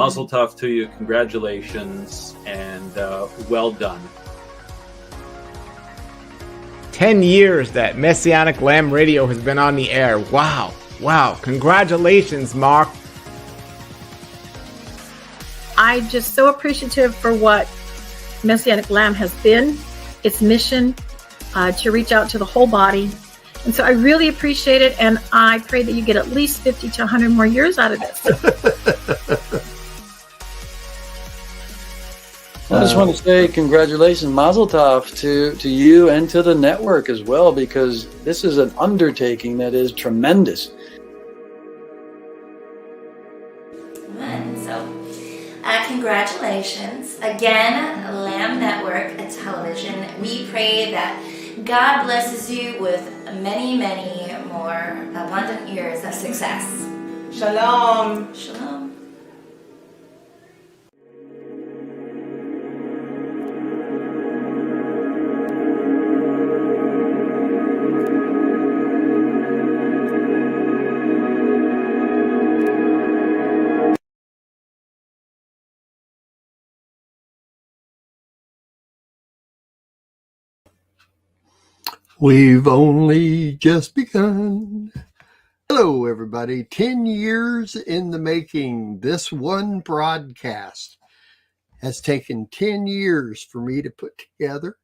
Mazel tov to you. Congratulations, and well done. 10 years that Messianic Lamb Radio has been on the air. Wow. Congratulations, Mark. I'm just so appreciative for what Messianic Lamb has been, its mission to reach out to the whole body. And so I really appreciate it, and I pray that you get at least 50 to 100 more years out of this. I just want to say congratulations, Mazel Tov to you and to the network as well, because this is an undertaking that is tremendous. Congratulations. Again, Lamb Network Television. We pray that God blesses you with many, many more abundant years of success. Shalom. Shalom. We've only just begun. Hello, everybody. 10 years in the making. This one broadcast has taken 10 years for me to put together.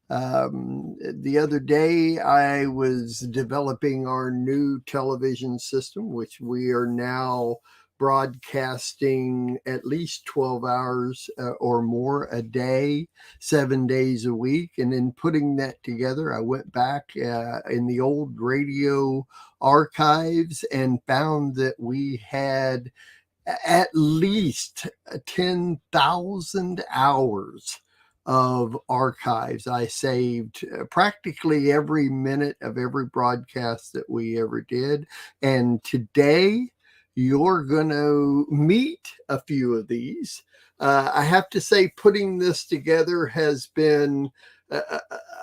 The other day, I was developing our new television system, which we are now broadcasting at least 12 hours or more a day, 7 days a week. And in putting that together, I went back in the old radio archives and found that we had at least 10,000 hours of archives. I saved practically every minute of every broadcast that we ever did. And today, you're going to meet a few of these. I have to say, putting this together has been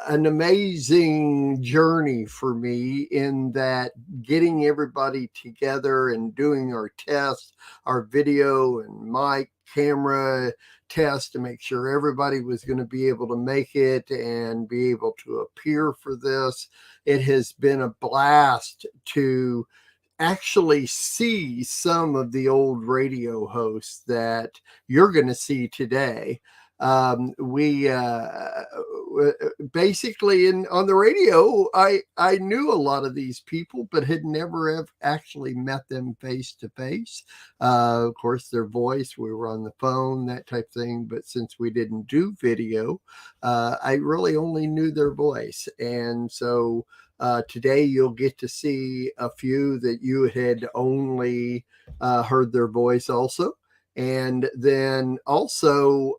an amazing journey for me, in that getting everybody together and doing our tests, our video and mic camera test to make sure everybody was going to be able to make it and be able to appear for this. It has been a blast to actually see some of the old radio hosts that you're going to see today. We basically on the radio, I knew a lot of these people, but had never have actually met them face to face. Of course, their voice, we were on the phone, that type of thing. But since we didn't do video, I really only knew their voice. And so today you'll get to see a few that you had only heard their voice also. And then also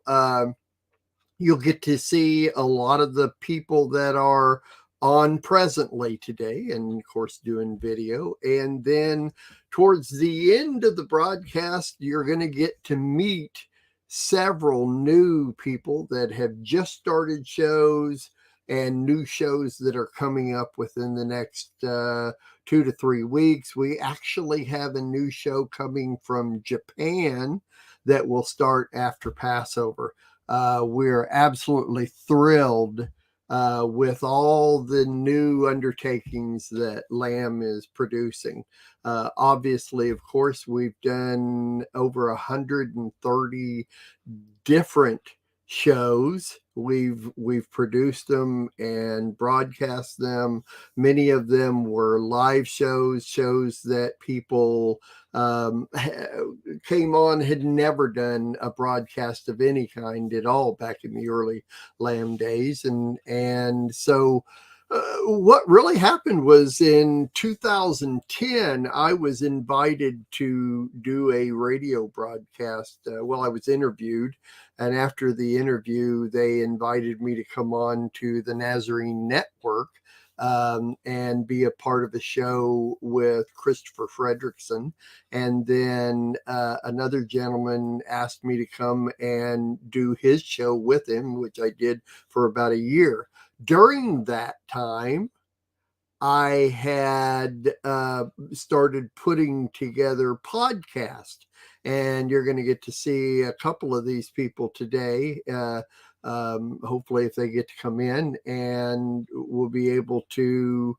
you'll get to see a lot of the people that are on presently today, and of course doing video. And then towards the end of the broadcast, you're going to get to meet several new people that have just started shows, and new shows that are coming up within the next 2 to 3 weeks. We actually have a new show coming from Japan that will start after Passover. We're absolutely thrilled with all the new undertakings that Lamb is producing. Obviously, of course, we've done over 130 different shows. We've produced them and broadcast them. Many of them were live shows that people came on, had never done a broadcast of any kind at all back in the early Lamb days. And so what really happened was in 2010, I was invited to do a radio broadcast. I was interviewed, and after the interview, they invited me to come on to the Nazarene Network and be a part of a show with Christopher Fredrickson. And then another gentleman asked me to come and do his show with him, which I did for about a year. During that time, I had started putting together podcasts. And you're going to get to see a couple of these people today. Hopefully, if they get to come in, and we'll be able to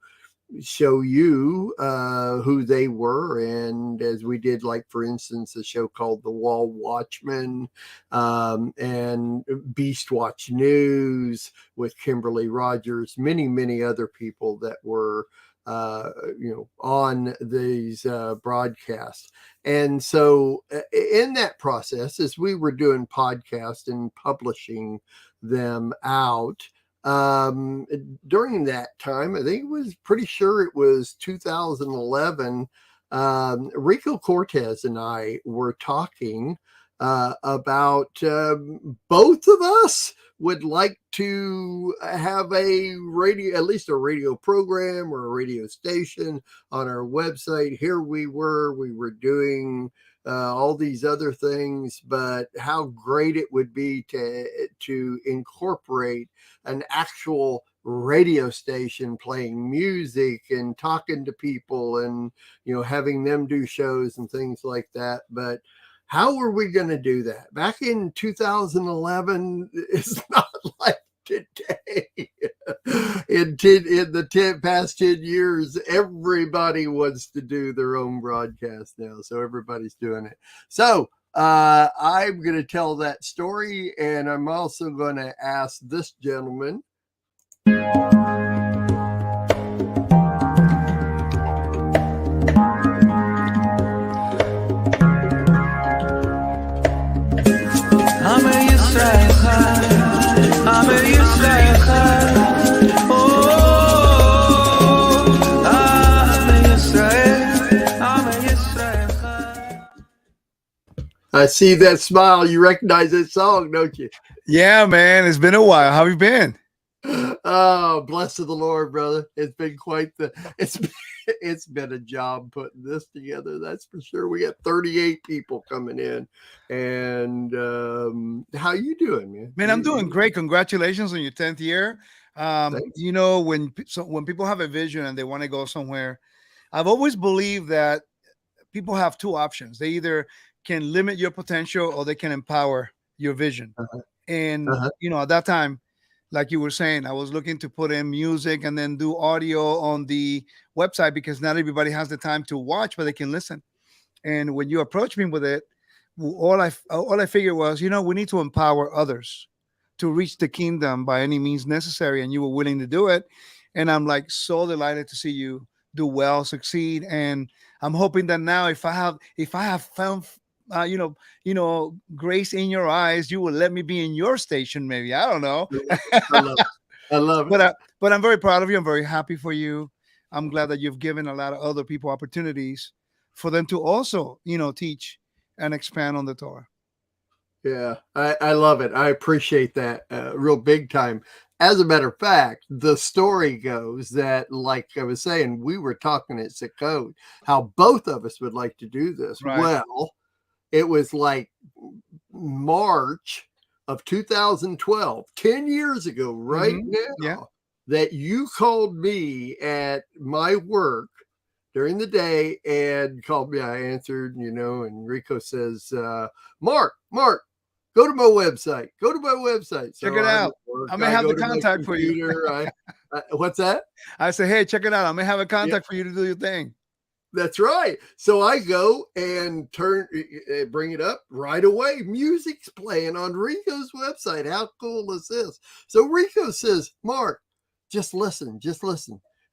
show you who they were. And as we did, like, for instance, a show called The Wall Watchman, and Beast Watch News with Kimberly Rogers, many other people that were on these broadcasts. And so in that process, as we were doing podcasts and publishing them out, during that time, I think it was pretty sure it was 2011, Rico Cortez and I were talking about both of us would like to have a radio, at least a radio program or a radio station on our website. Here we were doing all these other things, but how great it would be to incorporate an actual radio station playing music and talking to people and, having them do shows and things like that. But how were we going to do that? Back in 2011, it's not like today. In the past 10 years, everybody wants to do their own broadcast now. So everybody's doing it. So I'm going to tell that story, and I'm also going to ask this gentleman. I see that smile. You recognize that song, don't you? Yeah, man. It's been a while. How have you been? Oh, blessed of the Lord, brother. It's been it's been a job putting this together. That's for sure. We got 38 people coming in. And how you doing, man? Man, I'm doing great. Congratulations on your 10th year. When people have a vision and they want to go somewhere, I've always believed that people have two options. They either can limit your potential or they can empower your vision. And, at that time, like you were saying, I was looking to put in music and then do audio on the website because not everybody has the time to watch, but they can listen. And when you approached me with it, all I figured was, we need to empower others to reach the kingdom by any means necessary. And you were willing to do it. And I'm like so delighted to see you do well, succeed. And I'm hoping that now if I have found grace in your eyes, you will let me be in your station. Maybe, I don't know. I love it. But I'm very proud of you. I'm very happy for you. I'm glad that you've given a lot of other people opportunities for them to also, teach and expand on the Torah. Yeah, I love it. I appreciate that real big time. As a matter of fact, the story goes that, like I was saying, we were talking at Sukkot, how both of us would like to do this. Right. Well, it was like March of 2012, 10 years ago, right now, that you called me at my work during the day and called me. I answered, and Rico says, Mark, go to my website. So check it out. I may have the contact for you. What's that? I say, hey, check it out. I may have a contact for you to do your thing. That's right. So I go and bring it up right away. Music's playing on Rico's website. How cool is this? So Rico says, Mark, just listen.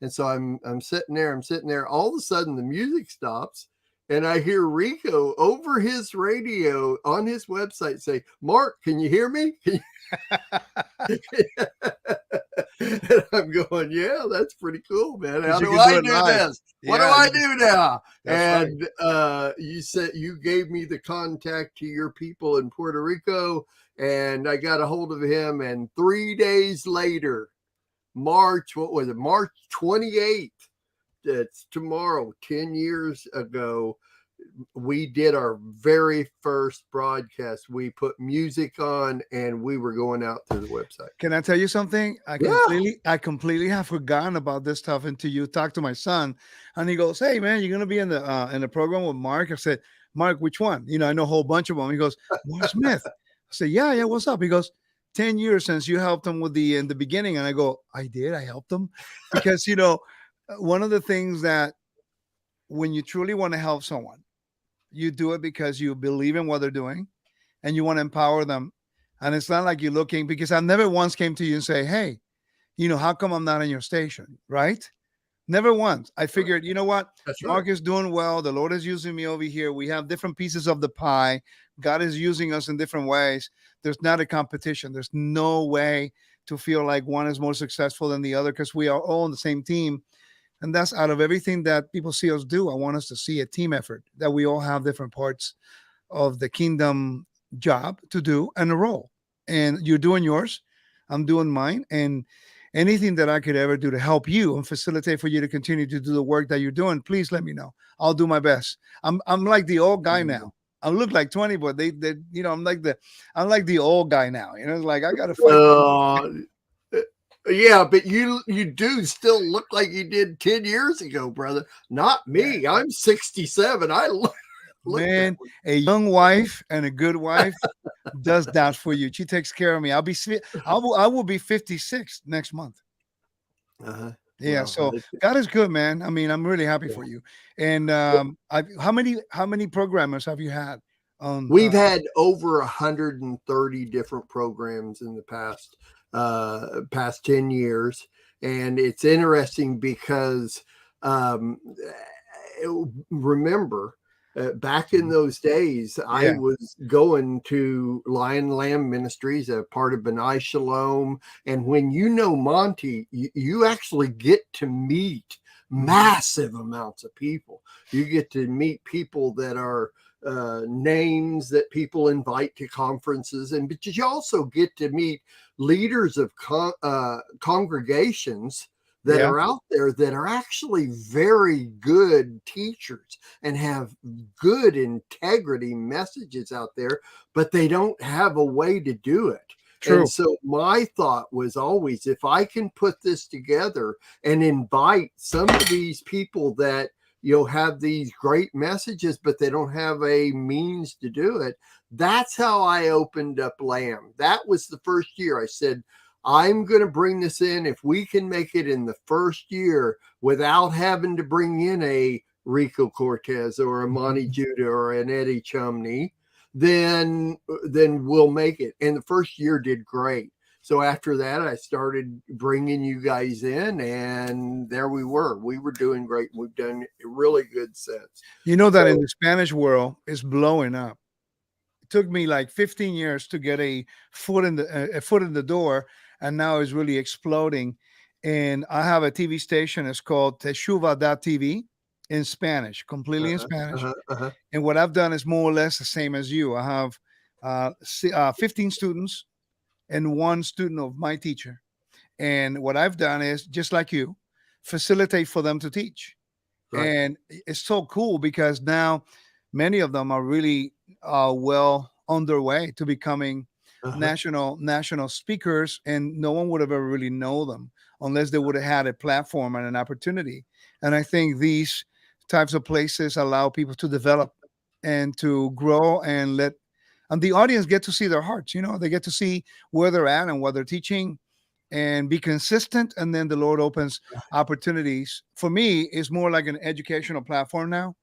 And so I'm sitting there. All of a sudden the music stops and I hear Rico over his radio on his website say, Mark, can you hear me? And I'm going, yeah, that's pretty cool, man. How do I do this? What do I do now? And you said you gave me the contact to your people in Puerto Rico, and I got a hold of him. And 3 days later, March 28th, that's tomorrow, 10 years ago, we did our very first broadcast. We put music on and we were going out through the website. Can I tell you something? I completely have forgotten about this stuff until you talk to my son, and he goes, "Hey man, you're gonna be in the program with Mark." I said, "Mark, which one?" You know, I know a whole bunch of them. He goes, "Mark Smith." I said, "Yeah, what's up?" He goes, 10 years since you helped him with in the beginning. And I go, I helped him. Because, you know, one of the things that when you truly want to help someone, you do it because you believe in what they're doing and you want to empower them. And it's not like you're looking, because I never once came to you and say, hey, you know, how come I'm not in your station? Right? Never once. I figured, you know what? That's right. Mark is doing well. The Lord is using me over here. We have different pieces of the pie. God is using us in different ways. There's not a competition. There's no way to feel like one is more successful than the other, because we are all on the same team. And that's out of everything that people see us do. I want us to see a team effort, that we all have different parts of the kingdom job to do and a role. And you're doing yours. I'm doing mine. And anything that I could ever do to help you and facilitate for you to continue to do the work that you're doing, please let me know. I'll do my best. I'm like the old guy now. I look like 20, but they you know, I'm like the old guy now. You know, it's like I gotta fight. Yeah, but you do still look like you did 10 years ago, brother. Not me. I'm 67. I look Man, a young wife and a good wife does that for you. She takes care of me. I will be 56 next month. Yeah, Well, so God is good, man. I mean, I'm really happy for you. And how many programmers have you had? We've had over 130 different programs in the past 10 years. And it's interesting because remember, back in those days, I was going to Lion Lamb Ministries, a part of B'nai Shalom. And when you know Monty, you actually get to meet massive amounts of people. You get to meet people that are names that people invite to conferences, but you also get to meet leaders of congregations that are out there that are actually very good teachers and have good integrity messages out there, but they don't have a way to do it. True. And so my thought was always, if I can put this together and invite some of these people that, you know, have these great messages, but they don't have a means to do it. That's how I opened up Lamb. That was the first year I said, I'm going to bring this in. If we can make it in the first year without having to bring in a Rico Cortez or a Monty Judah or an Eddie Chumney, then we'll make it. And the first year did great. So after that, I started bringing you guys in, and there we were. We were doing great. We've done really good since. You know that in the Spanish world, it's blowing up. It took me like 15 years to get a foot in the door, and now it's really exploding. And I have a TV station. It's called Teshuva.tv in Spanish, completely in Spanish. And what I've done is more or less the same as you. I have 15 students and one student of my teacher. And what I've done is, just like you, facilitate for them to teach. Right. And it's so cool because now many of them are really well on their way to becoming national speakers, and no one would have ever really known them unless they would have had a platform and an opportunity. And I think these types of places allow people to develop and to grow and the audience get to see their hearts. You know, they get to see where they're at and what they're teaching and be consistent. And then the Lord opens opportunities. For me, it's more like an educational platform now.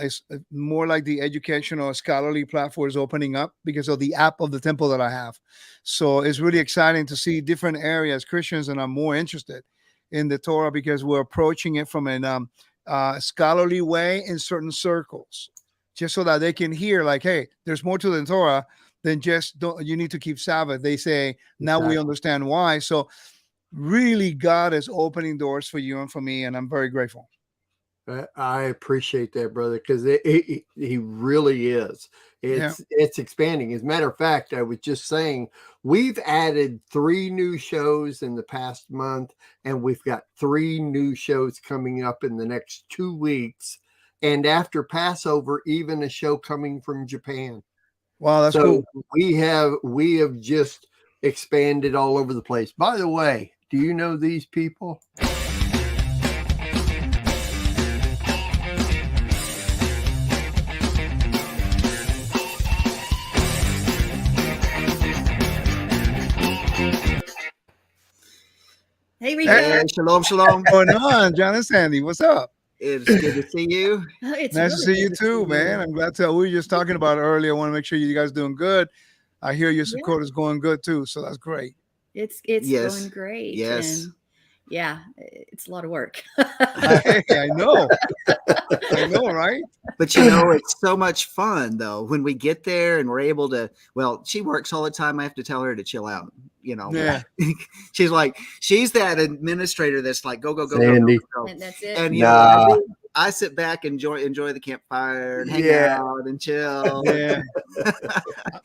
It's more like the educational scholarly platform is opening up because of the app of the temple that I have. So it's really exciting to see different areas, Christians, and I'm more interested in the Torah because we're approaching it from a scholarly way in certain circles, just so that they can hear like, hey, there's more to the Torah than just you need to keep Sabbath. They say, now we understand why. So really God is opening doors for you and for me, and I'm very grateful. I appreciate that, brother, because he really is. It's expanding. As a matter of fact, I was just saying, we've added 3 new shows in the past month, and we've got 3 new shows coming up in the next 2 weeks. and after Passover, even a show coming from Japan. Wow, that's So cool. we have just expanded all over the place. By the way, do you know these people? Hey, Rico. Hey. Shalom, shalom. What's going on, John and Sandy? What's up? It's good to see you. Oh, it's Nice to really see you good too, man. I'm glad to. We were just talking about it earlier. I want to make sure you guys doing good. I hear your Yeah. Sukkot is going good too, so that's great. It's Yes. going great. Yes. And yeah, it's a lot of work. I know. I know, right? But you know, it's so much fun though when we get there and we're able to. Well, she works all the time. I have to tell her to chill out. You know, Yeah. she's that administrator that's like go go go Sandy. go. And that's it. And you Nah. know, I sit back and enjoy the campfire and hang Yeah. out and chill. Yeah.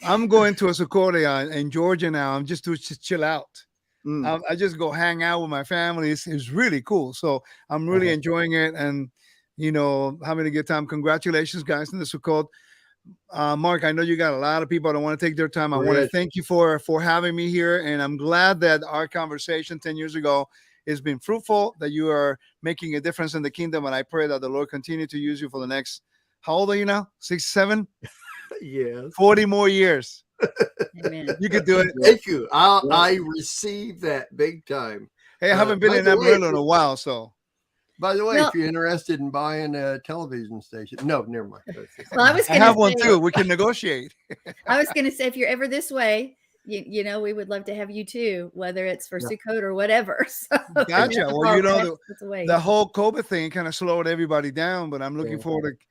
I'm going to a Sukkot in Georgia now. I'm just to chill out. Mm. I just go hang out with my family. It's really cool. So I'm really enjoying it and, you know, having a good time. Congratulations, guys, in the Sukkot. Mark, I know you got a lot of people that want to take their time. I want to Yes. thank you for having me here. And I'm glad that our conversation 10 years ago has been fruitful, that you are making a difference in the kingdom. And I pray that the Lord continue to use you for the next, how old are you now? 6, 7, Yes. 40 more years. Amen. You could do it. Thank you. I received that big time. Hey, I haven't been by in the way- Amarillo in a while, so. By the way, Well- if you're interested in buying a television station, no, never mind. Well, I was I going have to one say, too. We can negotiate. I was going to say, if you're ever this way, you know, we would love to have you too, whether it's for Yeah. Sukkot or whatever. So, Gotcha. Well, you know, that's a way. the whole COVID thing kind of slowed everybody down, but I'm looking Yeah. forward to,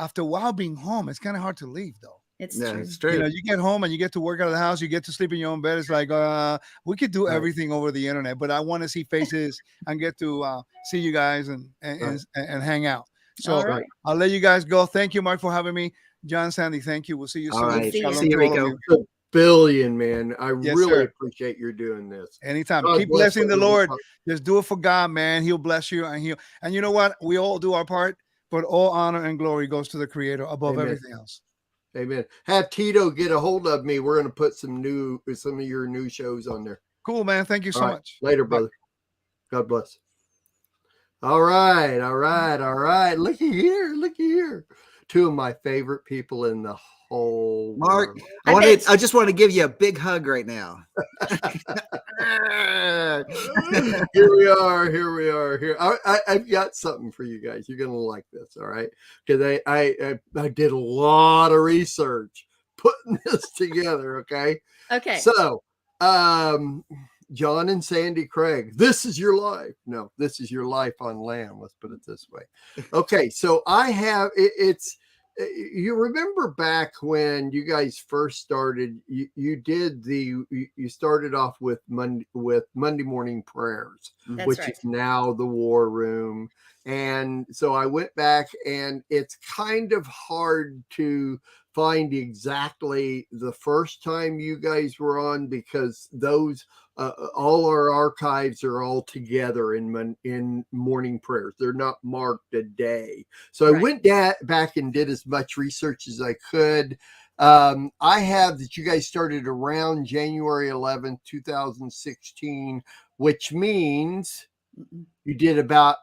after a while being home, it's kind of hard to leave though. It's Yeah, true. it's You true. know, you get home and you get to work out of the house, you get to sleep in your own bed. It's like, we could do Right. everything over the internet, but I want to see faces and get to see you guys and Right. hang out. So All right. I'll let you guys go. Thank you, Mark, for having me. John, Sandy, thank you. We'll see you All soon. right. See you. Shalom See you, to all of Rico. you. Billion, man. I Yes, really sir. appreciate you doing this. Anytime. God Keep bless blessing the everyone. Lord. Just do it for God, man. He'll bless you and you know what? We all do our part, but all honor and glory goes to the Creator above Amen. everything else. Amen. Have Tito get a hold of me. We're going to put some of your new shows on there. Cool, man. Thank you so All right. much. Later, Bye. brother. God bless. All right. Looky here. Two of my favorite people in the whole Mark, world. I just want to give you a big hug right now. Here we are. I've got something for you guys. You're gonna like this, all right? Because I did a lot of research putting this together. Okay. Okay. So, John and Sandy Craig, this is your life. No, this is your life on Lamb. Let's put it this way. Okay, so I have it's. You remember back when you guys first started, you started off with Monday morning prayers, That's which right. is now the War Room. And so I went back, and it's kind of hard to find exactly the first time you guys were on, because those all our archives are all together in morning prayers. They're not marked a day. So I Right. went back and did as much research as I could. I have that you guys started around January 11th, 2016, which means Mm-mm. you did about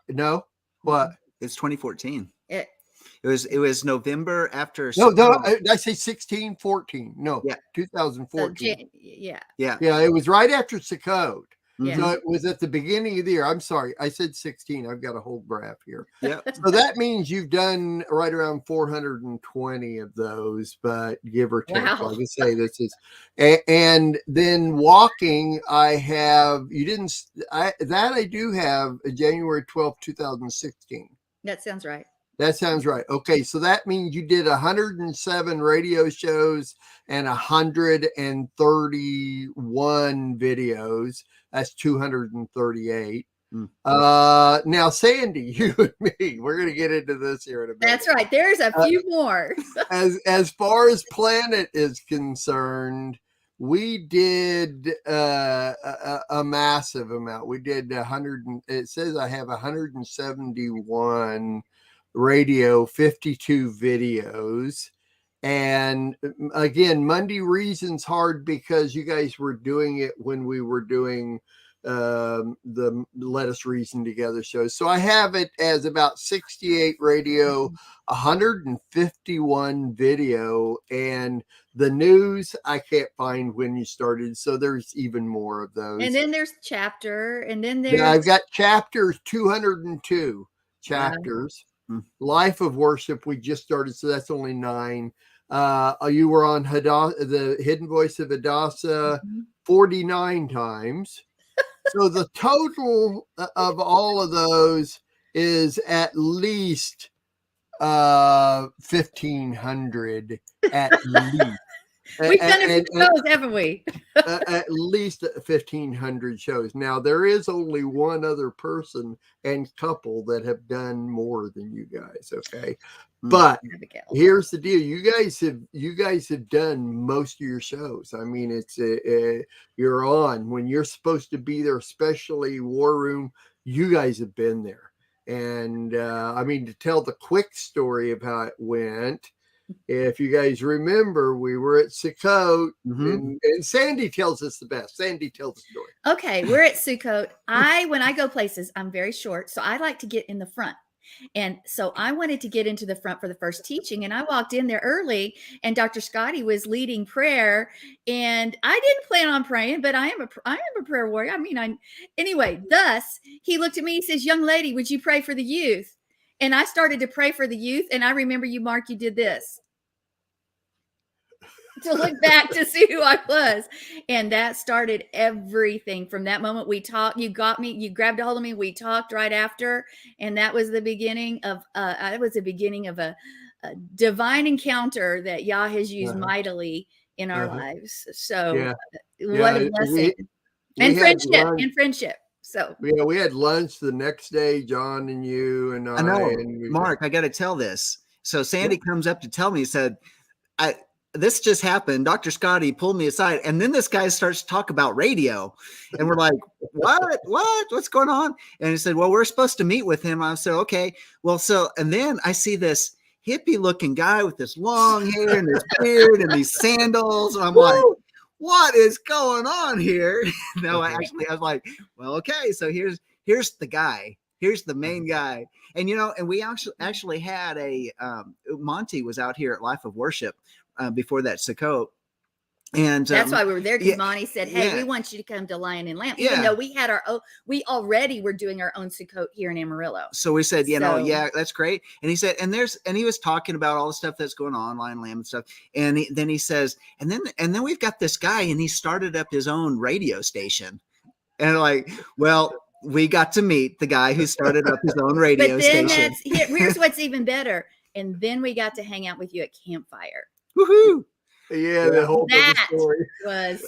what? It's 2014. It- It was November after. No, Sukkot. I say 16, 14. No, Yeah. so 2014. yeah. Yeah. Yeah, it was right after Sukkot. Yeah. So it was at the beginning of the year. I'm sorry, I said 16. I've got a whole graph here. Yeah. So that means you've done right around 420 of those, but give or take. Wow. Like I say, this is, and then walking. I have you didn't. I do have a January 12th, 2016. That sounds right. That sounds right. Okay, so that means you did 107 radio shows and 131 videos. That's 238. Now, Sandy, you and me, we're going to get into this here in a minute. That's right. There's a few more. As far as Planet is concerned, we did a massive amount. We did 100. It says I have 171 radio, 52 videos. And again, Monday Reason's hard because you guys were doing it when we were doing the Let Us Reason Together shows. So I have it as about 68 radio, 151 video, and the news I can't find when you started. So there's even more of those. And then there's chapter, and then there's I've got chapters, 202 chapters. Life of Worship we just started, so that's only 9. You were on the Hidden Voice of Hadassah 49 times. So the total of all of those is at least 1,500 at least. We've done a few shows, haven't we? At least 1,500 shows. Now there is only one other person and couple that have done more than you guys. Okay, but here's the deal: you guys have done most of your shows. I mean, it's you're on when you're supposed to be there, especially War Room. You guys have been there, and I mean, to tell the quick story of how it went. If you guys remember, we were at Sukkot, and Sandy tells us the best. Sandy tells the story. Okay, we're at Sukkot. When I go places, I'm very short, so I like to get in the front. And so I wanted to get into the front for the first teaching, and I walked in there early, and Dr. Scotty was leading prayer, and I didn't plan on praying, but I am a prayer warrior. I mean, anyway. Thus, he looked at me. He says, "Young lady, would you pray for the youth?" And I started to pray for the youth. And I remember you, Mark, you did this to look back to see who I was. And that started everything. From that moment we talked, you got me, you grabbed a hold of me. We talked right after. And that was the beginning of, a divine encounter that Yah has used mightily in our lives. So what a blessing. And friendship. So yeah, we had lunch the next day, John and you and I know, Mark, I got to tell this. So Sandy comes up to tell me, he said, this just happened. Dr. Scotty pulled me aside, and then this guy starts to talk about radio, and we're like, what's going on? And he said, well, we're supposed to meet with him. I said, okay, well, and then I see this hippie looking guy with this long hair and this beard and these sandals. And I'm like, what is going on here? No, I was like, well, okay, so here's the guy. Here's the main guy. And, and we actually had Monty was out here at Life of Worship before that Sukkot. And that's why we were there, because Monty said, hey, we want you to come to Lion and Lamb, even though we had we already were doing our own Sukkot here in Amarillo. So we said, that's great. And he said, and he was talking about all the stuff that's going on, Lion and Lamb and stuff. And then he says, and then we've got this guy, and he started up his own radio station. And like, well, we got to meet the guy who started up his own radio station. Here's what's even better. And then we got to hang out with you at Campfire. Woohoo! Yeah, the whole story was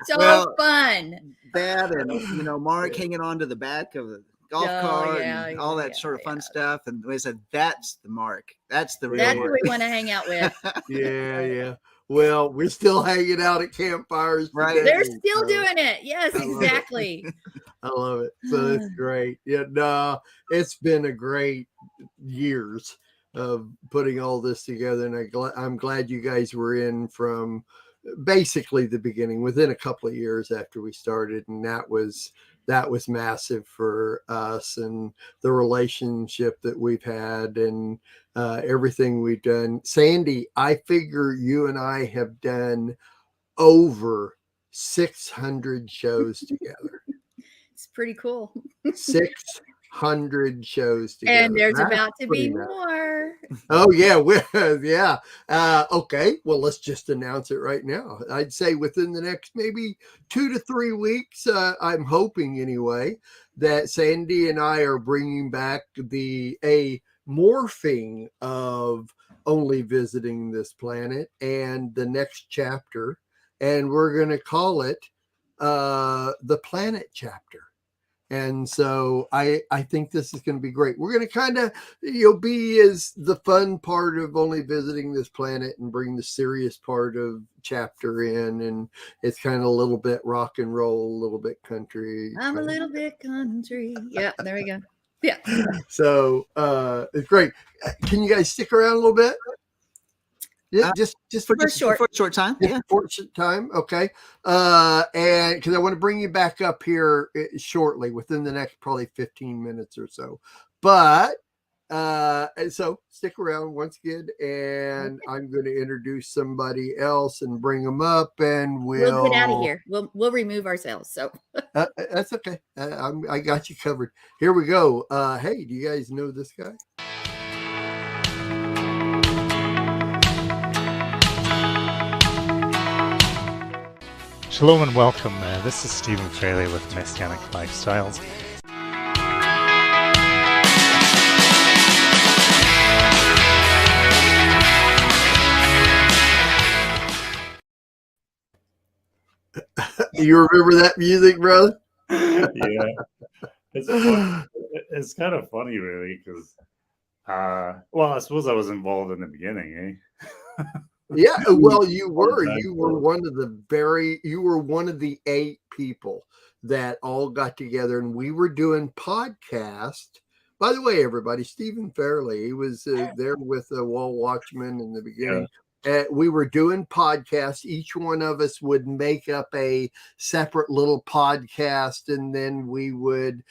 so fun. That and Mark hanging on to the back of the golf cart and all that sort of fun stuff. And we said, that's the Mark. That's the real That's Mark. who we want to hang out with. Yeah. Well, we're still hanging out at campfires. Right. Today, They're still doing it. Yes, exactly. I love it. So it's great. Yeah, no, it's been a great years of putting all this together, and I'm glad you guys were in from basically the beginning, within a couple of years after we started, and that was massive for us, and the relationship that we've had, and everything we've done. Sandy, I figure you and I have done over 600 shows together. It's pretty cool. 600 shows together. And there's about to be more. Oh yeah, okay, well, let's just announce it right now. I'd say within the next maybe 2 to 3 weeks, I'm hoping anyway, that Sandy and I are bringing back a morphing of Only Visiting This Planet and the next chapter, and we're going to call it the Planet Chapter. And so I think this is going to be great. We're going to kind of, be as the fun part of Only Visiting This Planet and bring the serious part of chapter in. And it's kind of a little bit rock and roll, a little bit country. I'm a little bit country. Yeah, there we go. Yeah. So it's great. Can you guys stick around a little bit? Yeah, just for for a short time. Yeah. short time. Okay. And because I want to bring you back up here shortly, within the next probably 15 minutes or so. But so stick around once again, and I'm going to introduce somebody else and bring them up, and We'll get out of here. We'll remove ourselves. So that's okay. I got you covered. Here we go. Hey, do you guys know this guy? Shalom and welcome. This is Stephen Fraley with Messianic Lifestyles. You remember that music, brother? Yeah. It's kind of funny, really, because, well, I suppose I was involved in the beginning, eh? Yeah, well, you were one of the 8 people that all got together, and we were doing podcast. By the way, everybody, Stephen Fairley, he was there with the Wall Watchman in the beginning. Yeah. We were doing podcasts. Each one of us would make up a separate little podcast, and then we would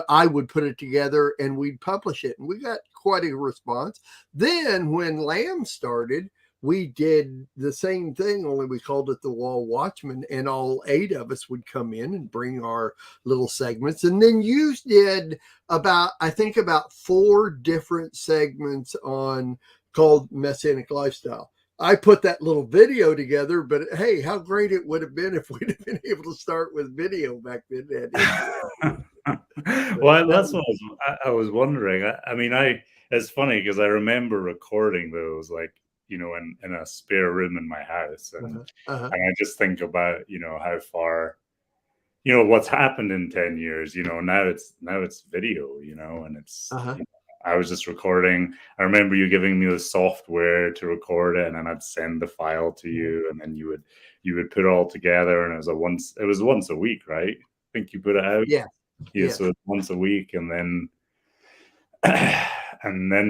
I would put it together and we'd publish it. And we got quite a response. Then when Lamb started, we did the same thing, only we called it the Wall Watchman, and all 8 of us would come in and bring our little segments. And then you did about 4 different segments called Messianic Lifestyle. I put that little video together, but hey, how great it would have been if we'd have been able to start with video back then. Well, that's what I was wondering. I mean, it's funny because I remember recording those, like, you know, in a spare room in my house. And, and I just think about, you know, how far, you know, what's happened in 10 years, you know, now it's video, you know, and it's, you know, I was just recording. I remember you giving me the software to record it, and then I'd send the file to you, and then you would put it all together, and it was once a week, right? I think you put it out. Yeah. So it's once a week, and then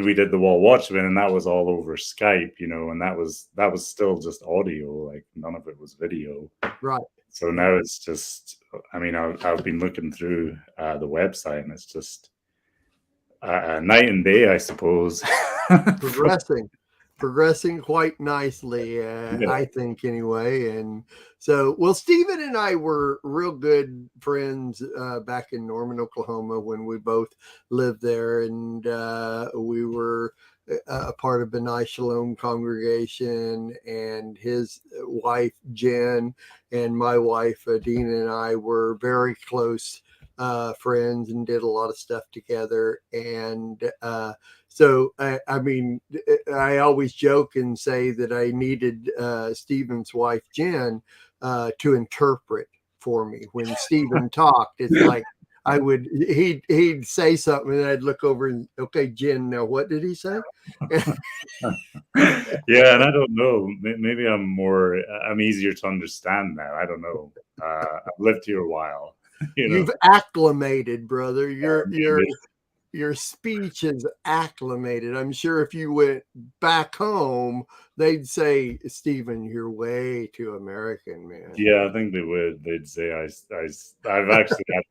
we did the Wall Watchman, and that was all over Skype, you know, and that was still just audio, like none of it was video. Right. So now it's just, I mean, I've been looking through the website, and it's just night and day, I suppose. Progressing quite nicely, I think, anyway. And so, well, Stephen and I were real good friends back in Norman, Oklahoma, when we both lived there, and we were a part of B'nai Shalom congregation, and his wife Jen and my wife Adina and I were very close friends and did a lot of stuff together. And so, I mean, I always joke and say that I needed Stephen's wife, Jen, to interpret for me. When Stephen talked, it's like he'd say something and I'd look over and, okay, Jen, now what did he say? Yeah, and I don't know. Maybe I'm easier to understand now. I don't know. I've lived here a while. You know? You've acclimated, brother. Your speech is acclimated. I'm sure if you went back home, they'd say, Stephen, you're way too American, man. Yeah, I think they would. They'd say I've actually had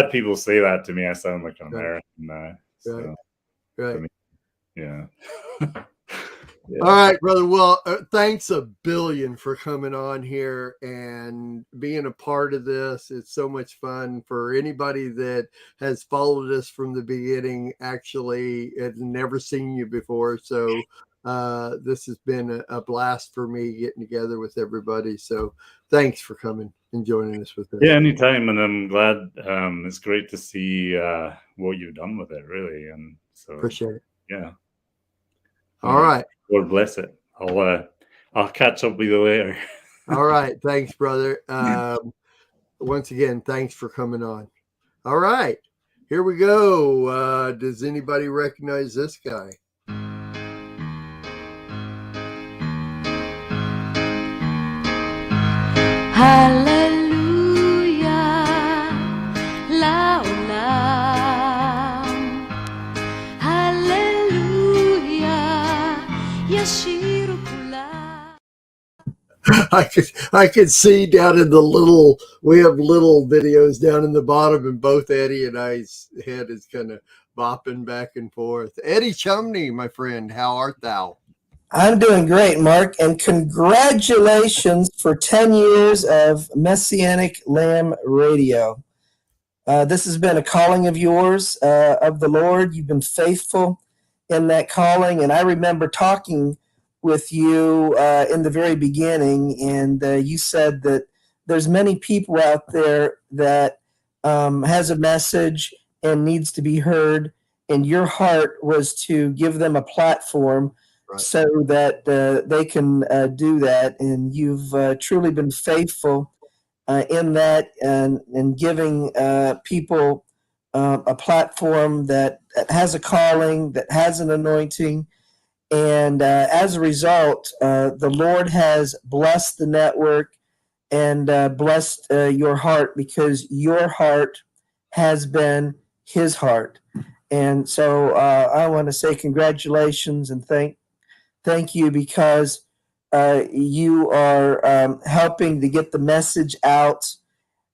people say that to me. I sound like an American. So, right. I mean, yeah. Yeah. All right, brother. Well, thanks a billion for coming on here and being a part of this. It's so much fun. For anybody that has followed us from the beginning, actually has never seen you before. So this has been a blast for me getting together with everybody. So thanks for coming and joining us with us. Yeah, anytime. And I'm glad. It's great to see what you've done with it, really. And so appreciate it. Yeah. All right. Lord bless it. I'll catch up with you later. All right. Thanks, brother. Once again, thanks for coming on. All right. Here we go. Does anybody recognize this guy? Hallelujah. La, la. I could see down in we have little videos down in the bottom, and both Eddie and I's head is kind of bopping back and forth. Eddie Chumney, my friend, how art thou? I'm doing great, Mark, and congratulations for 10 years of Messianic Lamb Radio. This has been a calling of yours, of the Lord. You've been faithful in that calling, and I remember talking with you in the very beginning, and you said that there's many people out there that has a message and needs to be heard, and your heart was to give them a platform so that they can do that. And you've truly been faithful in that and giving people a platform that has a calling, that has an anointing. And as a result, the Lord has blessed the network and blessed your heart, because your heart has been his heart. And so I want to say congratulations and thank you, because you are helping to get the message out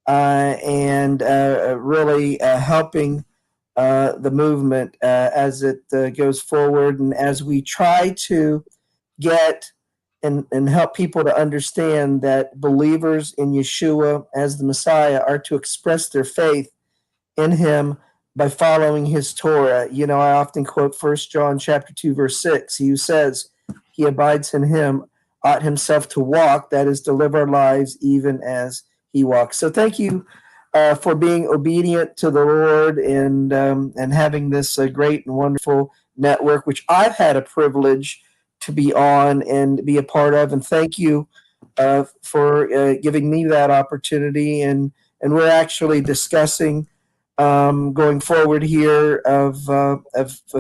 and really helping the movement as it goes forward, and as we try to get and help people to understand that believers in Yeshua as the Messiah are to express their faith in him by following his Torah. You know, I often quote 1 John chapter 2, verse 6. He who says he abides in him ought himself to walk, that is, to live our lives even as he walks. So thank you for being obedient to the Lord and having this great and wonderful network, which I've had a privilege to be on and be a part of. And thank you for giving me that opportunity. And we're actually discussing going forward here of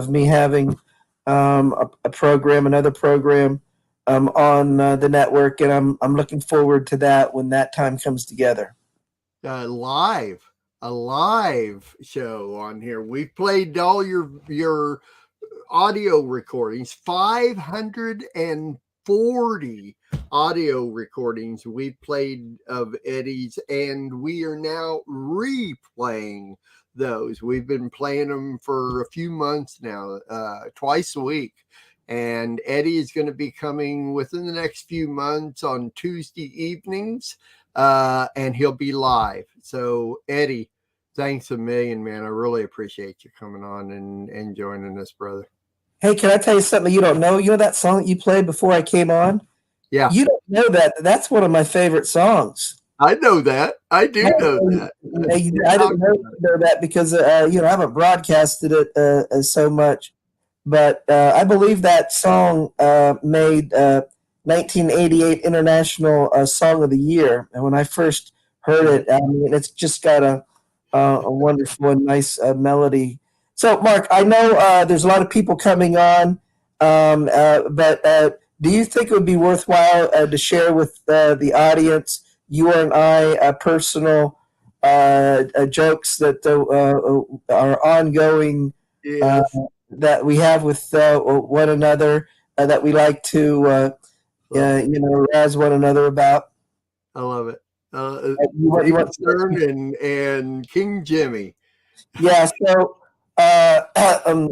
me having a program, another program on the network, and I'm looking forward to that when that time comes together. A live show on here. We played all your audio recordings, 540 audio recordings we played of Eddie's, and we are now replaying those. We've been playing them for a few months now, twice a week. And Eddie is going to be coming within the next few months on Tuesday evenings, and he'll be live. So Eddie, thanks a million, man. I really appreciate you coming on and joining us, brother. Hey, can I tell you something you don't know? You know that song that you played before I came on? Yeah. You don't know that. That's one of my favorite songs. I know that. I do know that. I didn't know that because, I haven't broadcasted it so much. But I believe that song made 1988 International Song of the Year. And when I first heard it, I mean, it's just got a wonderful and nice melody. So, Mark, I know there's a lot of people coming on, but do you think it would be worthwhile to share with the audience, you and I, personal jokes that are ongoing that we have with one another that we like to, razz one another about? I love it. David Stern and King Jimmy. Yeah, so in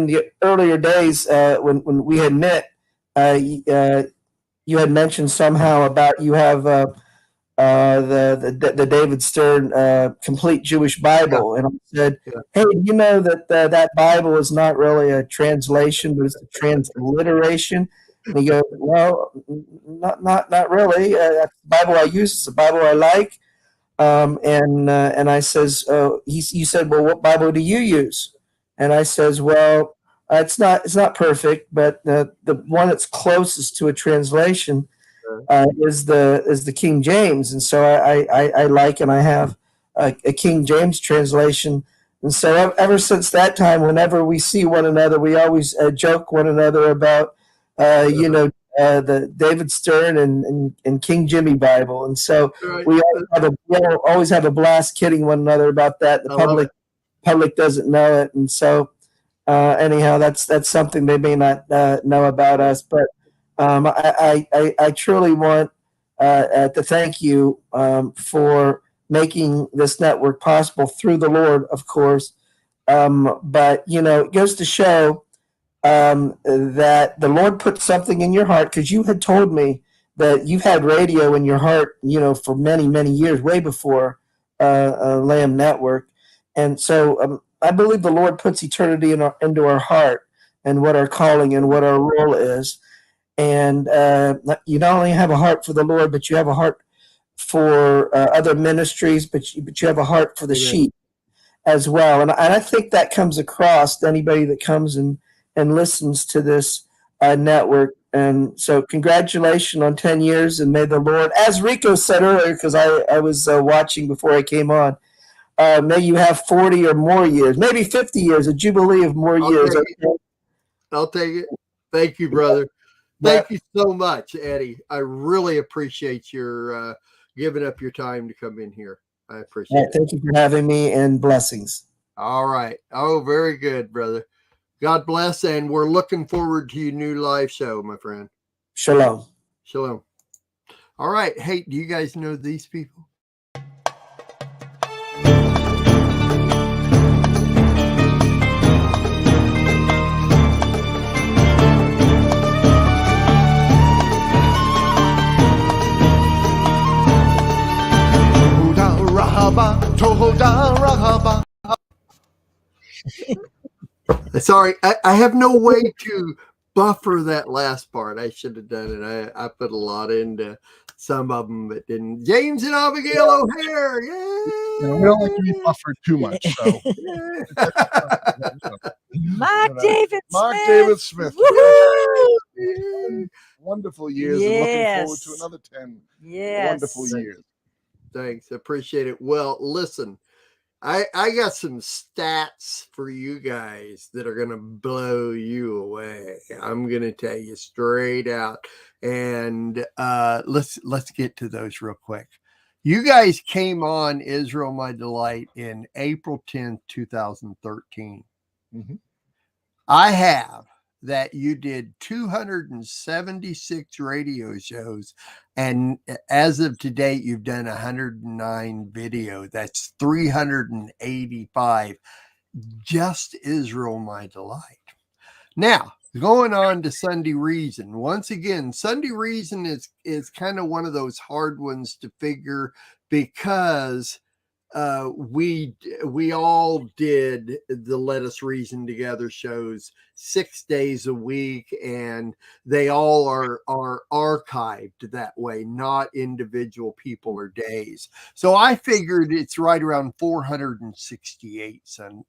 the earlier days when we had met, you had mentioned somehow about you have the David Stern Complete Jewish Bible, and I said, "Hey, you know that that Bible is not really a translation, but it's a transliteration." And he goes, "Well, not really. That's the Bible I use. It's the Bible I like." And I says, you said, "Well, what Bible do you use?" And I says, "Well, it's not perfect, but the one that's closest to a translation is the King James." And so I like, and I have a King James translation. And so ever since that time, whenever we see one another, we always joke one another about the David Stern and King Jimmy Bible. And so we always have a blast kidding one another about that. The public doesn't know it. And so Anyhow, that's something they may not know about us, but I truly want to thank you for making this network possible through the Lord, of course. But it goes to show that the Lord put something in your heart, because you had told me that you've had radio in your heart, for many, many years, way before Lamb Network. And so I believe the Lord puts eternity into our heart, and what our calling and what our role is. And you not only have a heart for the Lord, but you have a heart for other ministries, but you have a heart for the sheep as well. And I think that comes across to anybody that comes and listens to this network. And so congratulations on 10 years, and may the Lord, as Rico said earlier, because I was watching before I came on, may you have 40 or more years, maybe 50 years, a jubilee of more years. I'll take it. Thank you, brother. Thank you so much, Eddie. I really appreciate your giving up your time to come in here. I appreciate it. Thank you for having me, and blessings. All right. Oh, very good, brother. God bless, and we're looking forward to your new live show, my friend. Shalom. Shalom. All right. Hey, do you guys know these people? Sorry, I have no way to buffer that last part. I should have done it. I put a lot into some of them, but didn't. James and Abigail O'Hare, yay! We don't like to be buffered too much. So. Mark David Smith. Wonderful years, and looking forward to another 10 wonderful years. Thanks. Appreciate it. Well, listen, I got some stats for you guys that are going to blow you away. I'm going to tell you straight out. And let's get to those real quick. You guys came on Israel My Delight in April 10th, 2013. Mm-hmm. I have that you did 276 radio shows, and as of today, you've done 109 video. That's 385. Just Israel My Delight. Now, going on to Sunday Reason. Once again, Sunday Reason is kind of one of those hard ones to figure, because we all did the Let Us Reason Together shows 6 days a week, and they all are archived that way, not individual people or days. So I figured it's right around 468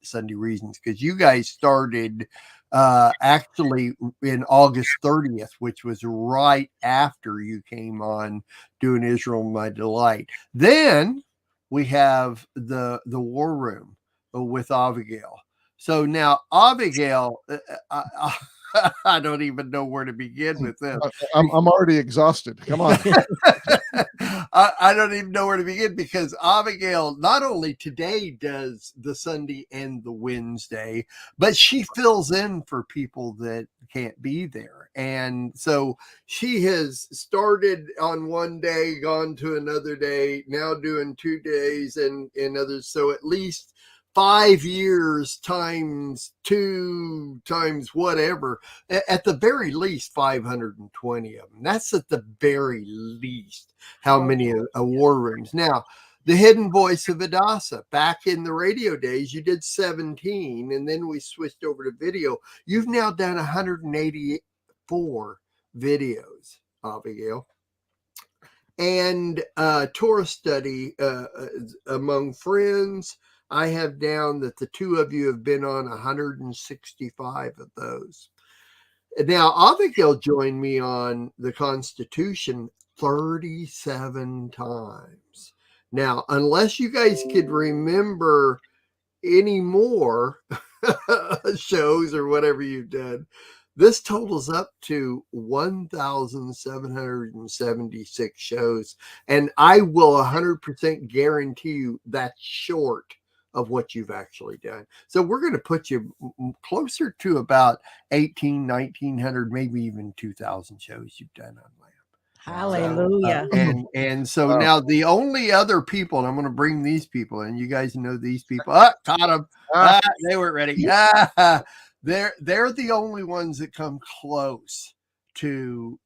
Sunday Reasons, because you guys started actually in August 30th, which was right after you came on doing Israel My Delight. Then we have the War Room with Abigail. So now Abigail, I don't even know where to begin with this. I'm already exhausted. Come on. I don't even know where to begin, because Abigail not only today does the Sunday and the Wednesday, but she fills in for people that can't be there. And so she has started on one day, gone to another day, now doing 2 days and others. So at least 5 years times 2 times whatever, at the very least 520 of them. That's at the very least how many war rooms. Now, the Hidden Voice of Hadassah, back in the radio days, you did 17, and then we switched over to video. You've now done 184 videos, Abigail. And Torah study among friends, I have down that the two of you have been on 165 of those. Now, Abigail joined me on the Constitution 37 times. Now, unless you guys could remember any more shows or whatever you've done, this totals up to 1,776 shows. And I will 100% guarantee you that's short of what you've actually done. So we're going to put you closer to about 1900, maybe even 2,000 shows you've done on Lamb. Hallelujah. And so now the only other people, and I'm going to bring these people in. You guys know these people. Caught them. They weren't ready. They're the only ones that come close to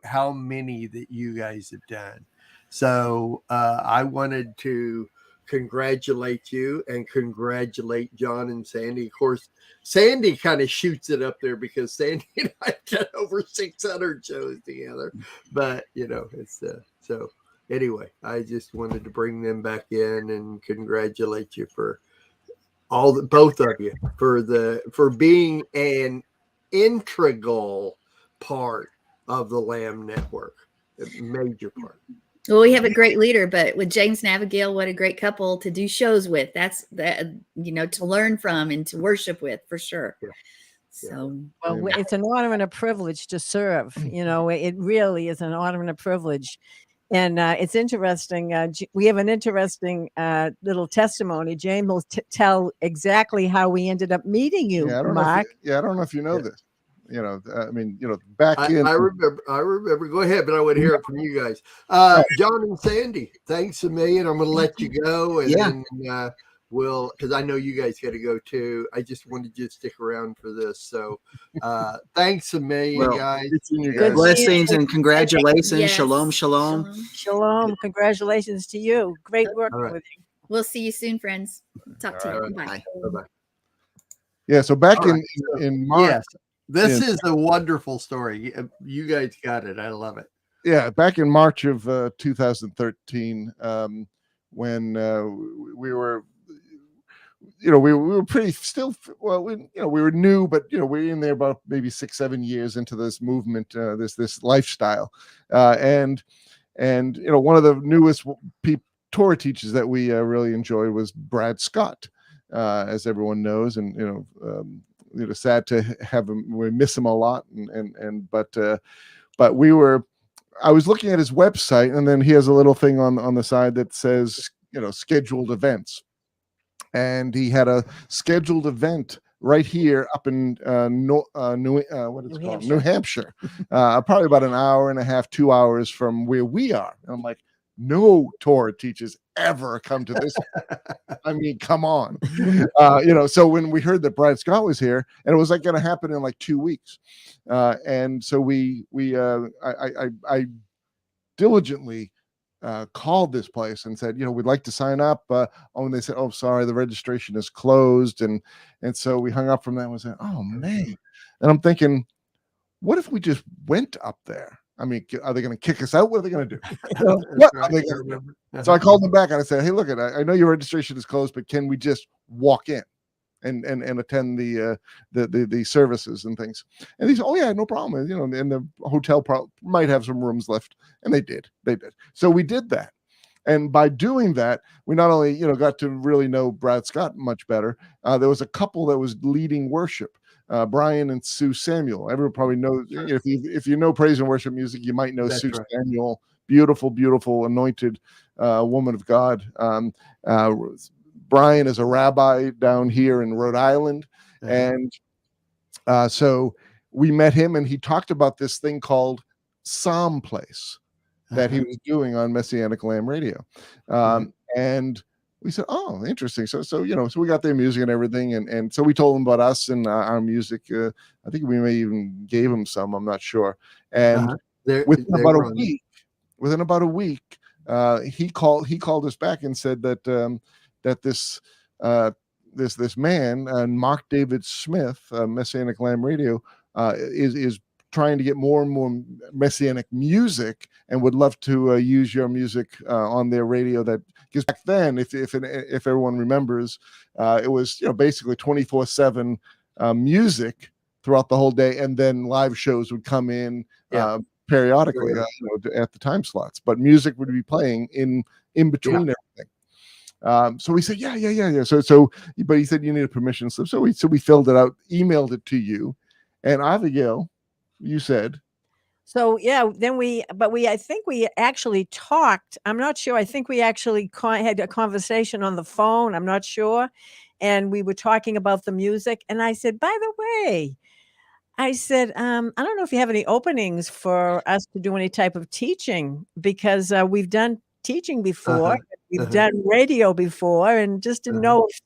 how many that you guys have done. So I wanted to congratulate you and congratulate John and Sandy. Of course, Sandy kind of shoots it up there because Sandy and I got over 600 shows together. But it's so anyway, I just wanted to bring them back in and congratulate you for both of you for being an integral part of the Lamb Network, a major part. Well, we have a great leader, but with James and Abigail, what a great couple to do shows with. That's to learn from and to worship with, for sure. Yeah. So, well, it's an honor and a privilege to serve. It really is an honor and a privilege. And it's interesting. We have an interesting little testimony. James will tell exactly how we ended up meeting you, Mark. I don't know if you know this. Back in. I remember. Go ahead, but I would hear it from you guys. John and Sandy, thanks a million. I'm going to let you go, and then because I know you guys got to go too. I just wanted you to stick around for this. So, thanks a million, guys. Good blessings and congratulations. Yes. Shalom, shalom. Shalom. Congratulations to you. Great work with you. We'll see you soon, friends. Talk to you. Bye. Bye. Yeah. So back in March. Yes. This is a wonderful story. You guys got it. I love it. Yeah, back in March of 2013, when we were, we were pretty still. Well, we were new, but we were in there about maybe 6-7 years into this movement, this lifestyle, and one of the newest Torah teachers that we really enjoyed was Brad Scott, as everyone knows, and sad to have him. We miss him a lot, but I was looking at his website, and then he has a little thing on the side that says scheduled events, and he had a scheduled event right here up in New Hampshire, probably about an hour and a half, 2 hours from where we are. And I'm like, no Torah teachers ever come to this. I mean, come on. So when we heard that Brad Scott was here, and it was like going to happen in like 2 weeks, and so I diligently called this place and said, we'd like to sign up. And they said, oh, sorry, the registration is closed, and so we hung up from that and was like, oh man. And I'm thinking, what if we just went up there? I mean, are they going to kick us out? What are they going to do? What are they going to do? So I called them back and I said, hey, look, I know your registration is closed, but can we just walk in and attend the services and things? And they said, oh yeah, no problem. And the hotel might have some rooms left, and they did. So we did that. And by doing that, we not only got to really know Brad Scott much better. There was a couple that was leading worship. Brian and Sue Samuel. Everyone probably knows, if you know praise and worship music, you might know Sue Samuel. Beautiful, anointed woman of God. Brian is a rabbi down here in Rhode Island. And so we met him, and he talked about this thing called Psalm Place that he was doing on Messianic Lamb Radio. And we said, oh, interesting. So we got their music and everything. And so we told them about us and our music. I think we may even gave them some, I'm not sure. And within about a week, he called us back and said that this man, Mark David Smith, Messianic Lamb Radio, is trying to get more and more Messianic music and would love to use your music on their radio. That because back then, if everyone remembers, it was basically 24/7 music throughout the whole day, and then live shows would come in periodically at the time slots. But music would be playing in between everything. So we said, yeah. So, but he said you need a permission slip. So we filled it out, emailed it to you, and Abigail. You said, So yeah, I think we actually talked. I'm not sure. I think we actually had a conversation on the phone. I'm not sure. And we were talking about the music. And I said, by the way, I said, I don't know if you have any openings for us to do any type of teaching, because we've done teaching before. We've done radio before, and just didn't know if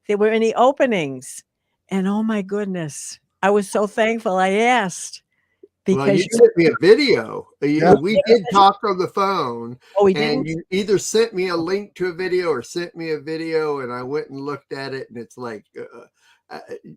there were any openings. And oh my goodness, I was so thankful I asked. Well, you sent me a video. We did talk on the phone. Oh, we and didn't? you either sent me a link to a video or sent me a video, and I went and looked at it, and it's like,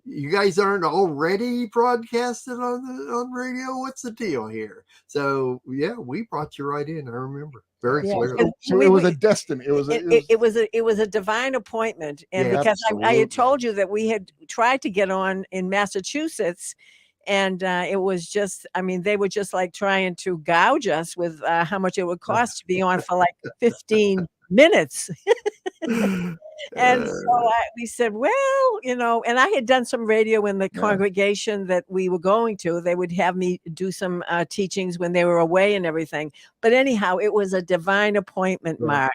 you guys aren't already broadcasted on radio? What's the deal here? So yeah, we brought you right in. I remember very clearly. So it was a destiny. It was a divine appointment, and Yeah, because I had absolutely. told you that we had tried to get on in Massachusetts, and it was just, I mean, they were just like trying to gouge us with how much it would cost to be on for like 15 minutes. And so we said, well, and I had done some radio in the congregation that we were going to. They would have me do some teachings when they were away and everything. But anyhow, it was a divine appointment, Mark.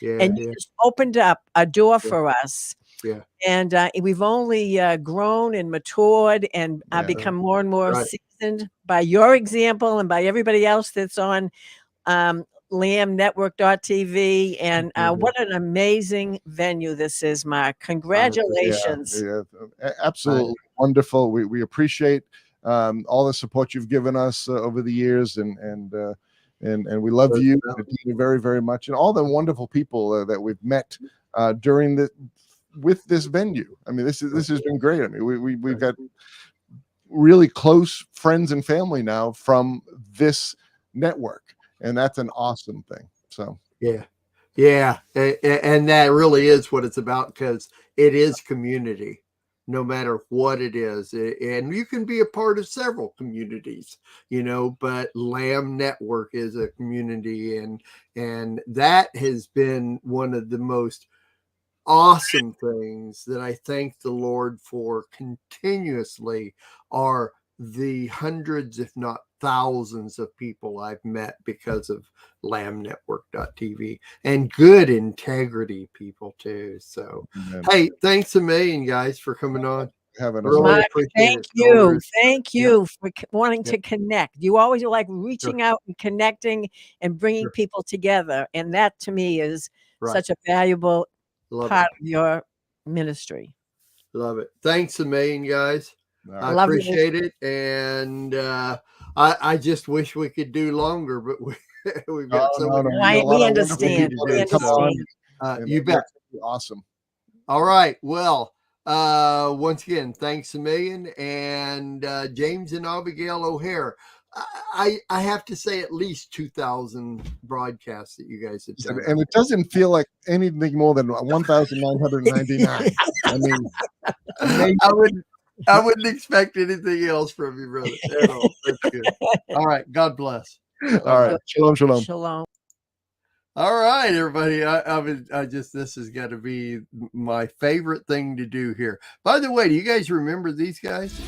And you just opened up a door for us. Yeah. And we've only grown and matured and become more and more seasoned by your example and by everybody else that's on LambNetwork.tv. And what an amazing venue this is, Mark. Congratulations. Absolutely wonderful. We appreciate all the support you've given us over the years, and we love you very, very much, and all the wonderful people that we've met with this venue. I mean, this has been great. I mean, we've got really close friends and family now from this network, and that's an awesome thing. So yeah, and that really is what it's about, because it is community, no matter what it is. And you can be a part of several communities, but Lamb Network is a community, and that has been one of the most awesome things that I thank the Lord for continuously are the hundreds, if not thousands, of people I've met because of LambNetwork.tv, and good integrity people too. So, hey, thanks a million, guys, for coming on. Really appreciate it. Thank you for wanting to connect. You always like reaching out and connecting and bringing people together, and that to me is such a valuable part of your ministry. Love it. Thanks a million, guys. I Love appreciate it. And I just wish we could do longer, but we've got we understand. You bet. Awesome. All right. Well, once again, thanks a million. And James and Abigail O'Hare, I have to say at least 2,000 broadcasts that you guys have done. And it doesn't feel like anything more than 1,999. I mean, I wouldn't expect anything else from you, brother. At all. That's good. All right. God bless. All right. Shalom, shalom. Shalom. All right, everybody. This has got to be my favorite thing to do here. By the way, do you guys remember these guys?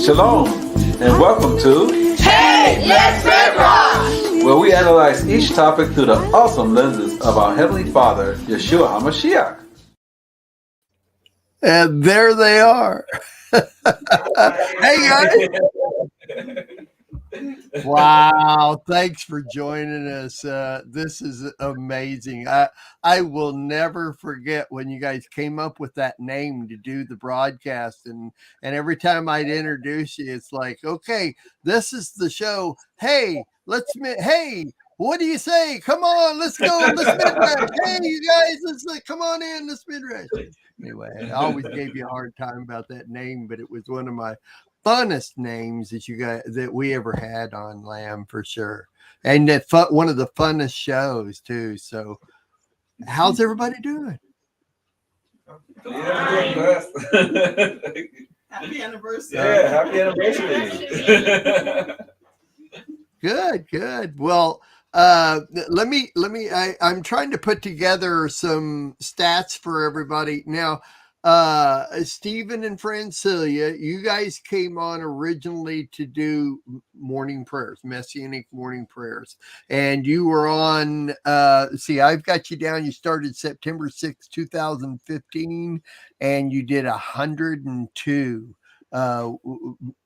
Shalom, and welcome to Hey, Let's Red Rock! where we analyze each topic through the awesome lenses of our Heavenly Father, Yeshua HaMashiach. And there they are. Hey, guys. Wow. Thanks for joining us. This is amazing. I will never forget when you guys came up with that name to do the broadcast. And every time I'd introduce you, it's like, okay, this is the show. Hey, hey, what do you say? Come on, let's go. Let's Midrash. Hey, you guys, come on in. Let's Midrash. Anyway, I always gave you a hard time about that name, but it was one of my funnest names that we ever had on Lamb, for sure. And one of the funnest shows too. So how's everybody doing? Happy anniversary. Yeah, happy anniversary. Good. Well, I'm trying to put together some stats for everybody. Now, Stephen and Francilia, you guys came on originally to do morning prayers, Messianic morning prayers. And you were on, I've got you down. You started September 6th, 2015, and you did 102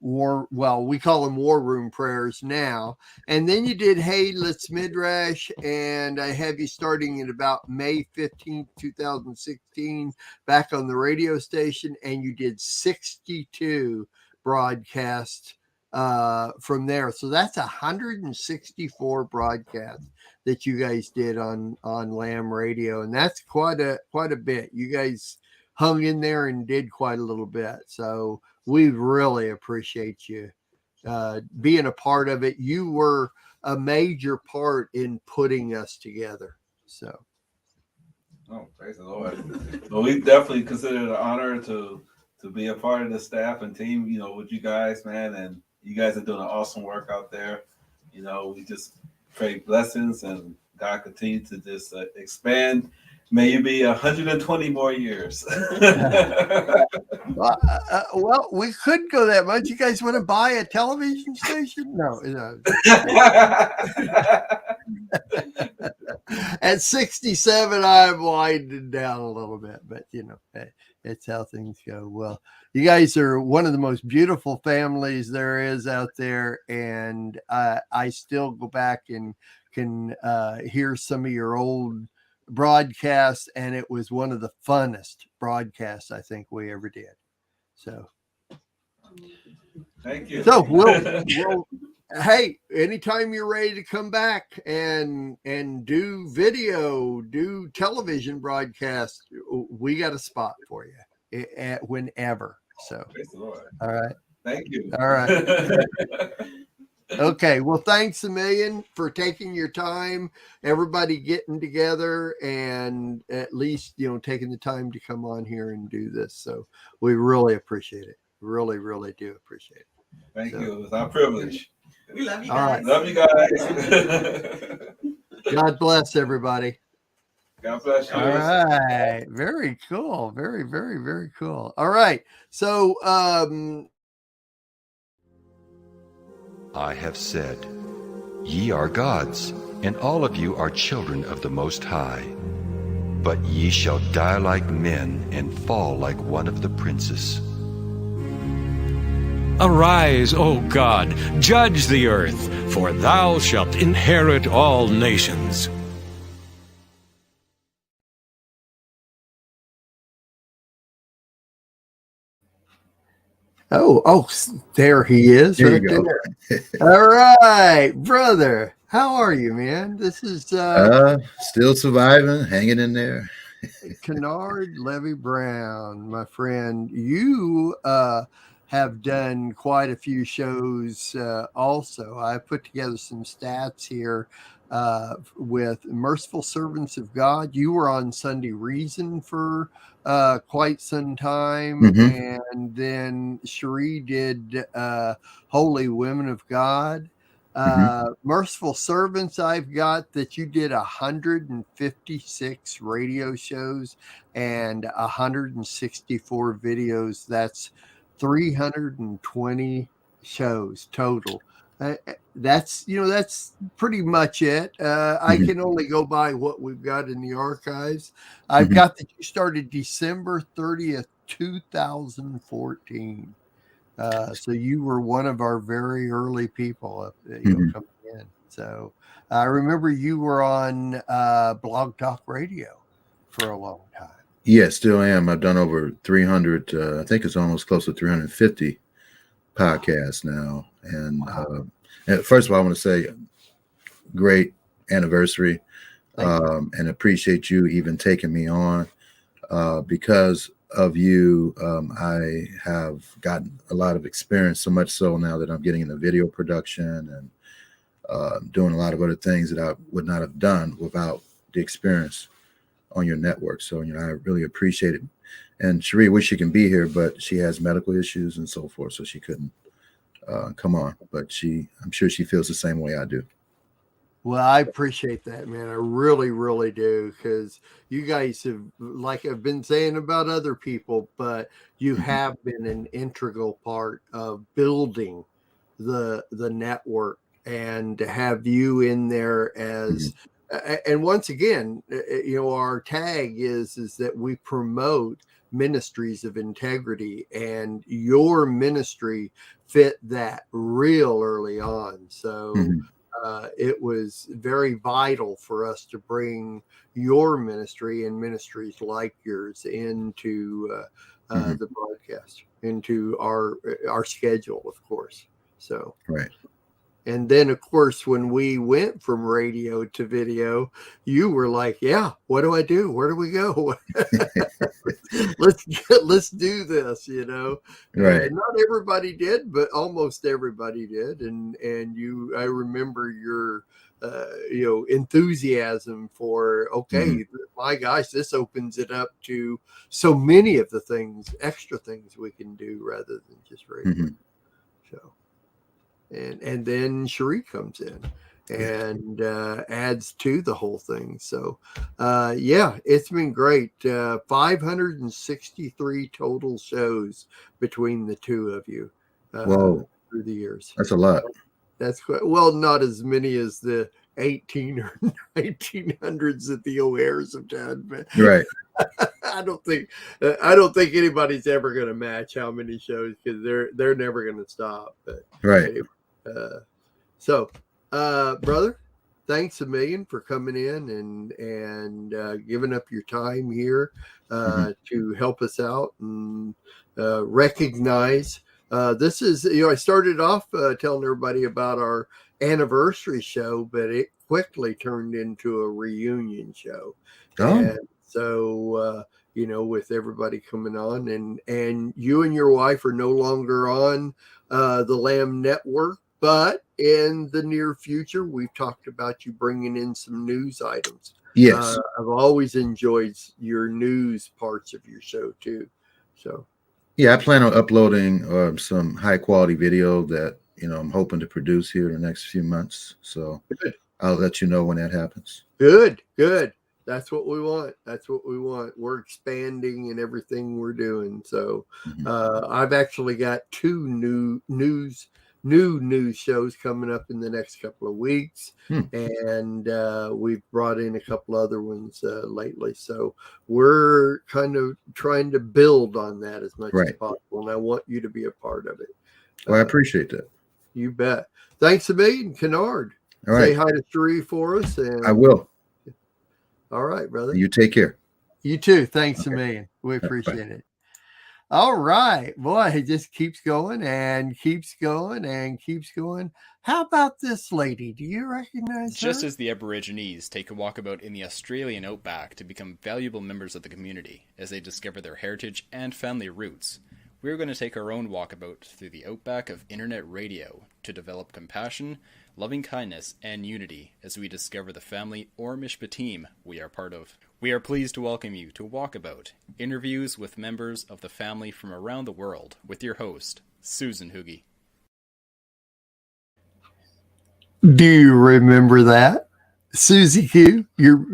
we call them war room prayers now. And then you did Hey Let's Midrash, and I have you starting at about May 15th, 2016 back on the radio station, and you did 62 broadcasts from there. So that's 164 broadcasts that you guys did on Lamb Radio, and that's quite a bit. You guys hung in there and did quite a little bit. So we really appreciate you being a part of it. You were a major part in putting us together. So, oh, praise the Lord! Well, we definitely consider it an honor to be a part of the staff and team. With you guys, man, and you guys are doing an awesome work out there. We just pray blessings and God continue to just expand. May you be 120 more years. Well, we could go that much. You guys want to buy a television station? No. At 67, I'm winding down a little bit, but it's how things go. Well, you guys are one of the most beautiful families there is out there, and I still go back and can hear some of your old broadcasts, and it was one of the funnest broadcasts I think we ever did. So thank you. So we'll hey, anytime you're ready to come back and do video, do television broadcasts, we got a spot for you whenever. So praise the Lord. All right. Thank you. All right. Okay, well, thanks a million for taking your time, everybody getting together, and at least, taking the time to come on here and do this. So we really appreciate it. Really, really do appreciate it. Thank you. It's our privilege. We love you All guys. right. Love you guys. God bless everybody. God bless you. All right. Very cool. Very, very, very cool. All right. So, I have said, ye are gods, and all of you are children of the Most High. But ye shall die like men, and fall like one of the princes. Arise, O God, judge the earth, for thou shalt inherit all nations. Oh, there he is. There right you go. there. All right, brother. How are you, man? This is still surviving, hanging in there. Kennard Levy Brown, my friend. You have done quite a few shows also. I put together some stats here with Merciful Servants of God. You were on Sunday Reason for quite some time, and then Cherie did Holy Women of God. Merciful Servants, I've got that you did 156 radio shows and 164 videos. That's 320 shows total. That's pretty much it. I can only go by what we've got in the archives. I've got that you started December 30th, 2014. So you were one of our very early people coming in. So I remember you were on Blog Talk Radio for a long time. Yeah, still am. I've done over 300. I think it's almost close to 350 podcasts now. And first of all, I want to say great anniversary, and appreciate you even taking me on. Because of you, I have gotten a lot of experience, so much so now that I'm getting into video production and doing a lot of other things that I would not have done without the experience on your network. So, I really appreciate it. And Cherie wish she can be here, but she has medical issues and so forth, so she couldn't come on. But I'm sure she feels the same way I do. Well, I appreciate that, man. I really, really do, because you guys have, like I've been saying about other people, but you have been an integral part of building the network, and to have you in there as, and once again, our tag is that we promote ministries of integrity, and your ministry fit that real early on. So it was very vital for us to bring your ministry and ministries like yours into the broadcast, into our schedule, of course. So right. And then, of course, when we went from radio to video, you were like, yeah, what do I do? Where do we go? let's do this, Right. And not everybody did, but almost everybody did. And I remember your, enthusiasm for, okay, my gosh, this opens it up to so many of the things, extra things we can do rather than just radio. So. And then Cherie comes in and adds to the whole thing. So, it's been great. 563 total shows between the two of you Whoa. through the years. That's a lot. That's quite, well, not as many as the 18 or 1900s that the O'Hares have done, but right. I don't think anybody's ever going to match how many shows, because they're never going to stop. But right. Anyway, brother, thanks a million for coming in and giving up your time here to help us out and recognize. This is, I started off telling everybody about our anniversary show, but it quickly turned into a reunion show. Oh. And so, with everybody coming on, and you and your wife are no longer on the Lamb Network, but in the near future, we've talked about you bringing in some news items. Yes. I've always enjoyed your news parts of your show too. So. Yeah, I plan on uploading some high quality video that, I'm hoping to produce here in the next few months. So good. I'll let you know when that happens. Good. That's what we want. We're expanding in everything we're doing. So I've actually got two new news shows coming up in the next couple of weeks. And we've brought in a couple other ones lately. So we're kind of trying to build on that as much as possible. And I want you to be a part of it. Well, I appreciate that. You bet. Thanks a million, Kennard. All right. Say hi to Cherie for us. And I will. All right, brother. You take care. You too. Thanks a million. We appreciate it. All right. Boy, it just keeps going and keeps going and keeps going. How about this lady? Do you recognize Just her? as the Aborigines take a walkabout in the Australian outback to become valuable members of the community as they discover their heritage and family roots, we're going to take our own walkabout through the outback of internet radio to develop compassion, loving kindness, and unity as we discover the family or Mishpa team we are part of. We are pleased to welcome you to Walkabout, interviews with members of the family from around the world, with your host, Susan Hoogie. Do you remember that? Susie Q, you're...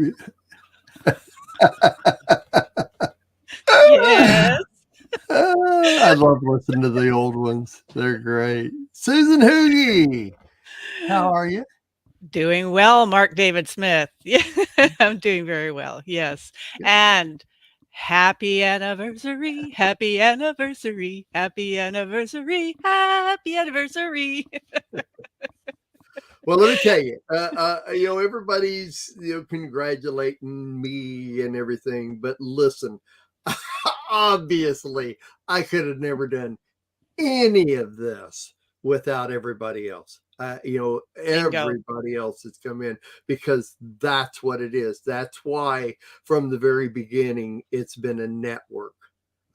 Yes. I love listening to the old ones. They're great. Susan Hoogie, how are you? Doing well, Mark David Smith. Yeah, I'm doing very well. Yes. And happy anniversary, happy anniversary, happy anniversary, happy anniversary. Well, let me tell you, everybody's, congratulating me and everything, but listen, obviously I could have never done any of this without everybody else. Everybody else has come in, because that's what it is. That's why from the very beginning, it's been a network.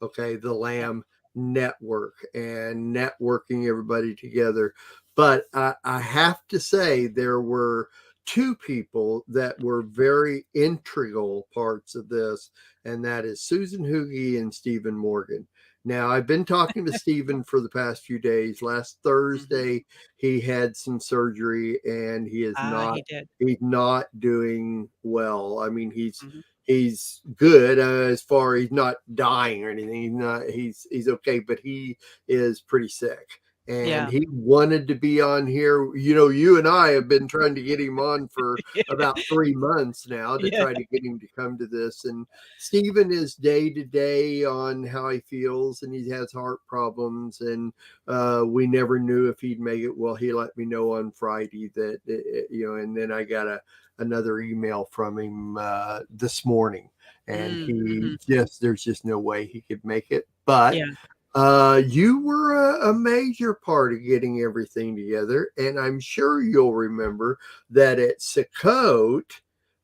Okay. The Lamb Network, and networking everybody together. But I have to say, there were two people that were very integral parts of this, and that is Susan Hoogie and Stephen Morgan. Now, I've been talking to Stephen for the past few days. Last Thursday, he had some surgery, and he is he's not doing well. I mean, he's good as far he's not dying or anything. He's okay, but he is pretty sick. And he wanted to be on here. You know, you and I have been trying to get him on for about 3 months now to try to get him to come to this. And Stephen is day to day on how he feels, and he has heart problems. And we never knew if he'd make it. Well, he let me know on Friday that, you know, and then I got another email from him this morning, and there's just no way he could make it. But you were a major part of getting everything together, and I'm sure you'll remember that at Sukkot,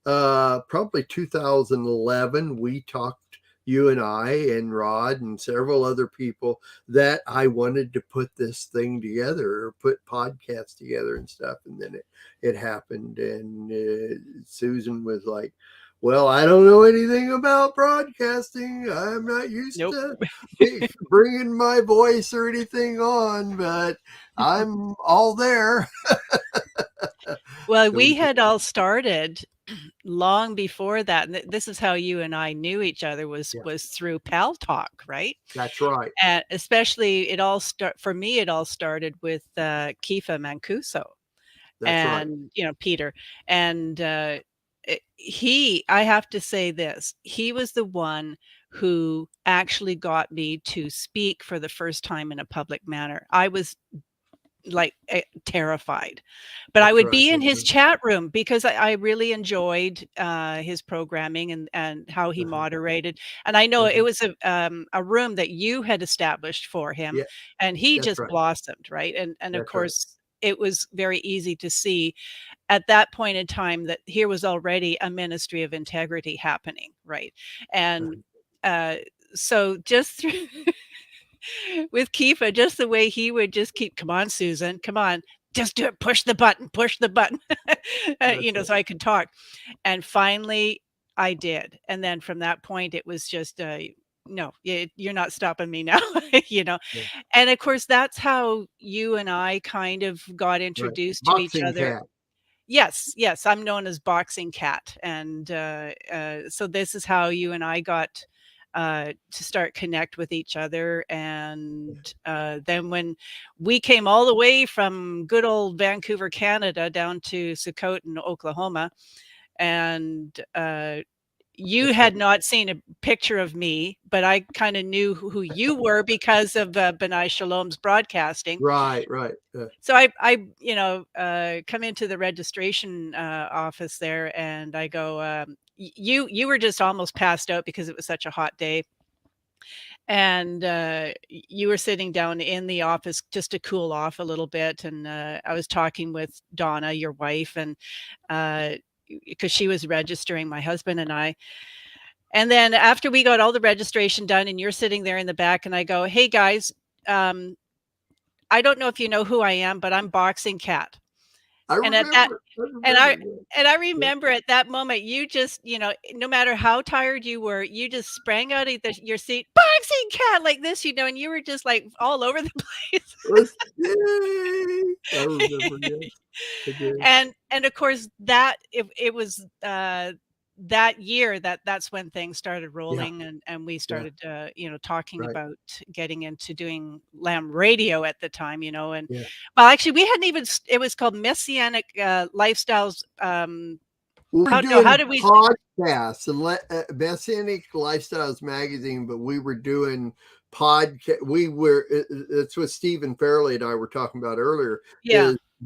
probably 2011, we talked, you and I and Rod and several other people, that I wanted to put this thing together or put podcasts together and stuff, and then it happened, and Susan was like, well, I don't know anything about broadcasting. I'm not used to bringing my voice or anything on, but I'm all there. Well, we had all started long before that. And this is how you and I knew each other was through Pal Talk, right? That's right. And especially for me, it all started with Kiefer Mancuso. That's right. You know, Peter. And I have to say this, he was the one who actually got me to speak for the first time in a public manner. I was like terrified, but I would be in his chat room because I really enjoyed his programming and how he moderated. And I know it was a room that you had established for him, and he just blossomed, right? And of course, it was very easy to see at that point in time that here was already a ministry of integrity happening, right? And so just through with Kiefer, just the way he would just keep, come on, Susan, come on, just do it, push the button, you know, so I could talk. And finally I did. And then from that point, it was just, no, you're not stopping me now, you know? And of course, that's how you and I kind of got introduced to each other. Cat. Yes. I'm known as Boxing Cat. And so this is how you and I got to start connect with each other. And then when we came all the way from good old Vancouver, Canada, down to Sukkot, Oklahoma, and you had not seen a picture of me, but I kind of knew who you were because of B'nai Shalom's broadcasting. Right. So I come into the registration office there, and I go, you were just almost passed out because it was such a hot day. And you were sitting down in the office just to cool off a little bit. And I was talking with Donna, your wife, and because she was registering my husband and I. And then after we got all the registration done, and you're sitting there in the back, and I go, hey guys, I don't know if you know who I am, but I'm Boxing Cat. I remember at that moment, you just, you know, no matter how tired you were, you just sprang out of your seat, Boxing Cat, like this, you know, and you were just like all over the place. I remember, and of course that it was that year that's when things started rolling, and we started talking about getting into doing Lamb Radio at the time, you know. And well, actually we hadn't even, it was called Messianic Lifestyles. How did we podcasts and Messianic Lifestyles magazine, but we were doing podcast. It's what Stephen Fairley and I were talking about earlier.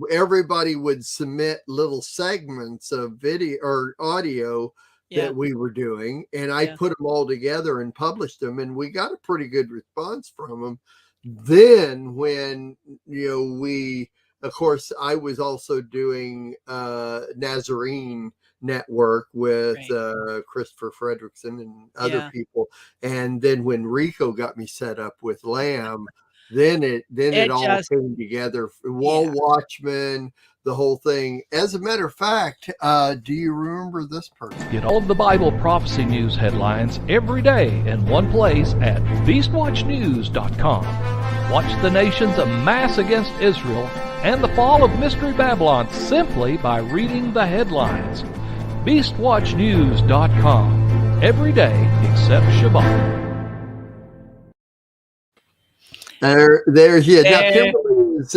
Everybody would submit little segments of video or audio that we were doing, and I put them all together and published them, and we got a pretty good response from them. Then when, you know, of course, I was also doing Nazarene Network with Christopher Fredrickson and other people. And then when Rico got me set up with Lamb, then it It all just came together. Wall Watchman, the whole thing. As a matter of fact, do you remember this person? Get all of the Bible prophecy news headlines every day in one place at beastwatchnews.com. Watch the nation's amass against Israel and the fall of Mystery Babylon simply by reading the headlines. beastwatchnews.com. Every day except Shabbat. There's yeah. Now Kimberly has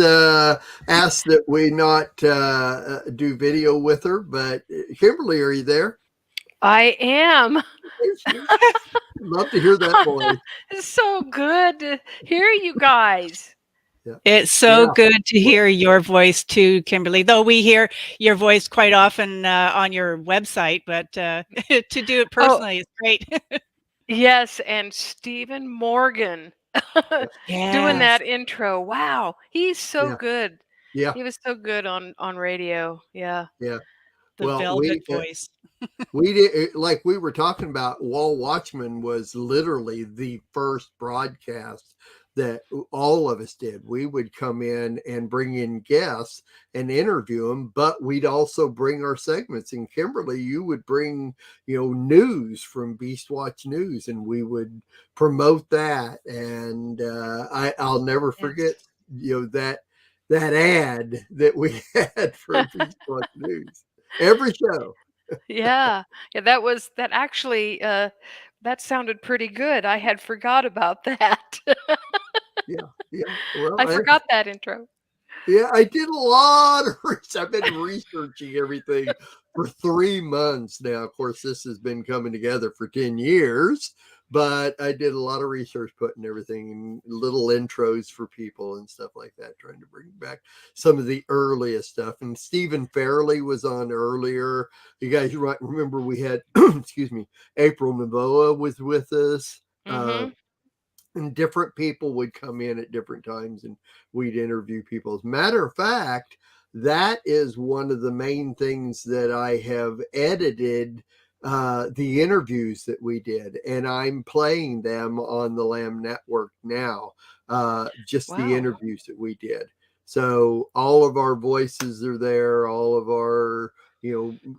asked that we not do video with her, but Kimberly, are you there? I am. Love to hear that voice. It's so good to hear you guys. It's so good to hear your voice too, Kimberly, though we hear your voice quite often on your website, but to do it personally is great. Yes, and Stephen Morgan doing that intro. Wow, he's so good. Yeah. He was so good on radio. Yeah. Yeah. The velvet voice. We did, like we were talking about, Wall Watchman was literally the first broadcast that all of us did. We would come in and bring in guests and interview them, but we'd also bring our segments. And Kimberly, you would bring, news from Beast Watch News, and we would promote that. And I'll never forget, that ad that we had for Beast Watch News every show. Yeah. That actually that sounded pretty good. I had forgot about that. Yeah. Well, I forgot that intro. Yeah, I did a lot of research. I've been researching everything for 3 months now. Of course, this has been coming together for 10 years, but I did a lot of research, putting everything in little intros for people and stuff like that, trying to bring back some of the earliest stuff. And Stephen Fairley was on earlier. You guys might remember we had, excuse me, April Novoa was with us. And different people would come in at different times and we'd interview people. As a matter of fact, that is one of the main things that I have edited, the interviews that we did, and I'm playing them on the Lamb Network now, just the interviews that we did. So all of our voices are there, all of our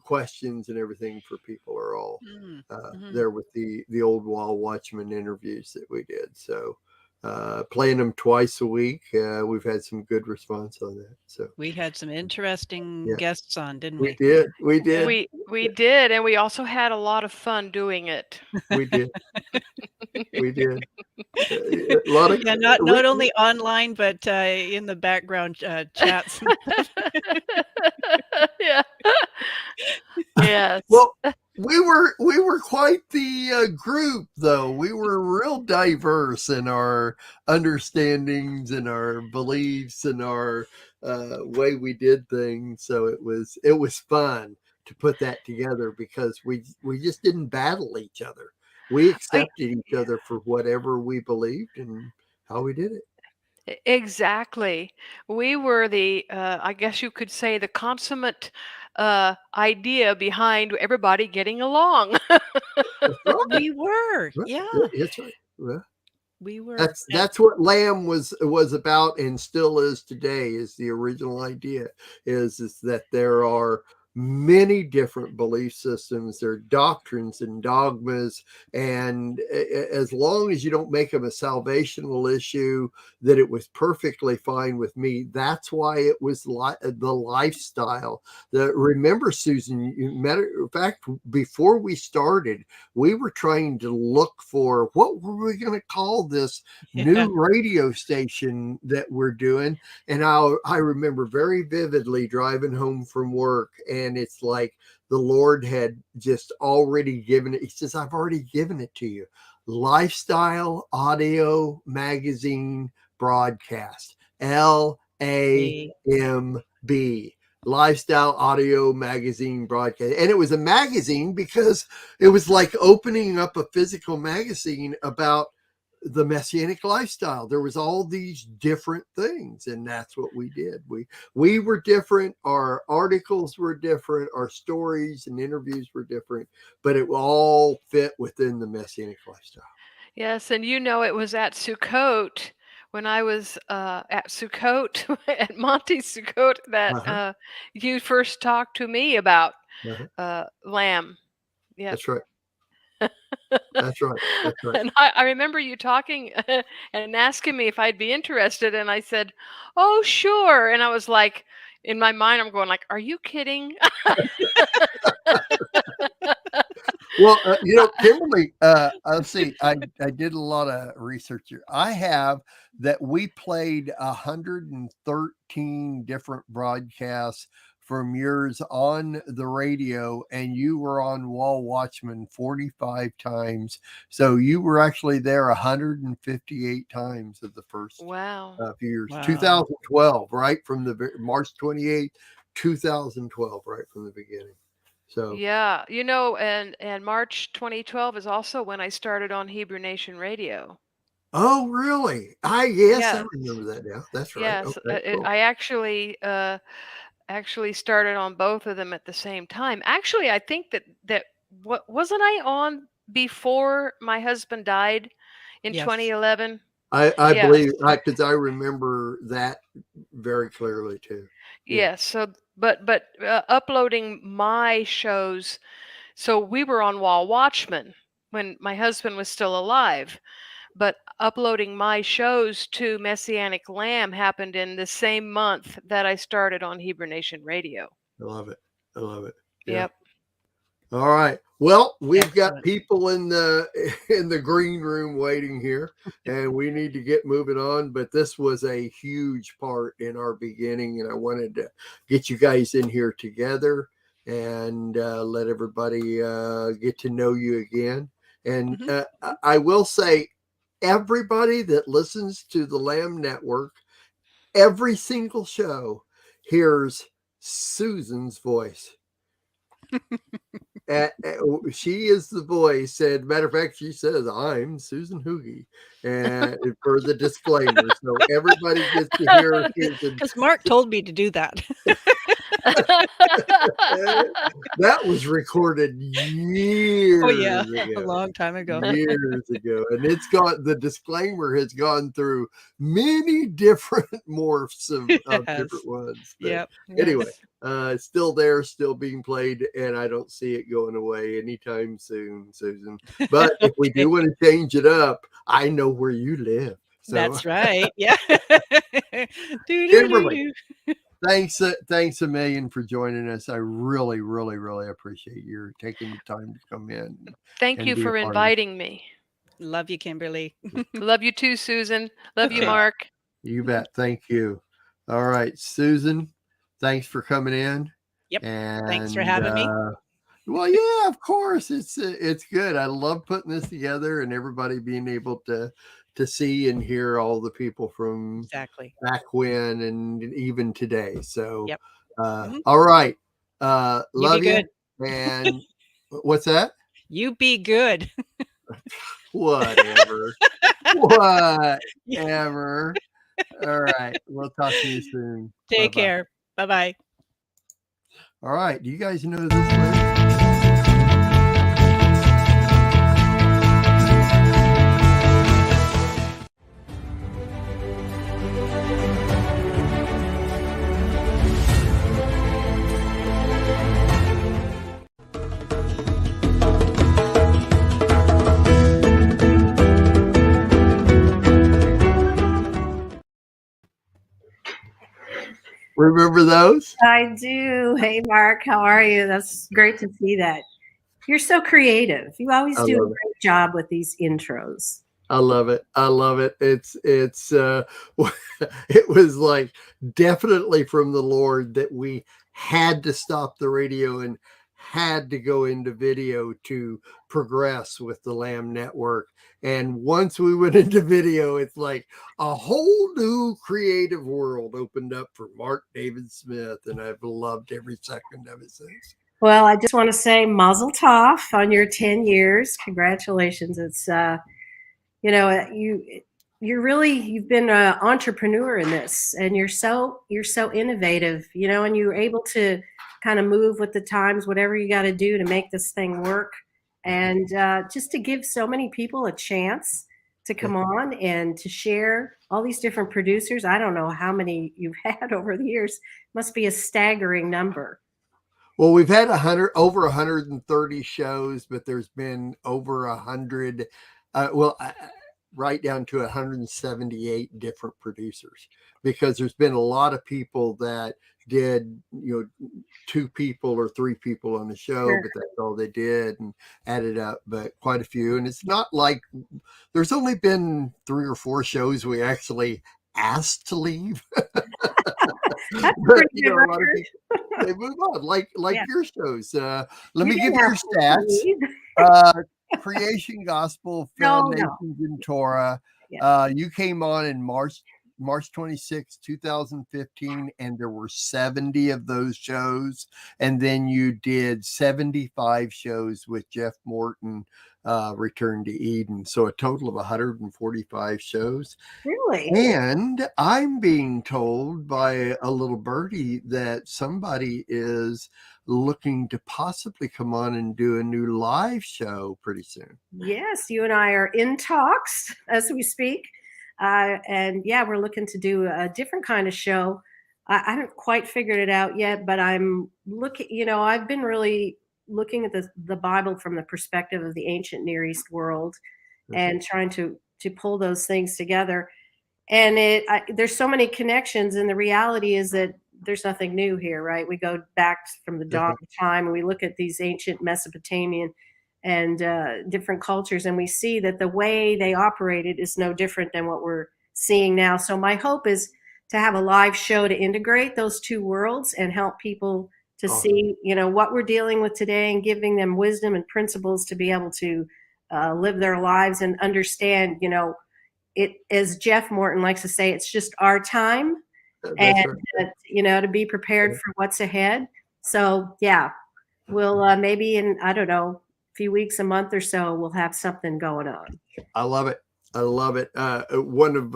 questions and everything for people are all there with the old Wall Watchman interviews that we did. So playing them twice a week, we've had some good response on that. So we had some interesting guests on, didn't we? We did. We did, and we also had a lot of fun doing it. We did. We did. A lot of not only online, but in the background chats. Yeah. Yes. Well, we were quite the group, though. We were real diverse in our understandings and our beliefs and our way we did things. So it was fun to put that together, because we just didn't battle each other. We accepted each other for whatever we believed and how we did it. Exactly. We were the, I guess you could say, the consummate idea behind everybody getting along. We were, yeah. That's right. Yeah. We were. That's what Lamb was about, and still is today. Is the original idea is that there are many different belief systems, there are doctrines and dogmas, and as long as you don't make them a salvational issue, that it was perfectly fine with me. That's why it was the lifestyle. Remember, Susan, matter of fact, before we started, we were trying to look for what were we going to call this new radio station that we're doing. And I remember very vividly driving home from work, and it's like the Lord had just already given it. He says, I've already given it to you. Lifestyle Audio Magazine Broadcast, LAMB, Lifestyle Audio Magazine Broadcast. And it was a magazine because it was like opening up a physical magazine about the Messianic lifestyle. There was all these different things, and that's what we did. We were different. Our articles were different. Our stories and interviews were different, but it all fit within the Messianic lifestyle. Yes, and it was at Sukkot when I was at Sukkot, at Monty Sukkot, that you first talked to me about lamb. Yeah. That's right. That's right. That's right. And I remember you talking and asking me if I'd be interested, and I said, "Oh, sure." And I was like, in my mind, I'm going like, "Are you kidding?" Well, Kimberly, let's see. I did a lot of research here. I have that we played 113 different broadcasts from yours on the radio, and you were on Wall Watchman 45 times. So you were actually there 158 times of the first few years. Wow. 2012, right from the March 28th, 2012, right from the beginning. So Yeah, and March 2012 is also when I started on Hebrew Nation Radio. Oh, really? Yes, Yeah. I remember that now. That's right. Yes, Okay, cool. I actually started on both of them at the same time. Actually, I think that what wasn't I on before my husband died in Yes. 2011? I Yes. believe because I remember that very clearly too. Yes. So, but uploading my shows. So we were on Wall Watchman when my husband was still alive, but uploading my shows to Messianic Lamb happened in the same month that I started on Hebrew Nation Radio. I love it. I love it. Yep. All right. Well, we've got people in the green room waiting here, and we need to get moving on. But this was a huge part in our beginning, and I wanted to get you guys in here together and let everybody get to know you again. And I will say, everybody that listens to the Lamb Network, every single show hears Susan's voice. She is the voice, and matter of fact, she says, "I'm Susan Hoogie," and for the disclaimer, so everybody gets to hear Susan. Because Mark told me to do that. That was recorded years a ago. long time ago. Years ago, and the disclaimer has gone through many different morphs of different ones. But Yep. anyway, it's still there, still being played, and I don't see it going away anytime soon, Susan. But if we do want to change it up, I know where you live. So. That's right. Yeah. Kimberly, thanks a million for joining us. I really, really, really appreciate your taking the time to come in. Thank you for inviting me. Love you, Kimberly. Love you too, Susan. Love you, Mark. You bet. Thank you. All right, Susan, thanks for coming in. Yep. And thanks for having me. Well, yeah, of course. It's good. I love putting this together and everybody being able to see and hear all the people from back when and even today. So, all right. Love you. And what's that? You be good. Whatever. Whatever. All right. We'll talk to you soon. Take care. Bye-bye. All right. Do you guys know this word? Remember those? I do. Hey, Mark, how are you? That's great to see that. You're so creative. You always do a great job with these intros. I love it. I love it. It's it was like definitely from the Lord that we had to stop the radio and had to go into video to progress with the Lamb Network. And once we went into video, it's like a whole new creative world opened up for Mark David Smith. And I've loved every second of it since. Well, I just want to say Mazel Tov on your 10 years. Congratulations. It's, you've been an entrepreneur in this, and you're so innovative, and you're able to kind of move with the times, whatever you got to do to make this thing work. And just to give so many people a chance to come on and to share all these different producers. I don't know how many you've had over the years. Must be a staggering number. Well, we've had over 130 shows, but there's been over 100, right down to 178 different producers, because there's been a lot of people that did, 2 people or 3 people on the show, but that's all they did and added up, but quite a few. And it's not like there's only been 3 or 4 shows we actually asked to leave. That's But, pretty good a lot of record. people, they move on, like Yeah. your shows. Let You me give didn't you your have to stats. leave. Creation Gospel, No, Foundations in Torah. Yeah. You came on in March 26, 2015, and there were 70 of those shows. And then you did 75 shows with Jeff Morton, Return to Eden. So a total of 145 shows. Really? And I'm being told by a little birdie that somebody is looking to possibly come on and do a new live show pretty soon. Yes, you and I are in talks as we speak. And yeah, we're looking to do a different kind of show. I haven't quite figured it out yet, but I'm looking, I've been really looking at the Bible from the perspective of the ancient Near East world and trying to pull those things together. And there's so many connections, and the reality is that there's nothing new here, right? We go back from the dawn of time and we look at these ancient Mesopotamian and different cultures, and we see that the way they operated is no different than what we're seeing now. So my hope is to have a live show to integrate those two worlds and help people to see, what we're dealing with today, and giving them wisdom and principles to be able to live their lives and understand, it, as Jeff Morton likes to say, it's just our time. And to be prepared for what's ahead. So yeah, we'll maybe in, I don't know, a few weeks, a month or so, we'll have something going on. I love it. One of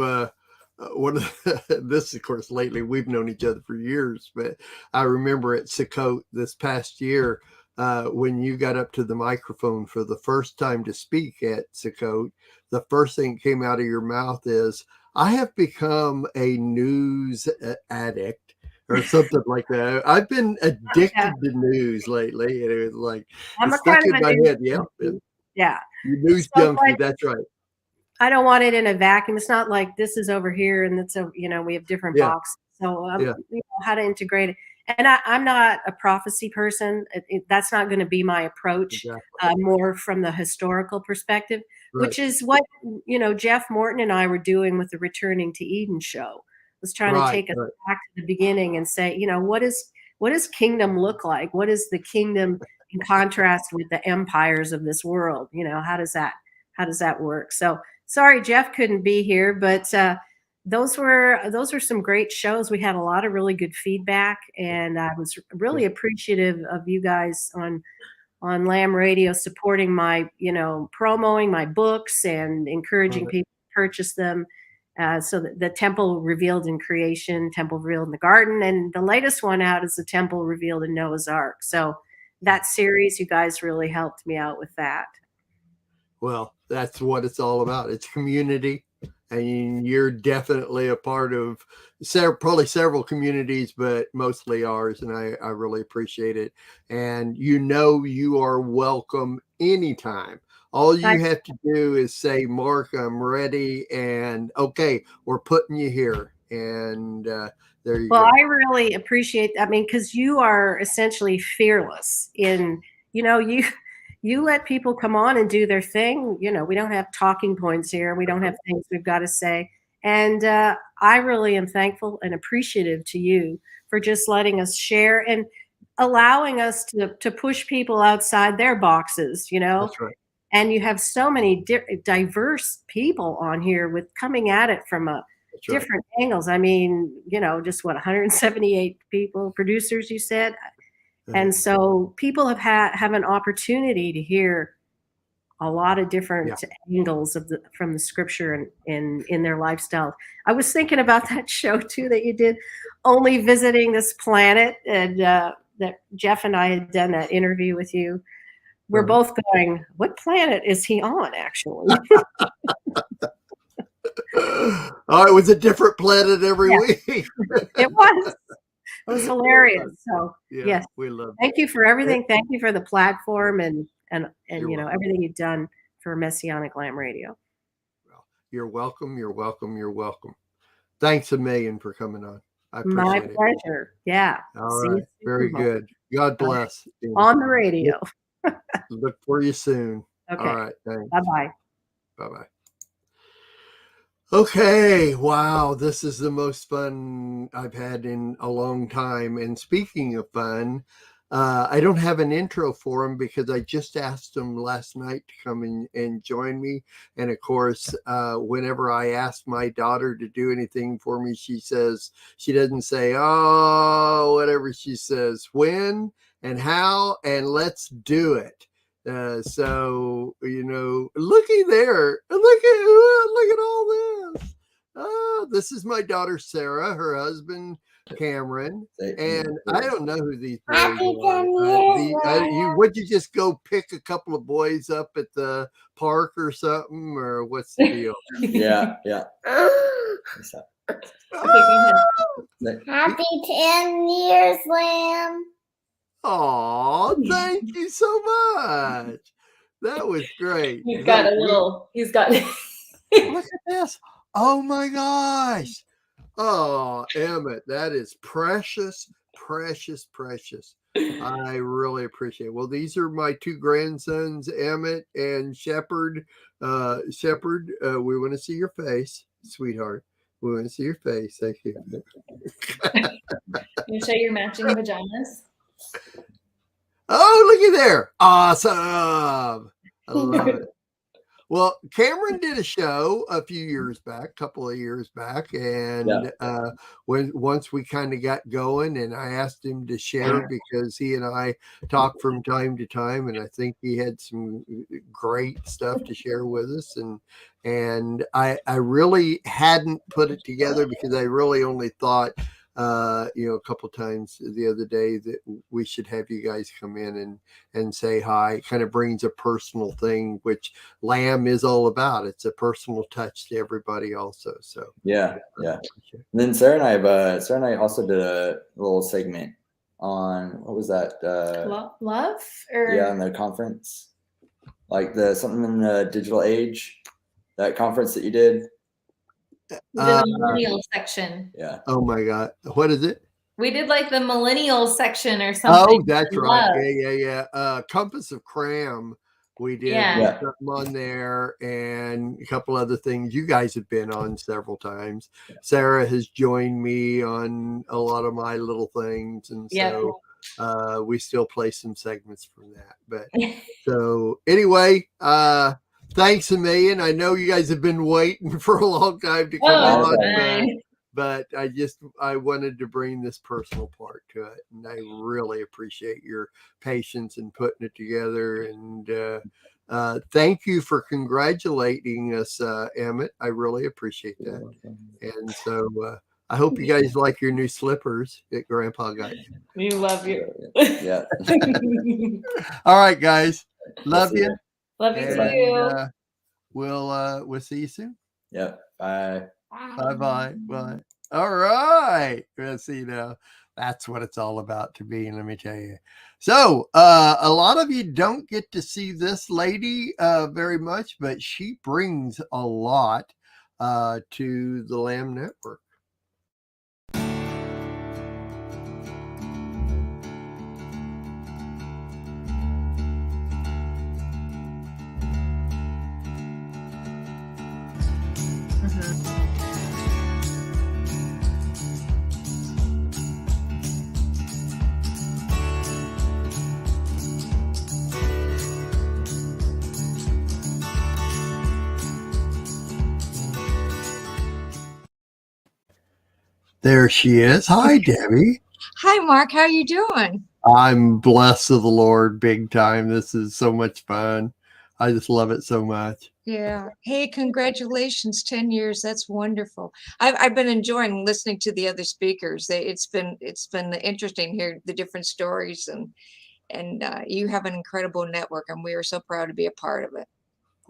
this, of course, lately we've known each other for years, but I remember at Sukkot this past year, when you got up to the microphone for the first time to speak at Sukkot, the first thing that came out of your mouth is, I have become a news addict or something like that. I've been addicted to news lately. And it was like, I'm it's stuck in my head. Yeah. You news junkie. That's right. I don't want it in a vacuum. It's not like this is over here and it's we have different boxes. So how to integrate it. And I'm not a prophecy person. That's not going to be my approach. More from the historical perspective, which is what Jeff Morton and I were doing with the Returning to Eden show. Was trying to take us back to the beginning and say, what does kingdom look like? What is the kingdom in contrast with the empires of this world? How does that work? So sorry, Jeff couldn't be here, but those were some great shows. We had a lot of really good feedback, and I was really appreciative of you guys on Lamb Radio supporting my, promoting my books and encouraging people to purchase them. So the Temple Revealed in Creation, Temple Revealed in the Garden, and the latest one out is the Temple Revealed in Noah's Ark. So that series, you guys really helped me out with that. Well, that's what it's all about. It's community. And you're definitely a part of probably several communities, but mostly ours. And I really appreciate it. And you are welcome anytime. All you have to do is say, Mark, I'm ready. And okay, we're putting you here. And there you go. Well, I really appreciate that. I mean, because you are essentially fearless in, you let people come on and do their thing. We don't have talking points here. We don't have things we've got to say. And I really am thankful and appreciative to you for just letting us share and allowing us to push people outside their boxes, That's right. And you have so many diverse people on here with coming at it from different angles. I mean, just 178 people, producers, you said. And so people have an opportunity to hear a lot of different angles from the scripture and in their lifestyle. I was thinking about that show too that you did, Only Visiting This Planet, and that Jeff and I had done that interview with you. We're both going, what planet is he on, actually? Oh, it was a different planet every week. It was. It was hilarious. So Yeah, yes, we love thank you for everything. Thank you for the platform and You're you know welcome. everything you've done for Messianic Lamb Radio. You're welcome. You're welcome. You're welcome. Thanks a million for coming on. I My appreciate it. pleasure. Yeah. All See right. you soon, Very Mark. good. God bless. On the radio. Look for you soon. Okay. All right. Thanks. Bye-bye. Bye-bye. Okay. Wow. This is the most fun I've had in a long time. And speaking of fun, I don't have an intro for him because I just asked him last night to come in and join me. And of course, whenever I ask my daughter to do anything for me, she doesn't say, oh, whatever. She says, when and how, and let's do it. So, you know, looky there. Look at all this. This is my daughter, Sarah, her husband, Cameron, and I don't know who these boys are. Would you just go pick a couple of boys up at the park or something, or what's the deal? Yeah. Okay, go ahead. Happy 10 years, Lamb. Oh, thank you so much. That was great. He's got Look at this. Oh my gosh. Oh, Emmett, that is precious, precious, precious. I really appreciate it. Well, these are my two grandsons, Emmett and Shepherd. Shepherd, we want to see your face, sweetheart. We want to see your face. Thank you. You show your matching pajamas. Oh, looky there. Awesome. I love it. Well, Cameron did a show a couple of years back, and once we kind of got going, and I asked him to share because he and I talk from time to time, and I think he had some great stuff to share with us, and I really hadn't put it together because I really only thought a couple times the other day that we should have you guys come in and say hi. It kind of brings a personal thing, which Lamb is all about. It's a personal touch to everybody also. So yeah. And then Sarah and I also did a little segment on, what was that? Love? Or yeah, on the conference, like something in the digital age, that conference that you did. the millennial section. Yeah. Oh my God. What is it? We did like the millennial section or something. Oh, that's right. Yeah. Compass of Cram. We did something on there and a couple other things. You guys have been on several times. Sarah has joined me on a lot of my little things. And so we still play some segments from that. But so anyway, thanks a million. I know you guys have been waiting for a long time to come on, but I wanted to bring this personal part to it, and I really appreciate your patience in putting it together. And thank you for congratulating us, Emmett. I really appreciate that. And so I hope you guys like your new slippers that Grandpa got you. We love you. Yeah. All right, guys. Love you. Love you too. We'll see you soon. Yep. Bye. Bye. All right. Let's see now. That's what it's all about to me. Let me tell you. So a lot of you don't get to see this lady very much, but she brings a lot to the Lamb Network. There she is. Hi, Debbie. Hi, Mark. How are you doing? I'm blessed of the Lord big time. This is so much fun. I just love it so much. Yeah. Hey, congratulations. 10 years. That's wonderful. I've been enjoying listening to the other speakers. It's been interesting here, the different stories, and you have an incredible network, and we are so proud to be a part of it.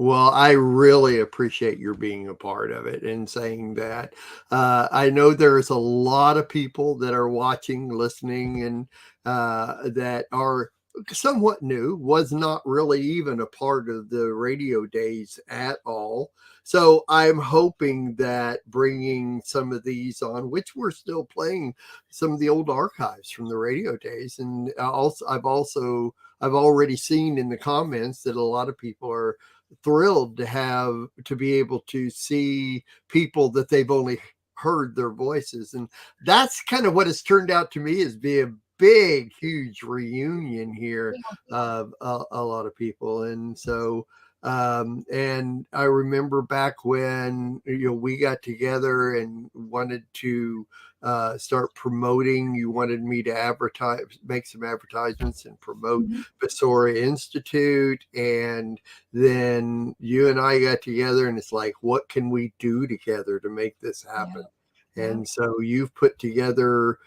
Well, I really appreciate your being a part of it and saying that. I know there's a lot of people that are watching, listening, and that are somewhat new, was not really even a part of the radio days at all. So I'm hoping that bringing some of these on, which we're still playing some of the old archives from the radio days. And I've already seen in the comments that a lot of people are thrilled to be able to see people that they've only heard their voices. And that's kind of what it's turned out to me, is be a big, huge reunion here of a lot of people. And so, and I remember back when, we got together and wanted to start promoting. You wanted me to make some advertisements and promote Besoria Institute. And then you and I got together and it's like, what can we do together to make this happen? And so you've put together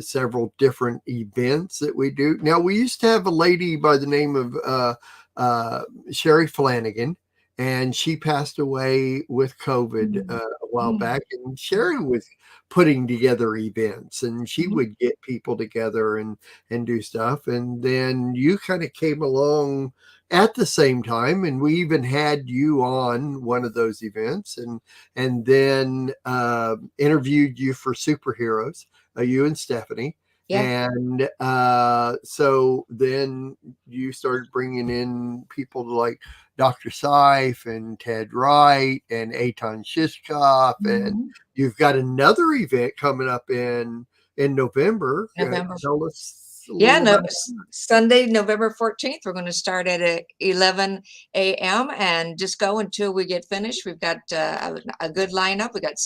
several different events that we do. Now, we used to have a lady by the name of Sherry Flanagan, and she passed away with COVID a while back. And Sherry was putting together events, and she would get people together and do stuff. And then you kind of came along at the same time, and we even had you on one of those events, and then interviewed you for Superheroes, you and Stephanie. Yeah. And so then you started bringing in people like Dr. Seif and Ted Wright and Eitan Shishkoff, and you've got another event coming up in November. Tell us. Sunday, November 14th. We're going to start at 11 a.m. and just go until we get finished. We've got a good lineup. We got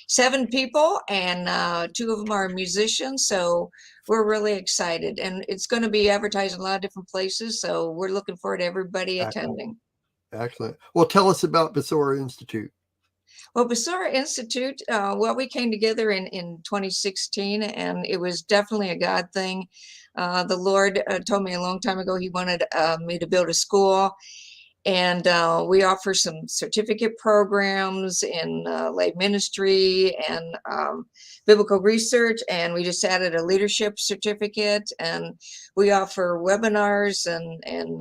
seven people, and 2 of them are musicians. So we're really excited, and it's going to be advertised in a lot of different places. So we're looking forward to everybody attending. Excellent. Well, tell us about Besoria Institute. Well, Besoria Institute, we came together in 2016, and it was definitely a God thing. The Lord told me a long time ago He wanted me to build a school, and we offer some certificate programs in lay ministry and biblical research, and we just added a leadership certificate, and we offer webinars and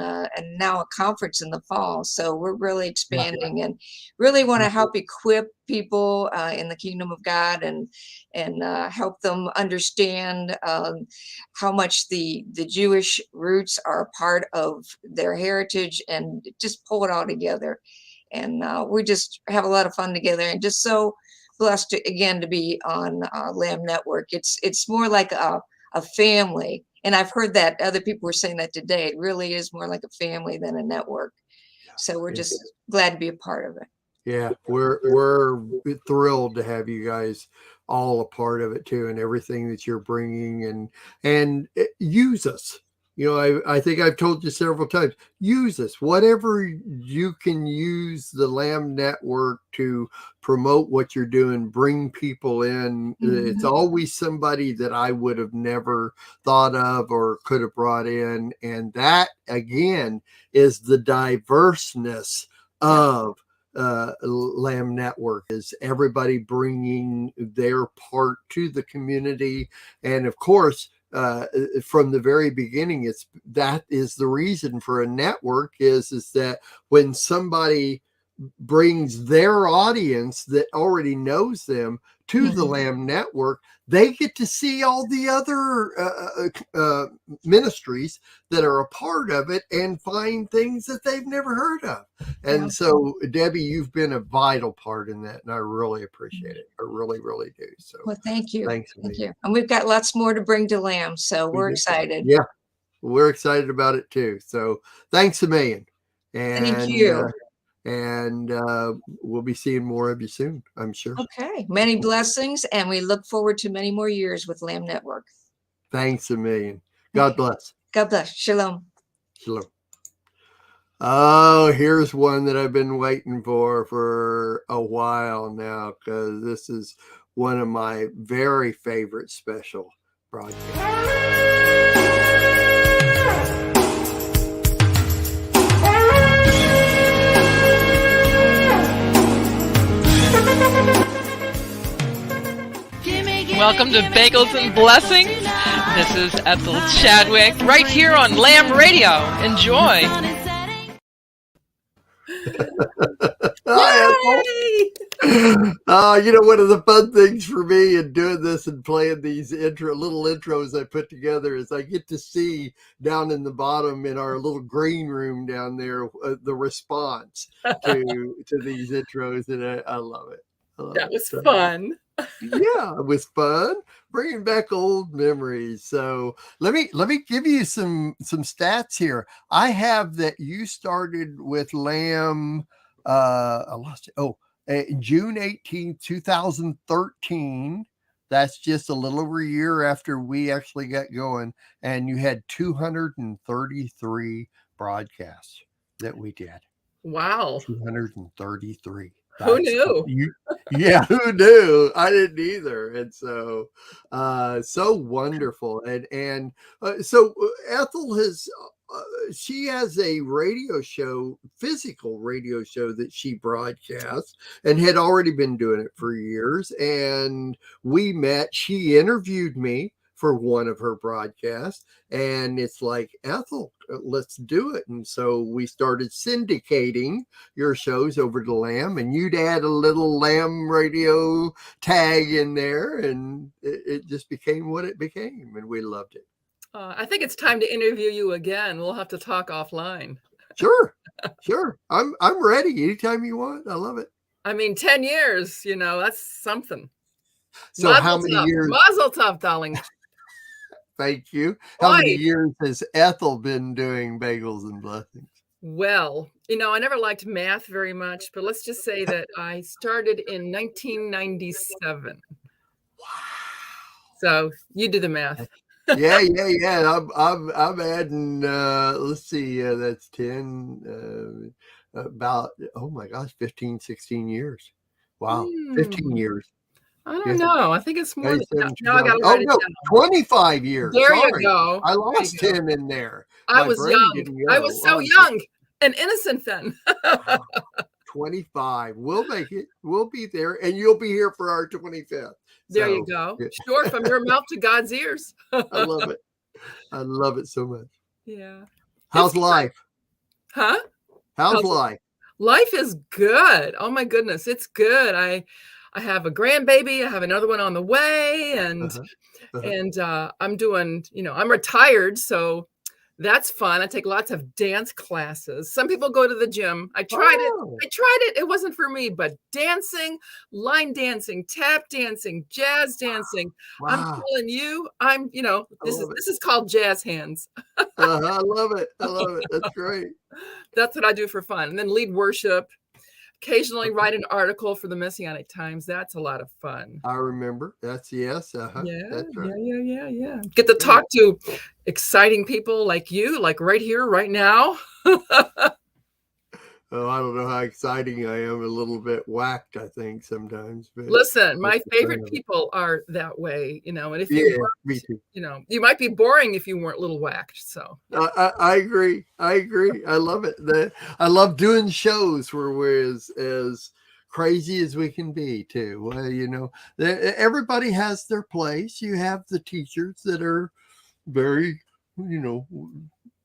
now a conference in the fall. So we're really expanding and really want to help equip people in the kingdom of God and help them understand how much the Jewish roots are a part of their heritage, and just pull it all together. And we just have a lot of fun together, and just so blessed to be on Lamb Network. It's more like a family, and I've heard that other people were saying that today. It really is more like a family than a network. So we're just glad to be a part of it. Yeah, we're thrilled to have you guys all a part of it too, and everything that you're bringing, and use us. I think I've told you several times, use us. Whatever you can use the Lamb Network to promote what you're doing, bring people in. It's always somebody that I would have never thought of or could have brought in. And that, again, is the diverseness of Lamb Network, is everybody bringing their part to the community. And of course, from the very beginning, that is the reason for a network is that when somebody brings their audience that already knows them to the Lamb Network, they get to see all the other ministries that are a part of it and find things that they've never heard of. And so, Debbie, you've been a vital part in that, and I really appreciate it. I really, really do. So, well, thank you. Thank you. And we've got lots more to bring to Lamb, so we're excited. Yeah, we're excited about it too. So, thanks a million. And, thank you. And we'll be seeing more of you soon, I'm sure. Okay. Many blessings, and we look forward to many more years with Lamb Network. Thanks a million. God bless. God bless. Shalom. Shalom. Oh, here's one that I've been waiting for a while now, because this is one of my very favorite special broadcasts. welcome to Bagels and Blessings. This is Ethel Chadwick right here on Lamb Radio. Enjoy. One of the fun things for me in doing this and playing these little intros I put together is I get to see down in the bottom in our little green room down there the response to these intros, and I love it. That was fun. Yeah, it was fun, bringing back old memories. So let me give you some stats here. I have that you started with Lamb. I lost it. June 18th, 2013. That's just a little over a year after we actually got going, and you had 233 broadcasts that we did. Wow, 233. Who knew? Who knew? I didn't either. And so, so wonderful. And so Ethel she has a radio show, physical radio show that she broadcasts and had already been doing it for years. And we met, she interviewed me for one of her broadcasts, and it's like, Ethel, let's do it. And so we started syndicating your shows over to Lamb, and you'd add a little Lamb radio tag in there, and it just became what it became, and we loved it. I think it's time to interview you again. We'll have to talk offline. Sure. I'm ready anytime you want. I love it. I mean, 10 years, that's something. So how many years? Mazel tov, darling. Thank you. How many years has Ethel been doing Bagels and Blessings? Well, I never liked math very much, but let's just say that I started in 1997. Wow. So you do the math. Yeah. I'm adding, let's see, that's 10, about, oh my gosh, 15, 16 years. Wow. 15 years. I don't know. I think it's more than that. Now I got to write it down. 25 years. There you go. I lost 10 in there. I was young. I was so young and innocent then. 25. We'll make it. We'll be there, and you'll be here for our 25th. There you go. Sure, from your mouth to God's ears. I love it. I love it so much. Yeah. How's life? Huh? How's life? Life is good. Oh my goodness, it's good. I have a grandbaby. I have another one on the way, and I'm doing. I'm retired, so that's fun. I take lots of dance classes. Some people go to the gym. I tried it. It wasn't for me, but dancing, line dancing, tap dancing, jazz dancing. Wow. I'm telling you, this is called jazz hands. I love it. That's great. That's what I do for fun. And then lead worship. Occasionally write an article for the Messianic Times. That's a lot of fun. I remember. That's yes. Yeah, that's right. Yeah. Get to talk to exciting people like you, like right here, right now. Oh, I don't know how exciting I am. A little bit whacked, I think, sometimes. But listen, my favorite people are that way, and if you me too. You might be boring if you weren't a little whacked. So I agree. I love it. I love doing shows where we're as crazy as we can be too. Well, everybody has their place. You have the teachers that are very,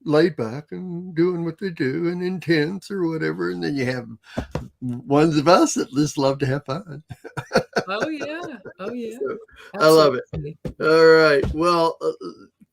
laid back and doing what they do and intense or whatever, and then you have ones of us that just love to have fun. Oh yeah. So, I love it. All right, well,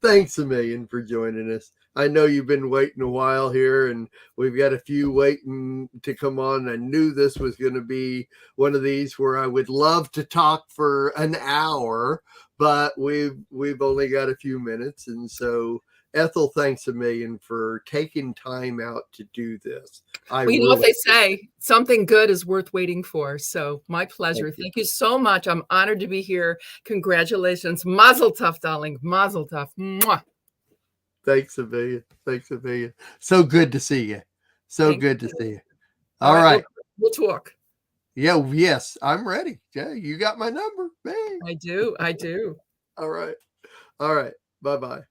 thanks a million for joining us. I know you've been waiting a while here, and we've got a few waiting to come on. I knew this was going to be one of these where I would love to talk for an hour, but we've only got a few minutes, and so Ethel, thanks a million for taking time out to do this. What they say, something good is worth waiting for. So my pleasure. Thank you so much. I'm honored to be here. Congratulations. Mazel tov, darling. Mazel tov. Mwah. Thanks a million. So good to see you. Good to see you. All right. We'll talk. Yeah. Yes, I'm ready. Yeah, you got my number. Hey. I do. All right. Bye-bye.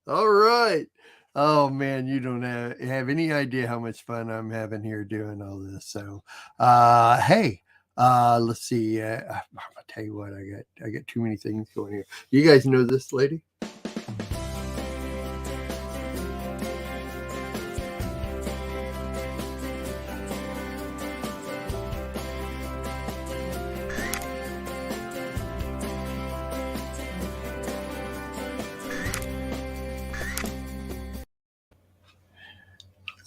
All right. Oh man, you don't have any idea how much fun I'm having here doing all this. So, hey, Let's see. I'll tell you what, I got too many things going here. You guys know this lady?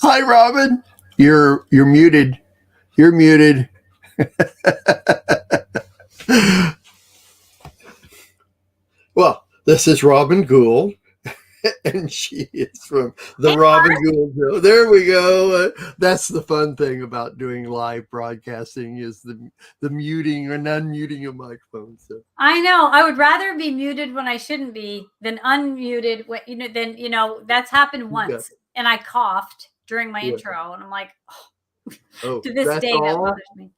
Hi, Robin. You're muted. You're muted. Well, this is Robin Gould, and she is from the Robin Gould Show. There we go. That's the fun thing about doing live broadcasting is the muting and unmuting of microphones. So. I know. I would rather be muted when I shouldn't be than unmuted. That's happened once, and I coughed during my intro, and I'm like, to this day that bothers me.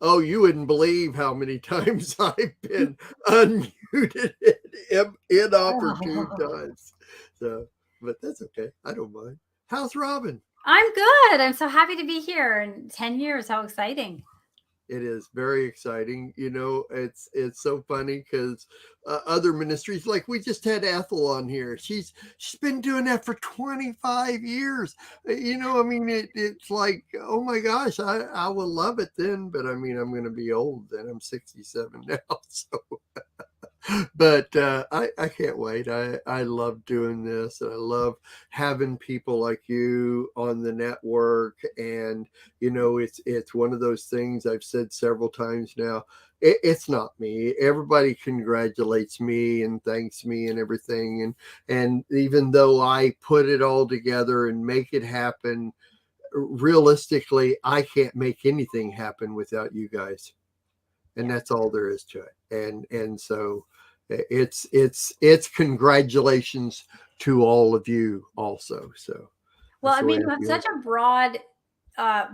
Oh, you wouldn't believe how many times I've been unmuted at inopportune times. So, but that's okay. I don't mind. How's Robin? I'm good. I'm so happy to be here. In 10 years, how exciting! It is very exciting. It's so funny because other ministries, like we just had Ethel on here. She's been doing that for 25 years. It's like, oh my gosh, I will love it then. But I mean, I'm going to be old then. I'm 67 now. So, but I can't wait. I love doing this, and I love having people like you on the network. And it's one of those things I've said several times now. It's not me. Everybody congratulates me and thanks me and everything. And even though I put it all together and make it happen, realistically, I can't make anything happen without you guys. And that's all there is to it. And so it's congratulations to all of you also. So, well, I mean, you have such a broad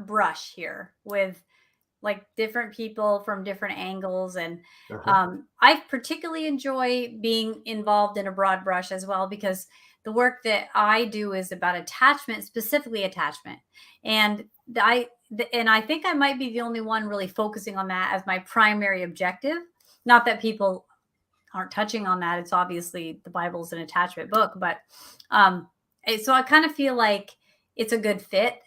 brush here with like different people from different angles. And I particularly enjoy being involved in a broad brush as well, because the work that I do is about attachment, specifically attachment. And I think I might be the only one really focusing on that as my primary objective. Not that people aren't touching on that. It's obviously the Bible's an attachment book, but so I kind of feel like it's a good fit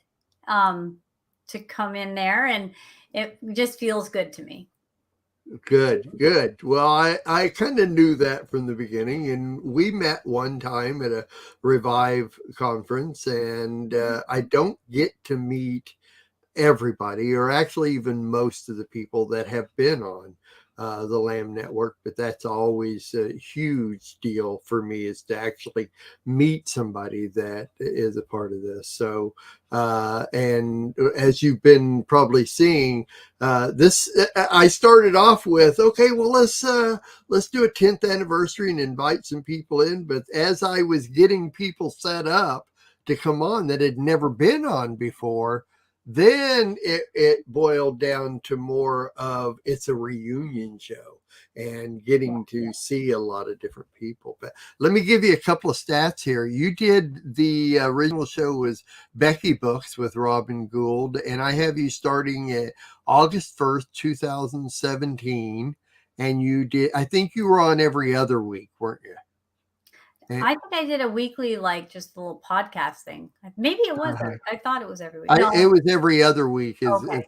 to come in there, and it just feels good to me. Good. Well, I kind of knew that from the beginning, and we met one time at a Revive conference, and I don't get to meet everybody, or actually even most of the people that have been on the Lamb Network, but that's always a huge deal for me, is to actually meet somebody that is a part of this. So, and as you've been probably seeing, I started off with, okay, well, let's do a 10th anniversary and invite some people in. But as I was getting people set up to come on that had never been on before, then it boiled down to more of it's a reunion show and getting to see a lot of different people. But let me give you a couple of stats here. You did the original show was Becky Books with Robin Gould, and I have you starting at August 1st, 2017. And you did, I think you were on every other week, weren't you? I think I did a weekly, like just a little podcast thing. Maybe it was. I thought it was every week. It was every other week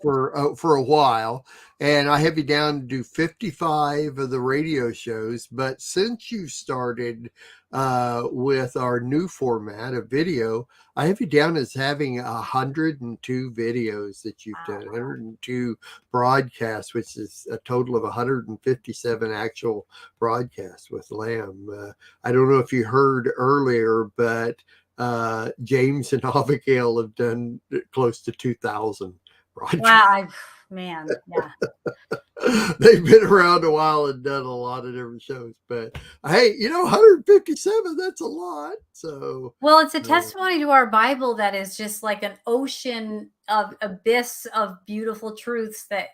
for a while. And I have you down to do 55 of the radio shows. But since you started with our new format of video, I have you down as having 102 videos that you've done, 102 broadcasts, which is a total of 157 actual broadcasts with Lamb. I don't know if you heard earlier, but James and Abigail have done close to 2,000 broadcasts. Wow, man, yeah. They've been around a while and done a lot of different shows, but hey, 157, that's a lot. So, well, it's a testimony to our Bible that is just like an ocean of abyss of beautiful truths that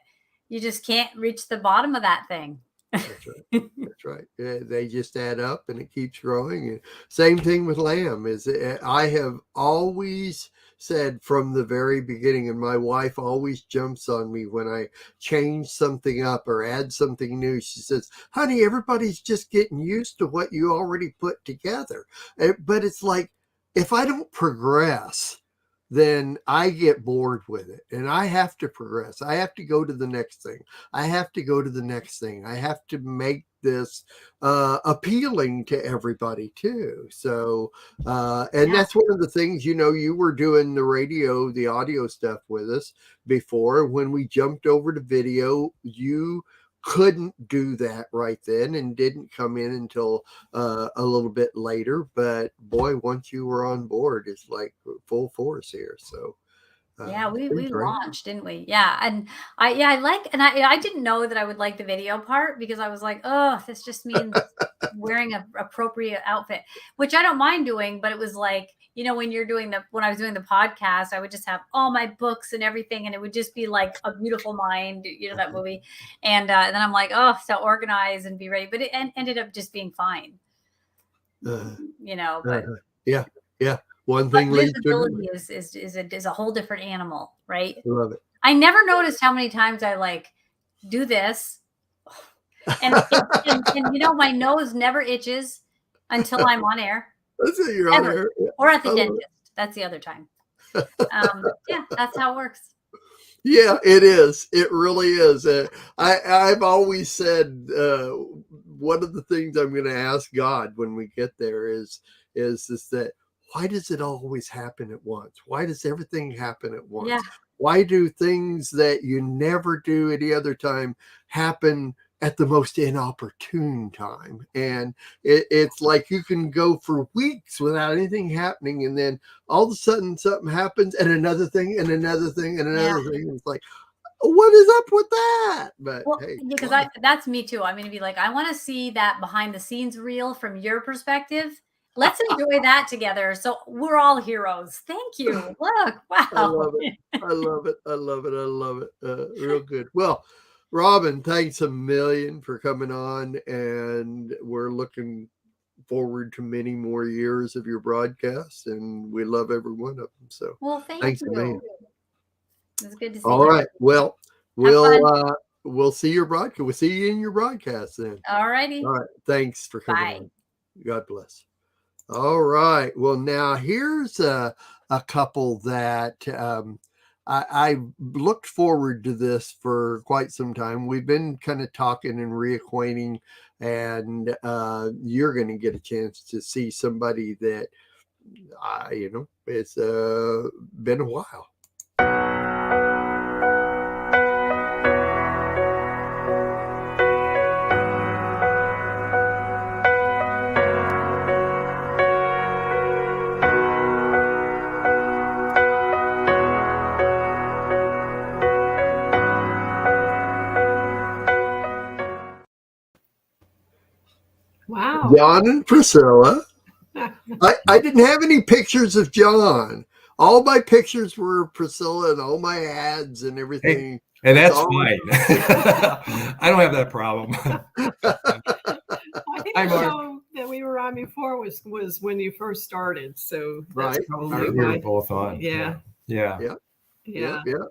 you just can't reach the bottom of that thing. That's right. That's right. They just add up and it keeps growing. And same thing with Lamb. I have always said from the very beginning, and my wife always jumps on me when I change something up or add something new. She says, honey, everybody's just getting used to what you already put together. But it's like, if I don't progress, then I get bored with it, and I have to progress. I have to go to the next thing. I have to go to the next thing. I have to make this appealing to everybody too. So, and that's one of the things, you know, you were doing the radio, the audio stuff with us before. When we jumped over to video, you couldn't do that right then and didn't come in until a little bit later. But boy, once you were on board, it's like full force here. So yeah, we launched, didn't we? Yeah. And I didn't know that I would like the video part, because I was like, oh, this just means wearing an appropriate outfit, which I don't mind doing. But it was like, you know, when I was doing the podcast, I would just have all my books and everything, and it would just be like A Beautiful Mind, you know, that movie. And then I'm like, oh, so organize and be ready. But it ended up just being fine. You know, but yeah. One thing leads to visibility is a whole different animal, right? I love it. I never noticed how many times I like do this, and you know, my nose never itches until I'm on air. That's it, you're on air. Yeah. Or at the dentist. That's the other time. Yeah, that's how it works. Yeah, it is. It really is. I've always said one of the things I'm going to ask God when we get there is that, why does it always happen at once? Why does everything happen at once? Yeah. Why do things that you never do any other time happen at the most inopportune time? And it's like you can go for weeks without anything happening, and then all of a sudden something happens, and another thing and another thing and another thing. It's like, what is up with that? But well, hey, because that's me too. I'm going to be like, I want to see that behind the scenes reel from your perspective. Let's enjoy that together. So we're all heroes. Thank you. Look, wow. I love it. I love it. I love it. I love it. Real good. Well, Robin, thanks a million for coming on, and we're looking forward to many more years of your broadcasts, and we love every one of them. So, well, thanks a million. It's good to see All you. right. Well, we'll see your broadcast. We'll see you in your broadcast then. All righty. All right. Thanks for coming. Bye. On. God bless. All right. Well, now here's a couple that I looked forward to this for quite some time. We've been kind of talking and reacquainting, and you're going to get a chance to see somebody that, you know, it's been a while. Wow. John and Priscilla. I didn't have any pictures of John. All my pictures were Priscilla, and all my ads and everything. And that's fine. I don't have that problem. I think the show that we were on before was when you first started. So that's probably we were both on. Yeah.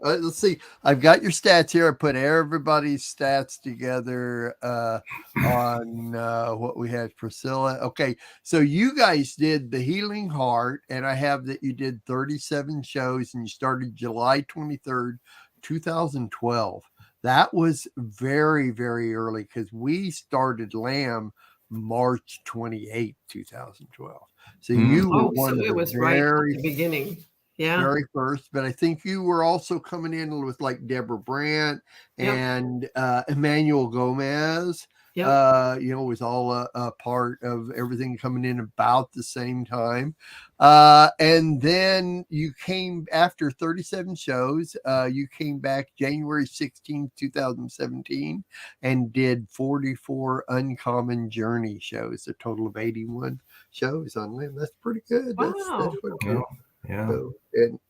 Let's see. I've got your stats here. I put everybody's stats together on what we had. Priscilla. Okay, so you guys did The Healing Heart, and I have that you did 37 shows, and you started July 23rd, 2012. That was very, very early, because we started Lamb March 28th, 2012. So you were one of the right at the beginning. Yeah. Very first, but I think you were also coming in with like Deborah Brandt and Emmanuel Gomez. You know, was all a part of everything coming in about the same time. And then you came after 37 shows. You came back January 16th, 2017, and did 44 Uncommon Journey shows, a total of 81 shows on Lamb. That's pretty good. Wow. That's pretty good. Yeah. So,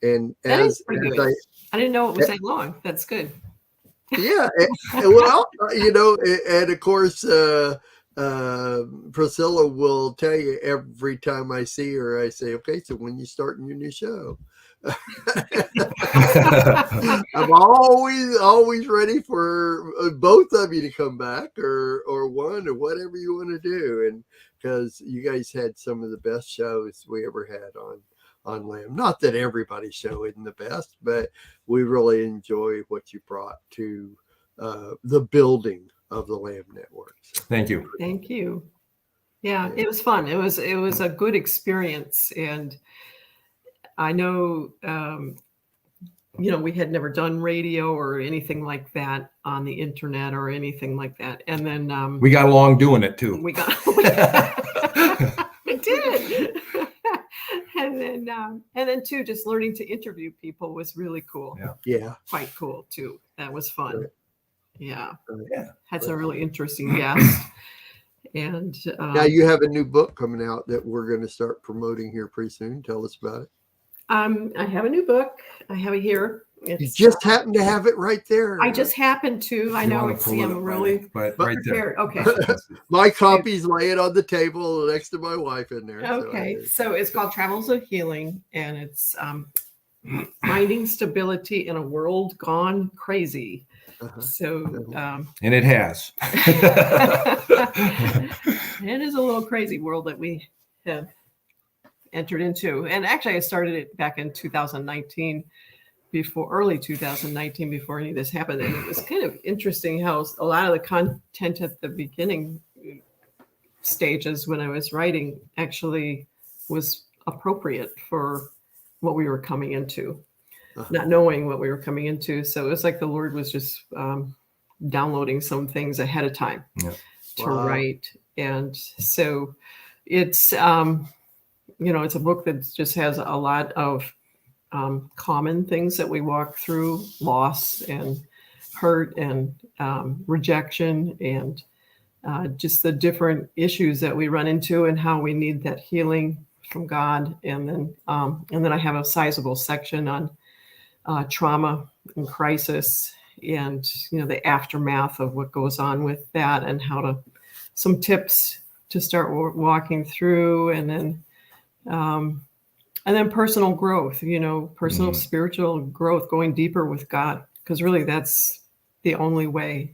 and that as, is pretty good. I didn't know it was that long. That's good. Yeah. Well, you know, and of course, Priscilla will tell you every time I see her, I say, okay, so when you starting your new show? I'm always ready for both of you to come back, or one, or whatever you want to do. And because you guys had some of the best shows we ever had on Lamb. Not that everybody's show isn't the best, but we really enjoy what you brought to the building of the Lamb Network. So. Thank you. Thank you. Yeah, it was fun. It was a good experience, and I know, we had never done radio or anything like that on the internet or anything like that. And then we got along doing it too. We did. And then too, just learning to interview people was really cool. Yeah. Quite cool too. That was fun. Right. Yeah. Yeah. Had some really interesting guests. And now you have a new book coming out that we're going to start promoting here pretty soon. Tell us about it. I have a new book. I have it here. You just happen to have it right there. I just happen to. I know. See, I'm really right prepared. Okay. My copy's laying on the table next to my wife in there. Okay. So it's called Travels of Healing, and it's finding stability in a world gone crazy. So, and it has. It is a little crazy world that we have entered into. And actually, I started it back in 2019, early 2019, before any of this happened. And it was kind of interesting how a lot of the content at the beginning stages when I was writing actually was appropriate for what we were coming into, not knowing what we were coming into. So it was like the Lord was just downloading some things ahead of time to write. And so it's, it's a book that just has a lot of common things that we walk through: loss and hurt and rejection, and just the different issues that we run into and how we need that healing from God. And then I have a sizable section on trauma and crisis, and the aftermath of what goes on with that, and some tips to start walking through, and then personal growth, personal spiritual growth, going deeper with God, because really that's the only way.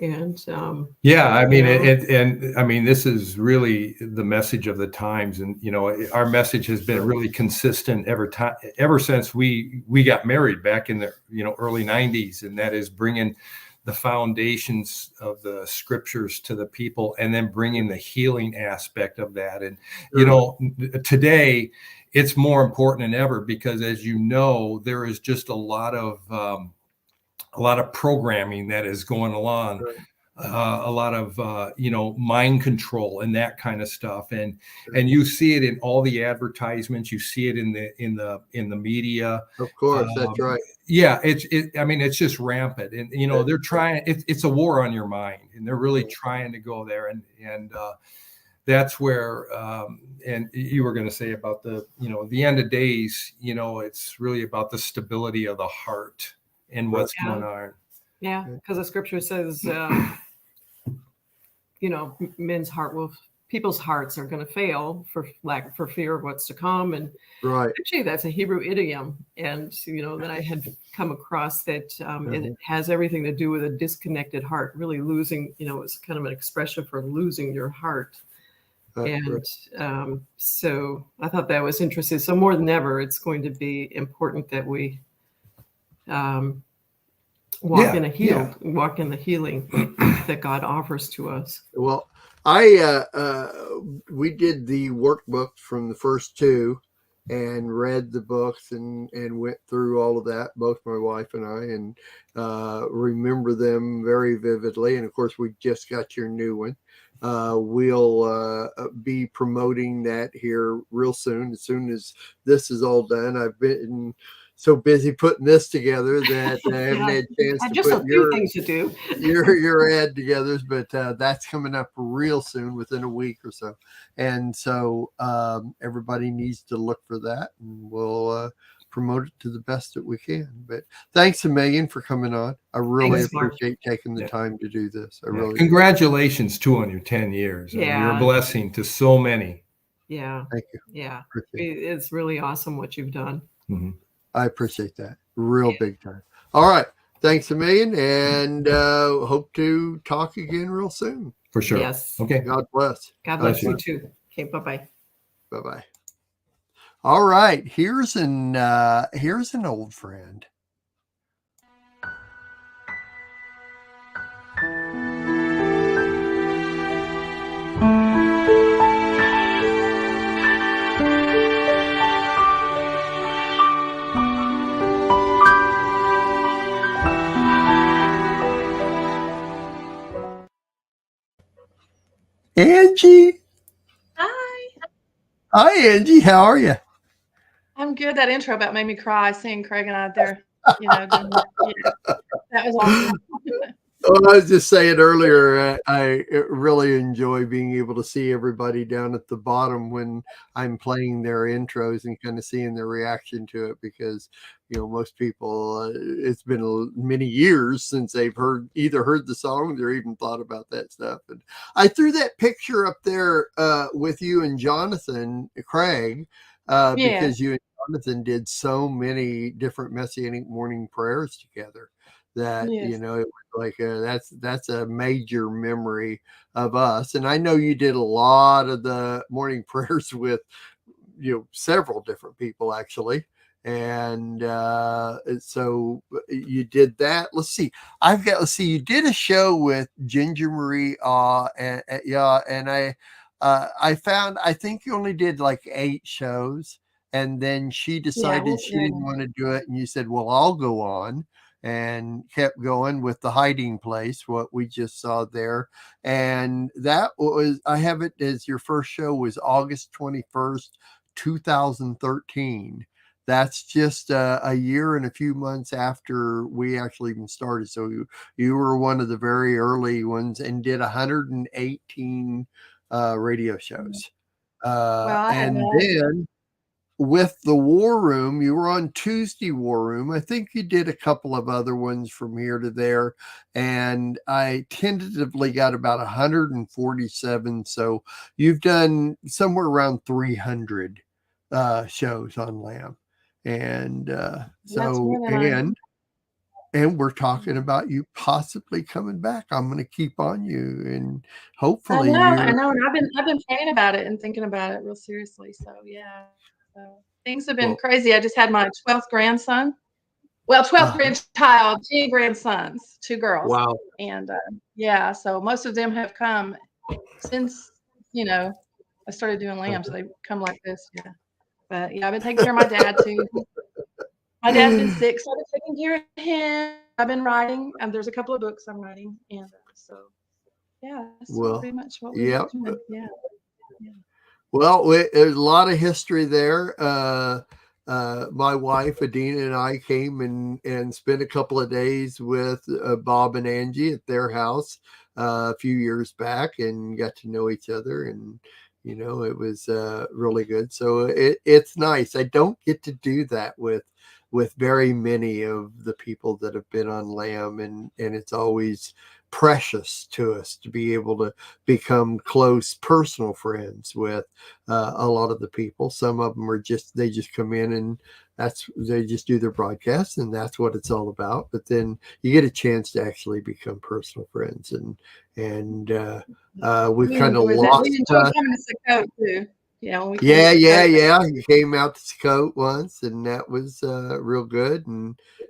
And I mean, this is really the message of the times, and our message has been really consistent ever since we got married back in the early 90s, and that is bringing the foundations of the scriptures to the people, and then bringing the healing aspect of that. And today it's more important than ever, because as there is just a lot of programming that is going along, a lot of mind control and that kind of stuff, and you see it in all the advertisements, you see it in the media. Of course, that's right. Yeah, it's just rampant, and they're trying. It's a war on your mind, and they're really trying to go there, and that's where. And you were going to say about the end of days. It's really about the stability of the heart and what's going on. Yeah, because the scripture says, people's hearts are going to fail for fear of what's to come. And actually, that's a Hebrew idiom, and that I had come across that it has everything to do with a disconnected heart, really losing. It's kind of an expression for losing your heart. So I thought that was interesting. So more than ever, it's going to be important that we walk in the healing that God offers to us. Well, we did the workbook from the first two and read the books and went through all of that, both my wife and I, and remember them very vividly. And of course, we just got your new one. We'll be promoting that here real soon. As soon as this is all done, I've been so busy putting this together that I haven't had a chance to put things to do. your ad together, but that's coming up real soon, within a week or so. And so everybody needs to look for that, and we'll promote it to the best that we can. But thanks a million for coming on. I really appreciate taking the time to do this. I really Congratulations too on your 10 years. You're a blessing to so many. Yeah. Thank you. Yeah. It's really awesome what you've done. Mm-hmm. I appreciate that. Real big time. All right. Thanks a million, and hope to talk again real soon. For sure. Yes. Okay. God bless. God bless you too. Okay. Bye-bye. Bye-bye. All right. Here's an old friend. Angie. Hi. Hi, Angie. How are you? I'm good. That intro about made me cry seeing Craig and I there. Doing, that was awesome. Well, I was just saying earlier, I really enjoy being able to see everybody down at the bottom when I'm playing their intros and kind of seeing their reaction to it, because most people, it's been many years since they've either heard the songs or even thought about that stuff. And I threw that picture up there with you and Jonathan Craig because you and Jonathan did so many different Messianic morning prayers together that it was like that's a major memory of us. And I know you did a lot of the morning prayers with several different people actually, and so you did that. Let's see, you did a show with Ginger Marie and I found, I think you only did like 8 shows, and then she decided she didn't want to do it, and you said, well, I'll go on, and kept going with The Hiding Place, what we just saw there. And that was, I have it as your first show was August 21st, 2013. That's just a year and a few months after we actually even started. So you were one of the very early ones and did 118 radio shows. And then with the War Room, you were on Tuesday War Room. I think you did a couple of other ones from here to there, and I tentatively got about 147. So you've done somewhere around 300 shows on Lamb, and and we're talking about you possibly coming back. I'm going to keep on you, and hopefully I know, and I've been praying about it and thinking about it real seriously. So yeah. So things have been crazy. I just had my 12th grandson. Well, 12th grandchild, 2 grandsons, 2 girls. Wow. And so most of them have come since, I started doing Lamb. So they've come like this. Yeah. But I've been taking care of my dad too. My dad's been sick, so I've been taking care of him. I've been writing, and there's a couple of books I'm writing. And that's pretty much what we're doing. Yeah. Well, there's a lot of history there. My wife, Adina, and I came and spent a couple of days with Bob and Angie at their house a few years back and got to know each other. And, it was really good. So it's nice. I don't get to do that with very many of the people that have been on Lamb. And it's always precious to us to be able to become close personal friends with a lot of the people. Some of them are they just come in and they just do their broadcast, and that's what it's all about. But then you get a chance to actually become personal friends, and we've kind of lost. We enjoyed coming to Sukkot too. You came out to Sukkot once, and that was real good,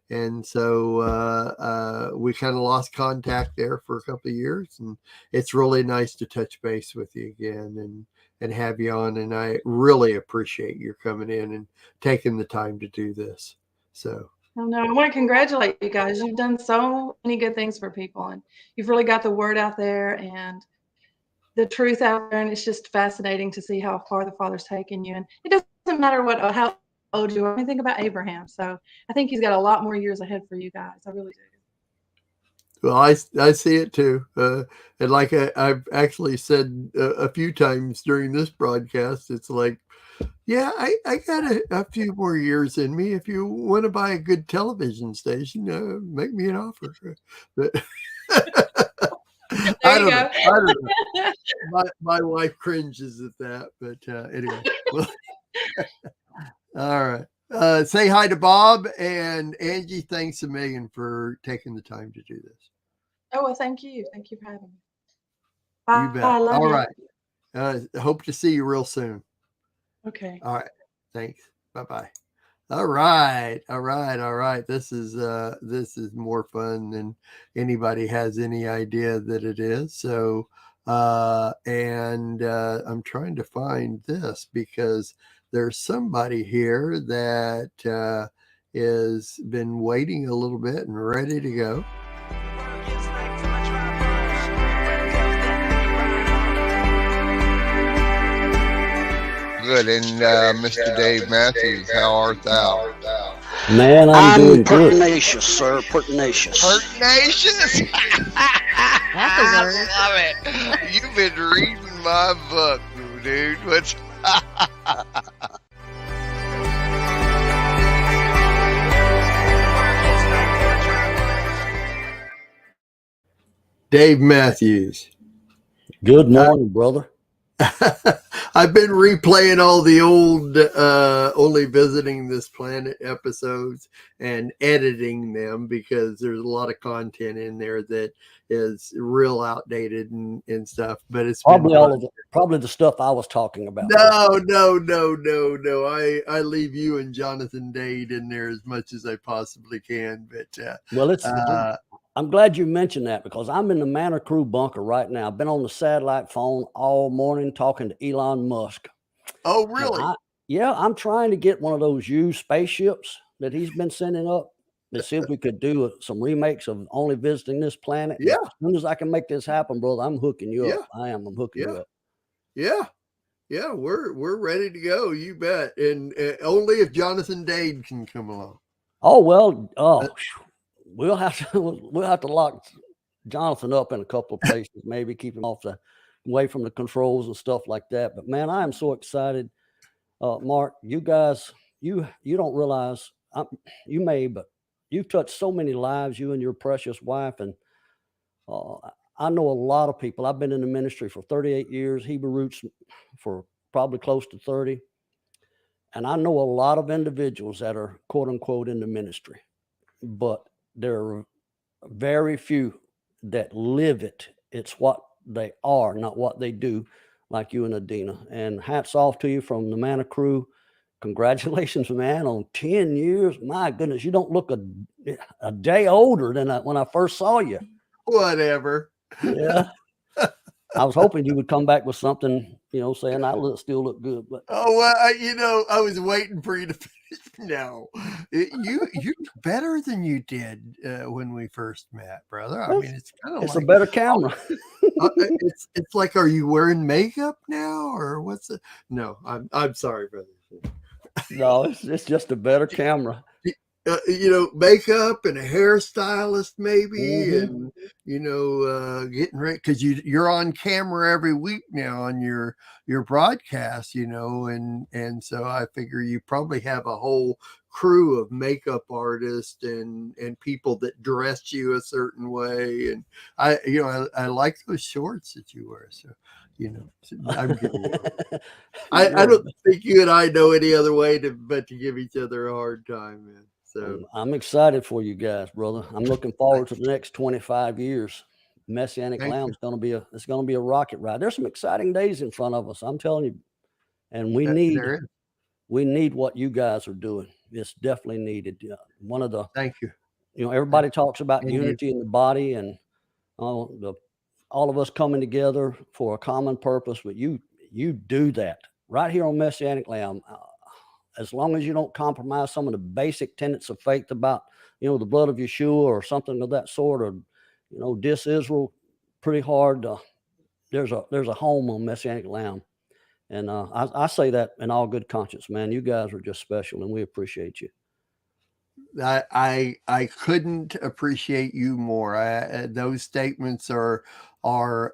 and so we kind of lost contact there for a couple of years, and it's really nice to touch base with you again and have you on, and I really appreciate your coming in and taking the time to do this. So I want to congratulate you guys. You've done so many good things for people, and you've really got the word out there and the truth out there, and it's just fascinating to see how far the Father's taken you. And it doesn't matter how old you are. I mean, think about Abraham. So I think he's got a lot more years ahead for you guys. I really do. Well, I see it too. And like I've actually said a few times during this broadcast, it's like, I got a few more years in me. If you want to buy a good television station, make me an offer. But I don't know. My wife cringes at that, but anyway. Well, all right. say hi to Bob and Angie. Thanks a million for taking the time to do this. Oh, well, thank you. Thank you for having me. You bet. I love All you. right. Hope to see you real soon. Okay. All right. Thanks. Bye-bye. All right. This is more fun than anybody has any idea that it is. So, I'm trying to find this because there's somebody here that has been waiting a little bit and ready to go. Good, and Mr. Dave Matthews, how art thou? Man, I'm doing good. Pertinacious, sir. Pertinacious. Pertinacious? That's a word. I love it. You've been reading my book, dude. What's Dave Matthews. Good morning, brother. I've been replaying all the old Only Visiting This Planet episodes and editing them because there's a lot of content in there that is real outdated and stuff. But it's probably the stuff I was talking about. No. I leave you and Jonathan Dade in there as much as I possibly can. But I'm glad you mentioned that because I'm in the Manor Crew bunker right now. I've been on the satellite phone all morning talking to Elon Musk. Oh, really? I'm trying to get one of those used spaceships that he's been sending up to see if we could do some remakes of Only Visiting This Planet. Yeah. As soon as I can make this happen, brother, I'm hooking you up. I'm hooking you up. Yeah, we're ready to go. You bet. And only if Jonathan Dade can come along. Oh, well, we'll have to lock Jonathan up in a couple of places, maybe keep him away from the controls and stuff like that. But man, I am so excited. Mark, you guys, you don't realize, you may, but you've touched so many lives, you and your precious wife. And I know a lot of people. I've been in the ministry for 38 years, Hebrew Roots for probably close to 30. And I know a lot of individuals that are quote unquote in the ministry, but there are very few that live it. It's what they are, not what they do, like you and Adina. And hats off to you from the Manor Crew. Congratulations, man, on 10 years. My goodness, you don't look a day older than when I first saw you. Whatever. Yeah. I was hoping you would come back with something, saying I still look good. But I was waiting for you to finish. No, you look better than you did when we first met, brother. I mean, it's kind of a better camera. It's like, are you wearing makeup now, or what's it? No, I'm sorry, brother. No, it's just a better camera. Makeup and a hairstylist maybe, and getting ready because you're on camera every week now on your broadcast, and so I figure you probably have a whole crew of makeup artists and people that dress you a certain way, and I like those shorts that you wear, so I'm giving you. I don't think you and I know any other way but to give each other a hard time, man. So I'm excited for you guys, brother. I'm looking forward to the next 25 years. Messianic Lamb is going to be a rocket ride. There's some exciting days in front of us. I'm telling you, and we need what you guys are doing. It's definitely needed. One of the thank you. Everybody talks about unity in the body and all of us coming together for a common purpose, but you do that right here on Messianic Lamb. As long as you don't compromise some of the basic tenets of faith about, the blood of Yeshua or something of that sort, or, diss Israel pretty hard. There's a home on Messianic Lamb. And I say that in all good conscience, man. You guys are just special and we appreciate you. I couldn't appreciate you more. Those statements are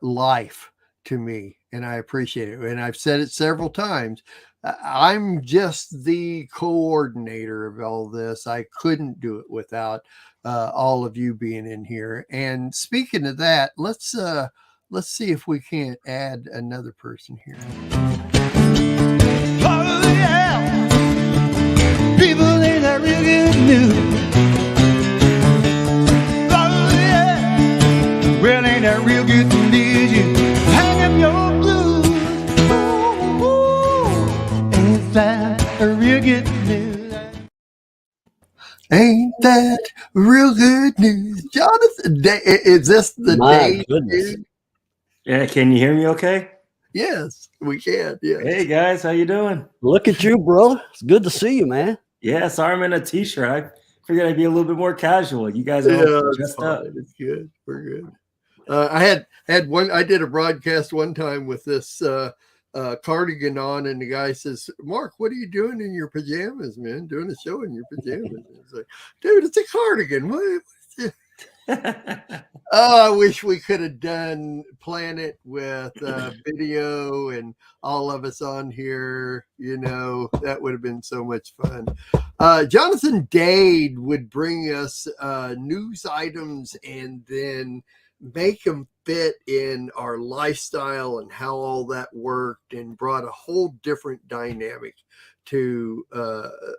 life to me, and I appreciate it. And I've said it several times. I'm just the coordinator of all this. I couldn't do it without all of you being in here. And speaking of that, let's see if we can't add another person here. Oh, yeah. People Ain't that real good news? Ain't that real good news? Jonathan, is this the day? Yeah, can you hear me okay? Yes, we can. Yes. Hey guys, how you doing? Look at you, brother. It's good to see you, man. Yeah, sorry I'm in a t-shirt. I figured I'd be a little bit more casual. You guys are all dressed up. It's good. We're good. I had one. I did a broadcast one time with this cardigan on, and the guy says, "Mark, what are you doing in your pajamas, man? Doing a show in your pajamas?" It's like, dude, it's a cardigan. What? Oh, I wish we could have done Planet with video and all of us on here. You know, that would have been so much fun. Jonathan Dade would bring us news items and then make them fit in our lifestyle and how all that worked, and brought a whole different dynamic to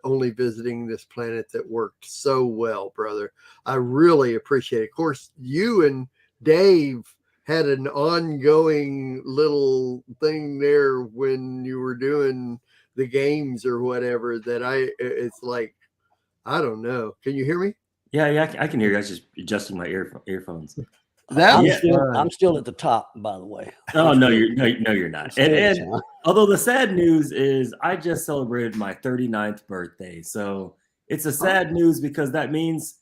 only visiting this planet that worked so well, brother. I really appreciate it. Of course, you and Dave had an ongoing little thing there when you were doing the games or whatever that it's like, I don't know. Can you hear me? Yeah, I can hear you. I was just adjusting my earphones. I'm still at the top, by the way. Oh no, you're not. And although the sad news is I just celebrated my 39th birthday. So it's a sad news because that means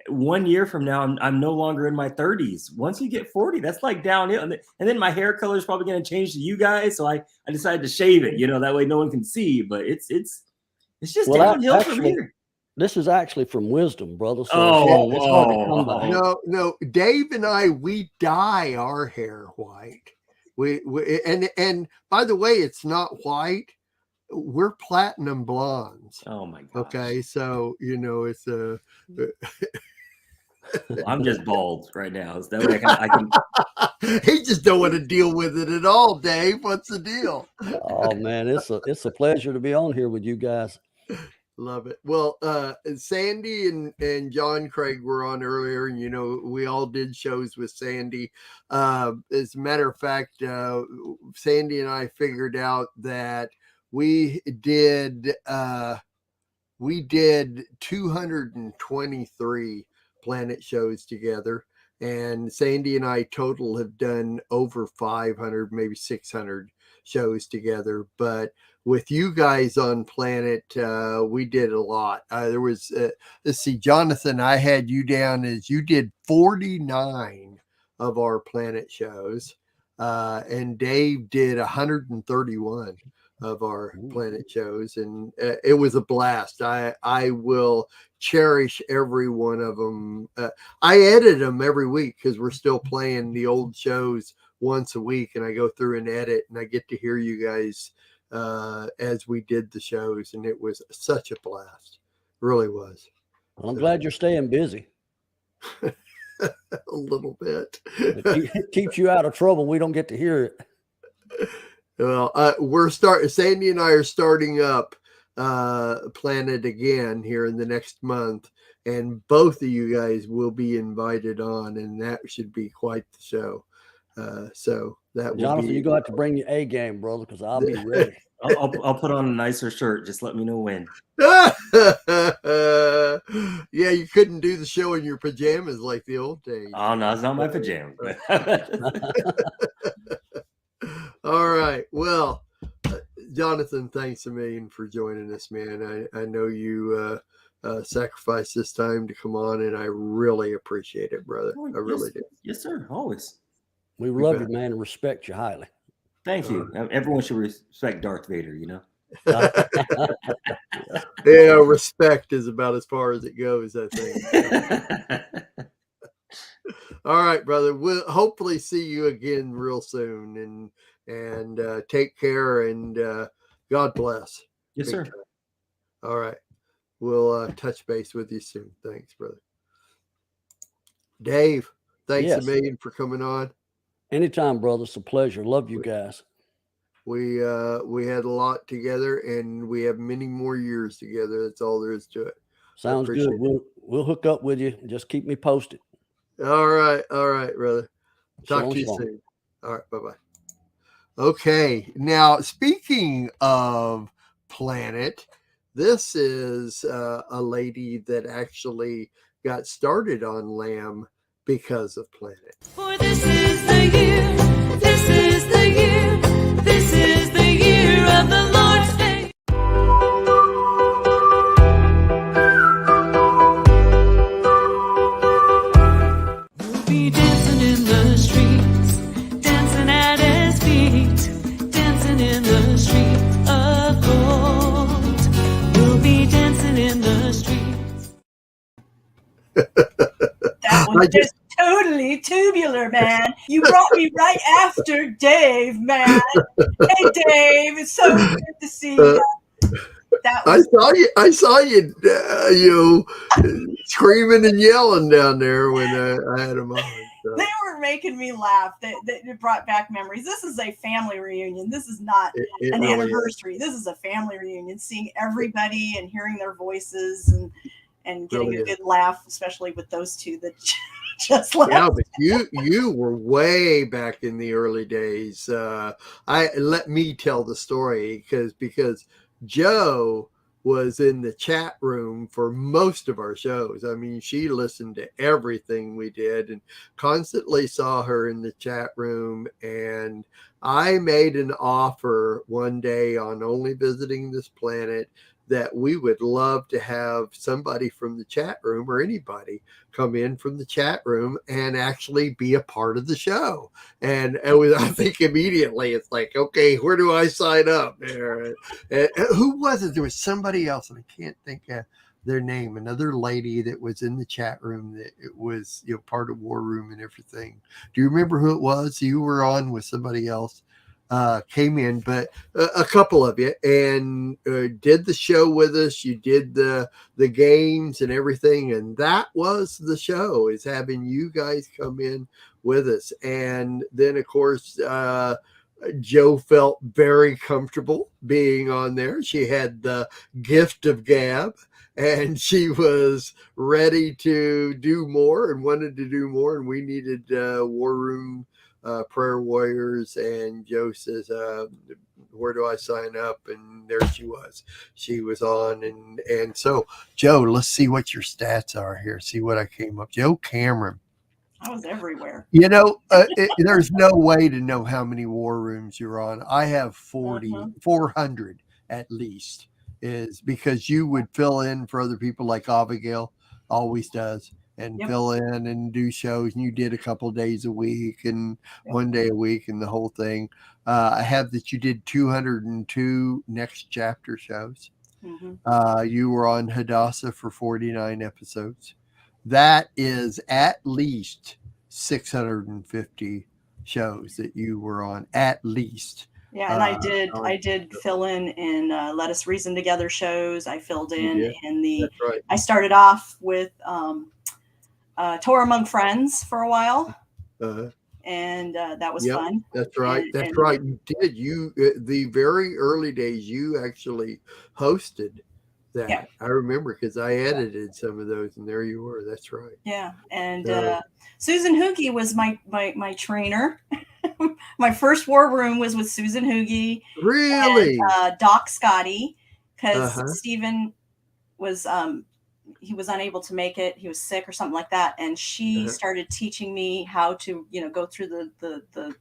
1 year from now I'm no longer in my 30s. Once you get 40, that's like downhill. And then my hair color is probably going to change to you guys. So I decided to shave it, that way no one can see. But it's just downhill from here. This is actually from wisdom, brother. So it's hard to come by. No, Dave and I, we dye our hair white. We and by the way, it's not white. We're platinum blondes. Oh my god. Okay, so it's a. I'm just bald right now. So that way I can. He just don't want to deal with it at all, Dave. What's the deal? Oh man, it's a pleasure to be on here with you guys. Love it. Well, Sandy and John Craig were on earlier, and we all did shows with Sandy. As a matter of fact, Sandy and I figured out that we did 223 Planet shows together, and Sandy and I total have done over 500, maybe 600 shows together. But with you guys on Planet, we did a lot. There was, let's see, Jonathan, I had you down as you did 49 of our Planet shows, and Dave did 131 of our Planet shows, and it was a blast. I will cherish every one of them. I edit them every week because we're still playing the old shows once a week, and I go through and edit, and I get to hear you guys as we did the shows, and it was such a blast. It really was. Well, I'm glad you're staying busy. A little bit. It keeps you out of trouble. We don't get to hear it. Well, Sandy and I are starting up Planet again here in the next month, and both of you guys will be invited on, and that should be quite the show. So that will Jonathan, you're going to have to bring your A game, brother, because I'll be ready. I'll put on a nicer shirt. Just let me know when. Yeah, you couldn't do the show in your pajamas like the old days. Oh no, it's not my pajamas. All right. Well, Jonathan, thanks a million for joining us, man. I know you sacrificed this time to come on, and I really appreciate it, brother. I really do. Yes, sir. Always. We love you, man, and respect you highly. Thank you. Everyone should respect Darth Vader, Yeah, respect is about as far as it goes, I think. All right, brother. We'll hopefully see you again real soon, and take care, and God bless. Yes, sir. Time. All right. We'll touch base with you soon. Thanks, brother. Dave, thanks a million for coming on. Anytime, brother. It's a pleasure. Love you guys. We had a lot together, and we have many more years together. That's all there is to it. Sounds good. We'll hook up with you. Just keep me posted. All right, brother. Talk to you soon. All right, bye-bye. Okay, now speaking of Planet. This is a lady that actually got started on Lamb because of Planet. For this is the year, this is the year, this is the year of the Lord's favor. We'll be dancing in the streets, dancing at his feet, dancing in the streets of gold. We'll be dancing in the streets. That was just totally tubular, man. You brought me right after Dave, man. Hey, Dave, it's so good to see you. That was I saw you, screaming and yelling down there when I had him on. So. They were making me laugh. It brought back memories. This is a family reunion. This is not an really anniversary. Is. This is a family reunion. Seeing everybody and hearing their voices and getting a good laugh, especially with those two that just laughed. Yeah, but you were way back in the early days. Let me tell the story because Joe was in the chat room for most of our shows. I mean, she listened to everything we did and constantly saw her in the chat room. And I made an offer one day on Only Visiting This Planet that we would love to have somebody from the chat room or anybody come in from the chat room and actually be a part of the show. And I think immediately it's like, okay, where do I sign up there? Who was it? There was somebody else, and I can't think of their name, another lady that was in the chat room that it was, part of War Room and everything. Do you remember who it was? You were on with somebody else. Came in, but a couple of you, and did the show with us. You did the games and everything, and that was the show, is having you guys come in with us. And then, of course, Joe felt very comfortable being on there. She had the gift of gab, and she was ready to do more and wanted to do more, and we needed War Room prayer warriors. And Joe says, where do I sign up? And there she was on. And so, Joe, let's see what your stats are here. See what I came up. Joe Cameron. I was everywhere. There's no way to know how many War Rooms you're on. I have 400 at least, is because you would fill in for other people like Abigail always does. And fill in and do shows, and you did a couple of days a week and one day a week and the whole thing. I have that you did 202 Next Chapter shows. Mm-hmm. You were on Hadassah for 49 episodes. That is at least 650 shows that you were on, at least. Yeah, and I did fill in Let Us Reason Together shows. I filled in the. That's right. I started off with Torah Among Friends for a while, and that was fun. That's right. That's right. You did. The very early days, you actually hosted that. Yeah. I remember because I edited some of those, and there you were. That's right. Yeah, and Susan Hoogie was my trainer. My first War Room was with Susan Hoogie. Really? And, Doc Scotty, because Stephen was he was unable to make it. He was sick or something like that. And she started teaching me how to, go through the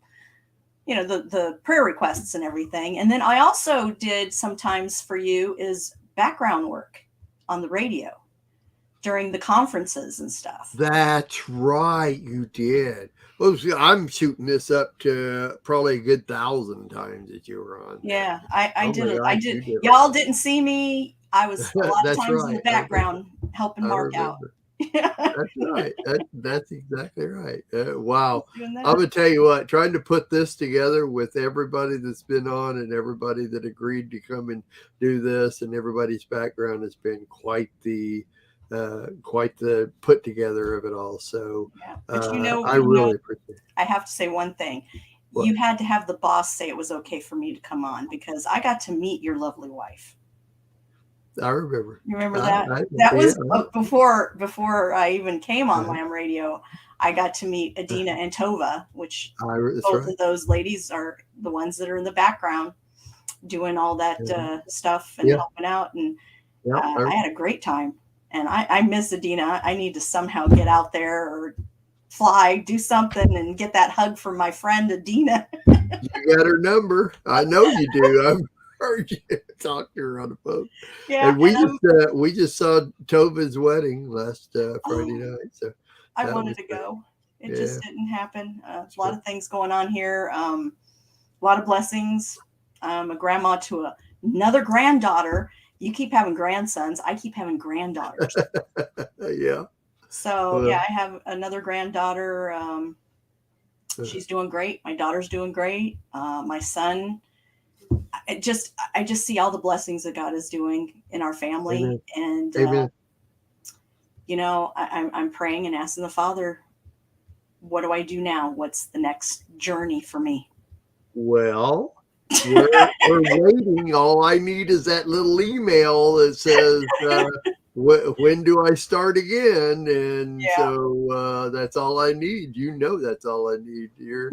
prayer requests and everything. And then I also did sometimes for you is background work on the radio during the conferences and stuff. That's right. You did. Well, I'm shooting this up to probably a good 1,000 times that you were on. Yeah, I did it. I did. Y'all didn't see me. I was a lot of times in the background helping Mark out. That's right. That's exactly right. Wow. I'm going to tell you what, trying to put this together with everybody that's been on and everybody that agreed to come and do this, and everybody's background has been quite the put together of it all. So but I really appreciate it. I have to say one thing. What? You had to have the boss say it was okay for me to come on, because I got to meet your lovely wife. I remember. You remember that? That was before I even came on Lamb Radio. I got to meet Adina and Tova, which both of those ladies are the ones that are in the background. doing all that stuff and helping out. And I had a great time. And I miss Adina. I need to somehow get out there or fly, do something, and get that hug from my friend Adina. You got her number. I know you do. I've heard you talk to her on the phone. Yeah, and we just saw Tova's wedding last Friday night. So I wanted to go. It just didn't happen. A lot of things going on here. A lot of blessings. I'm a grandma to another granddaughter. You keep having grandsons. I keep having granddaughters. Yeah. So I have another granddaughter. She's doing great. My daughter's doing great. My son. I just see all the blessings that God is doing in our family. Amen. And Amen. I'm praying and asking the Father, what do I do now? What's the next journey for me? Well, we're waiting. All I need is that little email that says, when do I start again? And so that's all I need. That's all I need. You're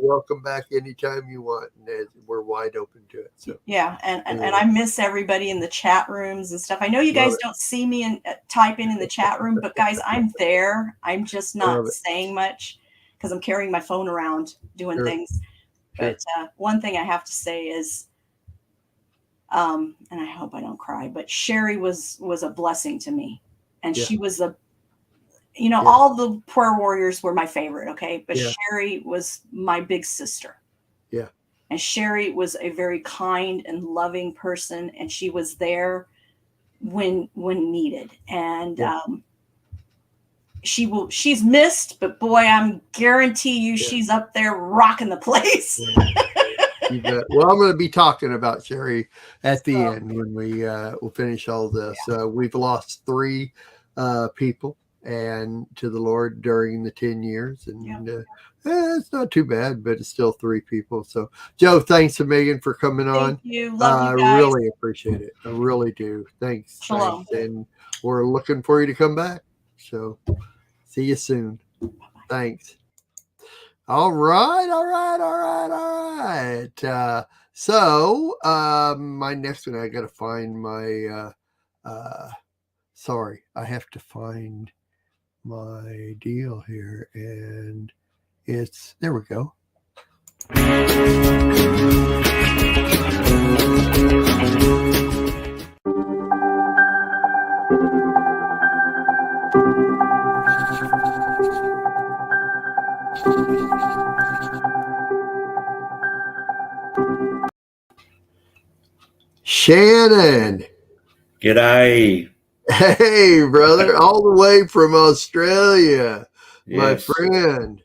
welcome back anytime you want. And we're wide open to it. So and I miss everybody in the chat rooms and stuff. I know you guys don't see me and type in the chat room, but guys, I'm there. I'm just not saying much because I'm carrying my phone around doing things. But one thing I have to say is, and I hope I don't cry, but Sherry was a blessing to me. And she was all the prayer warriors were my favorite. Okay. But Sherry was my big sister. Yeah. And Sherry was a very kind and loving person. And she was there when needed. And, she's missed, but boy, I'm guarantee you she's up there rocking the place. Well, I'm going to be talking about Sherry at the end when we'll finish all this. We've lost 3 people and to the Lord during the 10 years, and it's not too bad, but it's still 3 people. So, Joe, thanks a million for coming on. Thank you. Love you guys. I really appreciate it. I really do. Thanks. Shalom. And we're looking for you to come back. So, see you soon. Thanks. All right. So my next one, I got to find my, sorry, I have to find my deal here, and there we go. Shannon. G'day. Hey, brother, all the way from Australia, my friend.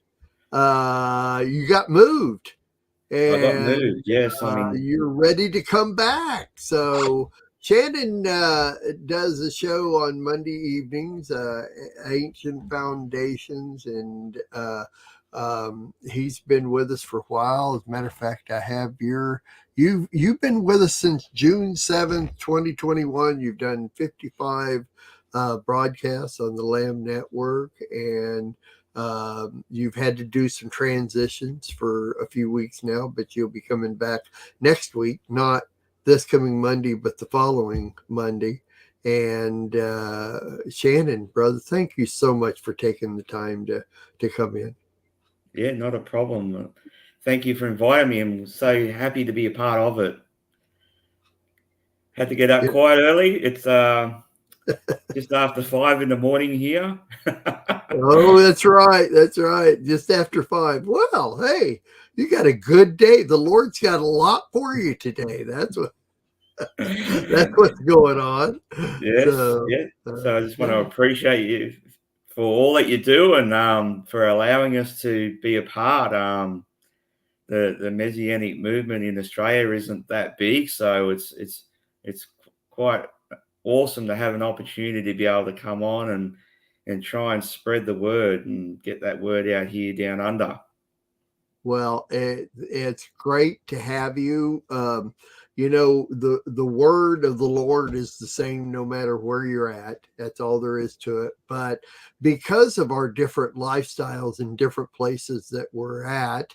You got moved. And, I got moved, yes. You're ready to come back. So Shannon does a show on Monday evenings, Ancient Foundations, and he's been with us for a while. As a matter of fact, I have you've been with us since June 7th, 2021. You've done 55 broadcasts on the Lamb Network, and you've had to do some transitions for a few weeks now, but you'll be coming back next week, not this coming Monday, but the following Monday. And Shannon, brother, thank you so much for taking the time to come in. Yeah, not a problem. Thank you for inviting me. I'm so happy to be a part of it. Had to get up quite early. It's just after 5 in the morning here. Oh, that's right. That's right. Just after 5. Well, hey, you got a good day. The Lord's got a lot for you today. That's what's going on. Yes, So I just want to appreciate you for all that you do, and for allowing us to be a part. The Messianic movement in Australia isn't that big, so it's quite awesome to have an opportunity to be able to come on and try and spread the word and get that word out here down under. Well, it's great to have you. The word of the Lord is the same no matter where you're at. That's all there is to it. But because of our different lifestyles and different places that we're at,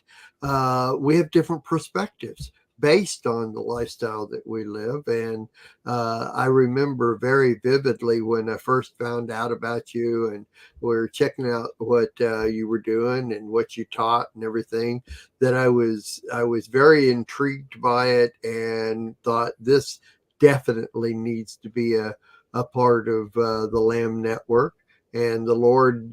we have different perspectives. based on the lifestyle that we live. And I remember very vividly when I first found out about you and we were checking out what you were doing and what you taught and everything, that I was very intrigued by it and thought this definitely needs to be a part of the Lamb Network. And the Lord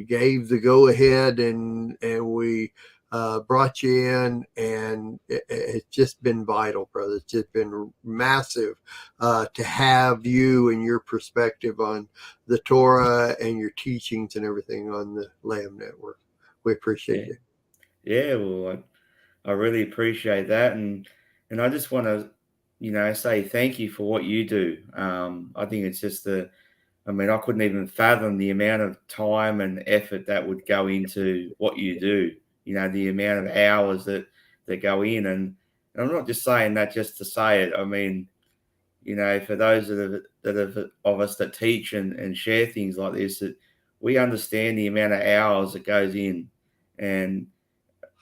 gave the go ahead, and we brought you in, and it's just been vital, brother. It's just been massive to have you and your perspective on the Torah and your teachings and everything on the Lamb Network. We appreciate it. Yeah, well, I really appreciate that, and I just want to, say thank you for what you do. I think it's just I couldn't even fathom the amount of time and effort that would go into what you do. The amount of hours that go in, and I'm not just saying that just to say it. I mean, for those of us that teach and share things like this, that we understand the amount of hours that goes in, and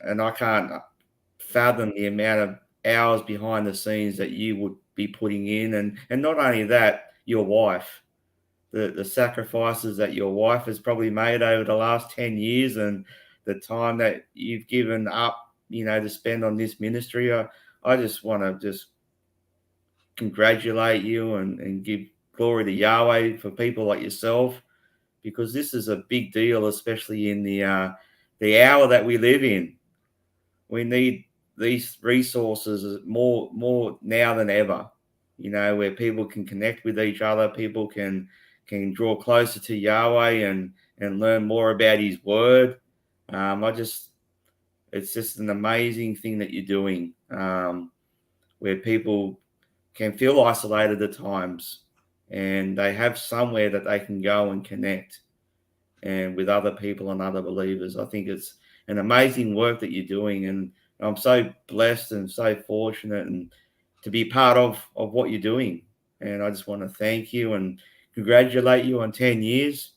I can't fathom the amount of hours behind the scenes that you would be putting in, and not only that, your wife. The sacrifices that your wife has probably made over the last 10 years and the time that you've given up, to spend on this ministry. I just want to just congratulate you and give glory to Yahweh for people like yourself, because this is a big deal, especially in the hour that we live in. We need these resources more now than ever, where people can connect with each other, people can draw closer to Yahweh and learn more about his word. It's just an amazing thing that you're doing, where people can feel isolated at times and they have somewhere that they can go and connect and with other people and other believers. I think it's an amazing work that you're doing, and I'm so blessed and so fortunate and to be part of what you're doing. And I just want to thank you and congratulate you on 10 years.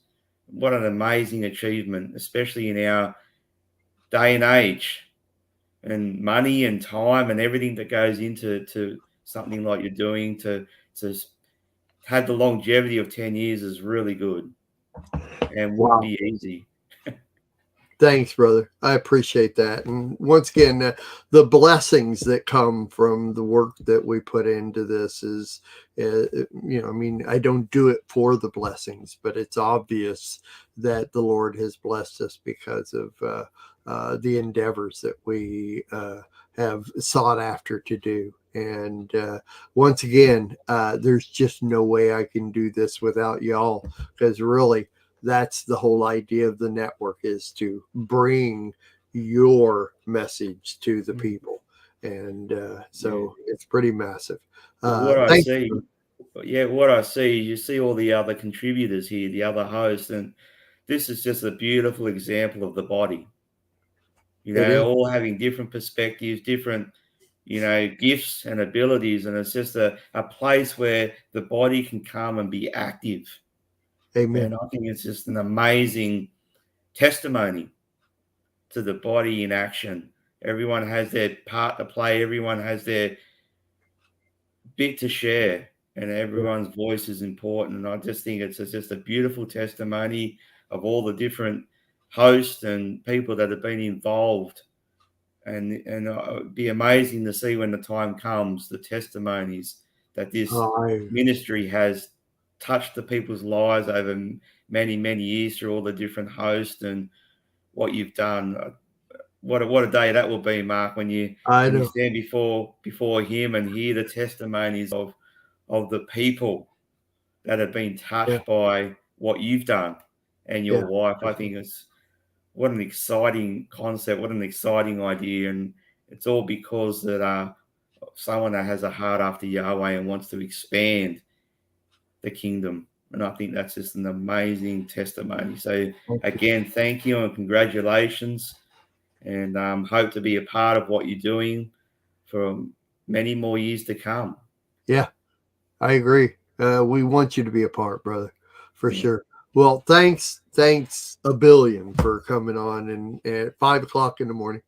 What an amazing achievement, especially in our day and age, and money and time and everything that goes into something like you're doing. To have the longevity of 10 years is really good and wouldn't be easy. Thanks, brother. I appreciate that. And once again, the blessings that come from the work that we put into this is, I don't do it for the blessings, but it's obvious that the Lord has blessed us because of the endeavors that we have sought after to do. And once again, there's just no way I can do this without y'all, because really, that's the whole idea of the network, is to bring your message to the people. And so it's pretty massive. What I see, you see all the other contributors here, the other hosts, and this is just a beautiful example of the body. All having different perspectives, different, gifts and abilities. And it's just a place where the body can come and be active. Amen. And I think it's just an amazing testimony to the body in action. Everyone has their part to play. Everyone has their bit to share, and everyone's voice is important. And I just think it's just a beautiful testimony of all the different hosts and people that have been involved. And it'd be amazing to see when the time comes, the testimonies that this ministry has touched the people's lives over many, many years through all the different hosts and what you've done. What a day that will be, Mark, when you stand before him and hear the testimonies of the people that have been touched by what you've done and your wife. I think what an exciting concept, what an exciting idea. And it's all because that someone that has a heart after Yahweh and wants to expand the kingdom. And I think that's just an amazing testimony. So again, thank you and congratulations, and hope to be a part of what you're doing for many more years to come. Yeah, I agree. We want you to be a part, brother, for sure. Well, thanks a billion for coming on and at 5 o'clock in the morning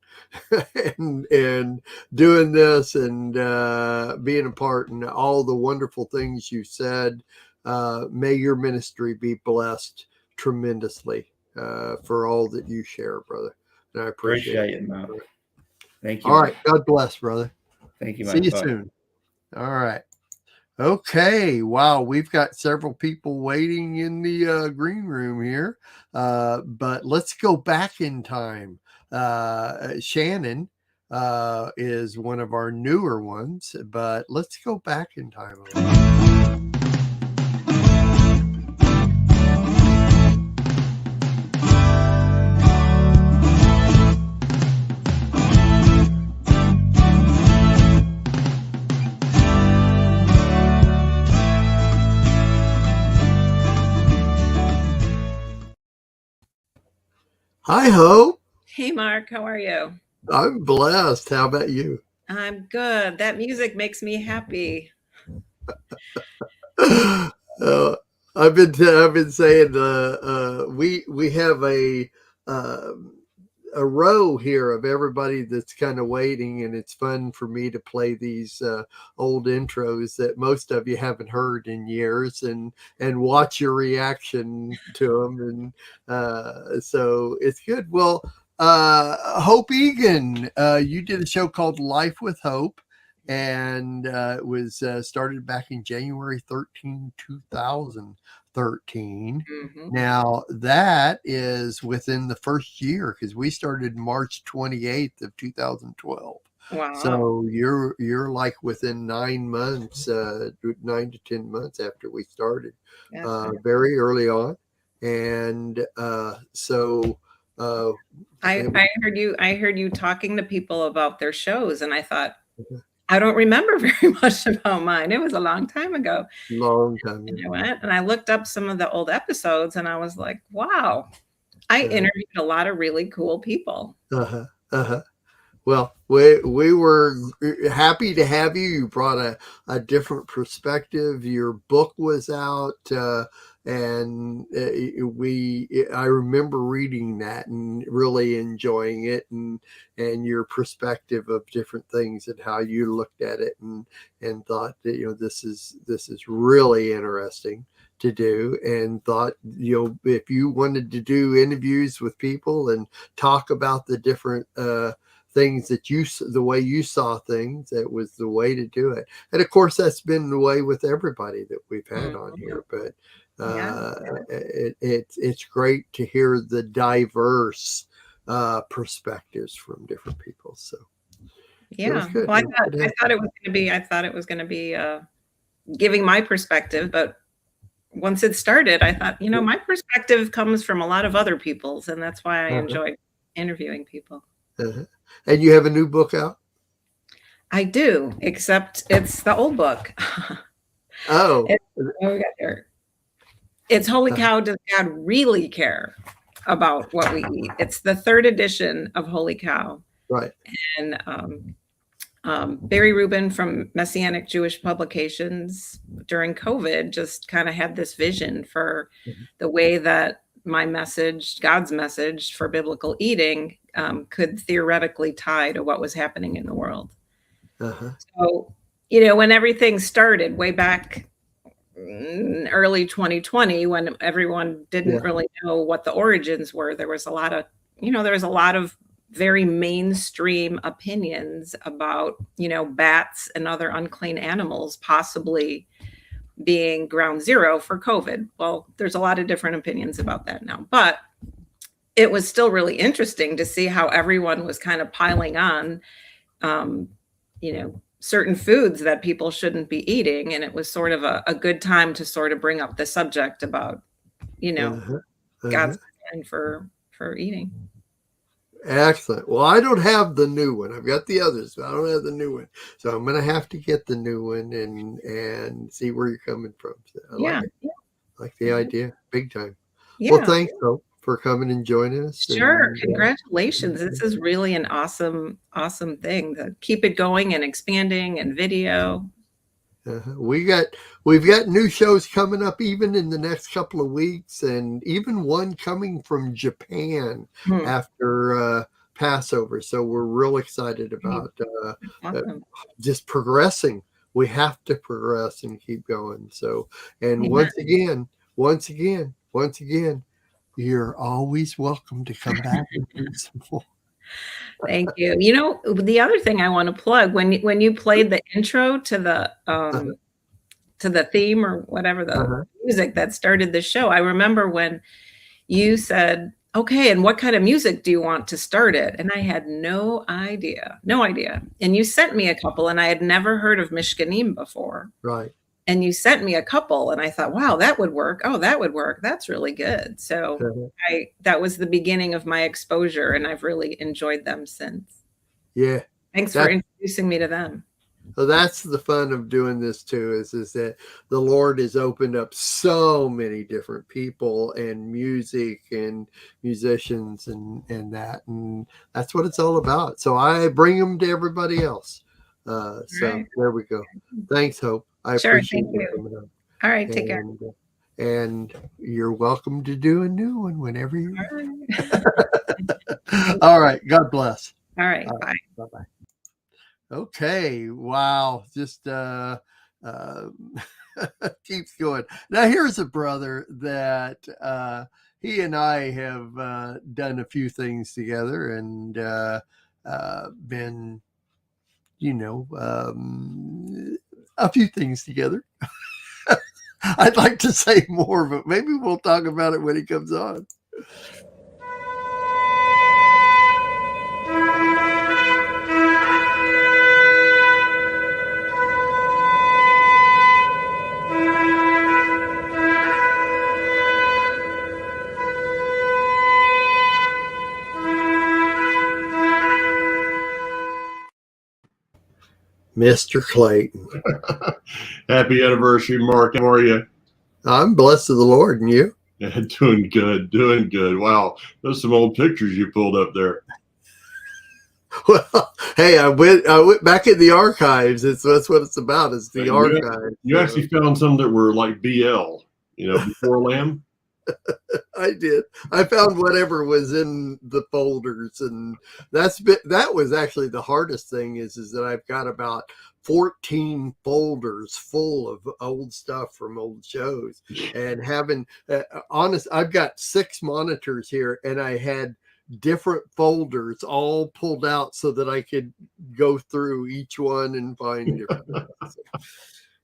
and doing this and being a part and all the wonderful things you said. May your ministry be blessed tremendously for all that you share, brother. And I appreciate it, Mark. Brother. Thank you. All right. God bless, brother. Thank you, See mate. you Bye. soon. All right. Okay. Wow. We've got several people waiting in the green room here. But let's go back in time. Shannon is one of our newer ones, but let's go back in time a little. Hi, Hope. Hey, Mark, how are you? I'm blessed. How about you? I'm good. That music makes me happy. I've been saying we have a row here of everybody that's kind of waiting, and it's fun for me to play these old intros that most of you haven't heard in years, and watch your reaction to them, and so it's good. Well, Hope Egan, you did a show called Life with Hope, and it was started back in January 13, 2013. Now that is within the first year, because we started March 28th of 2012. Wow. So you're like within 9 months, 9 to 10 months after we started, very early on. And I heard you talking to people about their shows, and I thought, I don't remember very much about mine. It was a long time ago. Long time ago. And I went and I looked up some of the old episodes, and I was like, wow, I interviewed a lot of really cool people. Well, we were happy to have you. You brought a different perspective. Your book was out, and I remember reading that and really enjoying it, and your perspective of different things and how you looked at it and thought that this is really interesting to do, and thought if you wanted to do interviews with people and talk about the different things that the way you saw things, that was the way to do it. And of course, that's been the way with everybody that we've had on here. But it's great to hear the diverse perspectives from different people. So yeah, well, I thought it was going to be giving my perspective, but once it started, I thought, my perspective comes from a lot of other people's, and that's why I enjoy interviewing people. And you have a new book out? I do, except it's the old book. Oh. It's Holy Cow, Does God Really Care About What We Eat? It's the 3rd edition of Holy Cow. Right. And Barry Rubin from Messianic Jewish Publications during COVID just kind of had this vision for the way that my message, God's message for biblical eating, could theoretically tie to what was happening in the world. So, when everything started way back in early 2020, when everyone didn't really know what the origins were, there was a lot of very mainstream opinions about, bats and other unclean animals possibly being ground zero for COVID. Well, there's a lot of different opinions about that now, but it was still really interesting to see how everyone was kind of piling on, certain foods that people shouldn't be eating. And it was sort of a good time to sort of bring up the subject about, God's plan for eating. Excellent. Well, I don't have the new one. I've got the others, but I don't have the new one. So I'm going to have to get the new one and see where you're coming from. So I like the idea. Big time. Yeah. Well, thanks, Hope, for coming and joining us. Sure. Congratulations. This is really an awesome thing to keep it going and expanding and video. We've got new shows coming up even in the next couple of weeks, and even one coming from Japan after Passover. So we're real excited about Awesome. just progressing. We have to progress and keep going. So, and Amen. once again, you're always welcome to come back and do some more. Thank you. You know, the other thing I want to plug, when you played the intro to the theme or whatever, the music that started the show, I remember when you said, okay, and what kind of music do you want to start it? And I had no idea. And you sent me a couple, and I had never heard of Mishkanim before. Right. And you sent me a couple, and I thought, wow, that would work. Oh, that would work. That's really good. So that was the beginning of my exposure, and I've really enjoyed them since. Yeah. Thanks for introducing me to them. So that's the fun of doing this too, is that the Lord has opened up so many different people and music and musicians and that's what it's all about. So I bring them to everybody else. So there we go. Thanks, Hope. I appreciate you coming up. All right, take care. And you're welcome to do a new one whenever you All right. God bless. All right. Bye. Bye-bye. Okay. Wow. Just keeps going. Now here's a brother that he and I have done a few things together and been, a few things together. I'd like to say more, but maybe we'll talk about it when he comes on. Mr. Clayton. Happy anniversary, Mark. How are you? I'm blessed of the Lord, and you? Yeah, doing good. Wow, those some old pictures you pulled up there. Well, hey, I went back in the archives. That's what it's about. It's the archives. You actually found some that were like BL, before Lamb. I did. I found whatever was in the folders, and that was actually the hardest thing is that I've got about 14 folders full of old stuff from old shows, and having I've got 6 monitors here, and I had different folders all pulled out so that I could go through each one and find different things.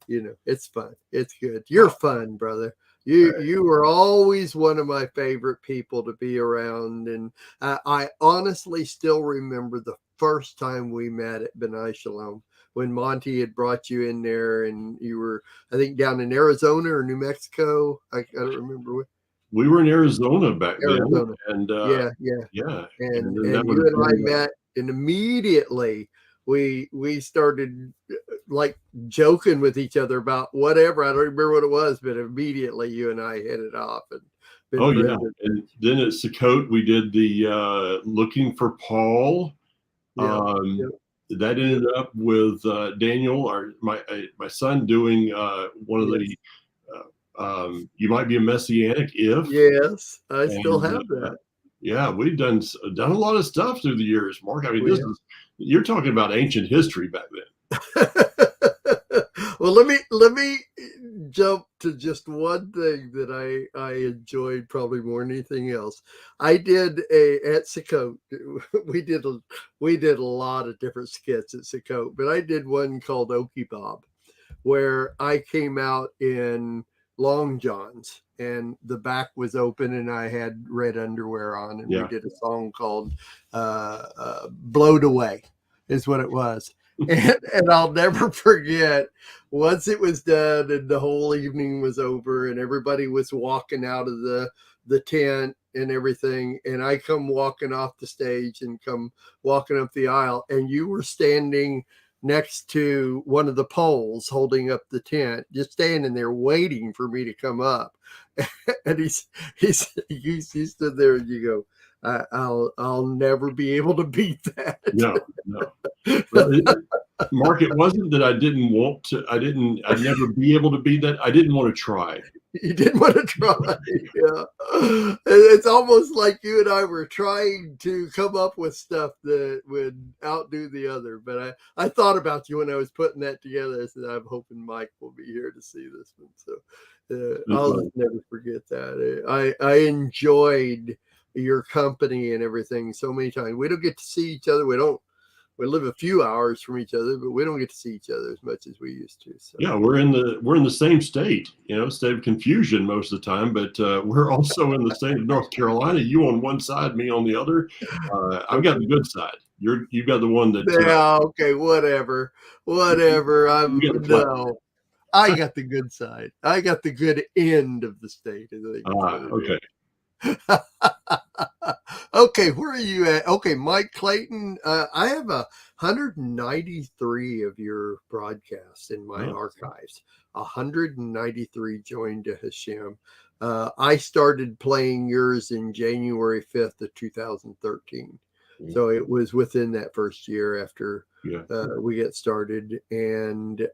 So, it's fun. It's good. You're fun, brother. You were always one of my favorite people to be around, and I honestly still remember the first time we met at B'nai Shalom when Monty had brought you in there, and you were, I think, down in Arizona or New Mexico. I don't remember. We were in Arizona back then, and yeah. And you and I met, and immediately we started like joking with each other about whatever. I don't remember what it was, but immediately you and I hit it off. And and then at Sukkot we did the Looking for Paul. That ended up with Daniel, my son, doing one of the You Might Be a Messianic If. Yes, I still have that. Yeah, we've done a lot of stuff through the years, Mark. I mean, you're talking about ancient history back then. Well, let me jump to just one thing that I enjoyed probably more than anything else. I did at Sukkot. We did a lot of different skits at Sukkot, but I did one called Okie Bob, where I came out in long johns and the back was open and I had red underwear on, and we did a song called Blowed Away is what it was. And I'll never forget, once it was done and the whole evening was over and everybody was walking out of the tent and everything, and I come walking off the stage and come walking up the aisle, and you were standing next to one of the poles holding up the tent, just standing there waiting for me to come up. And you stood there and you go, I'll never be able to beat that. No. Mark, it wasn't that I didn't want to. I'd never be able to be that. I didn't want to try. You didn't want to try. Yeah. It's almost like you and I were trying to come up with stuff that would outdo the other. But I thought about you when I was putting that together. I said, I'm hoping Mike will be here to see this one. So I'll just never forget that. I enjoyed your company and everything so many times. We don't get to see each other. We live a few hours from each other, but we don't get to see each other as much as we used to. So. Yeah, we're in the same state, state of confusion most of the time, but we're also in the state of North Carolina. You on one side, me on the other. I've got the good side. You've got the one that. Yeah. Okay. Whatever. No. I got the good side. I got the good end of the state. Okay. Okay, where are you at? Okay, Mike Clayton. I have 193 of your broadcasts in my archives. 193 joined to Hashem. I started playing yours in January 5th of 2013. So it was within that first year after we get started. And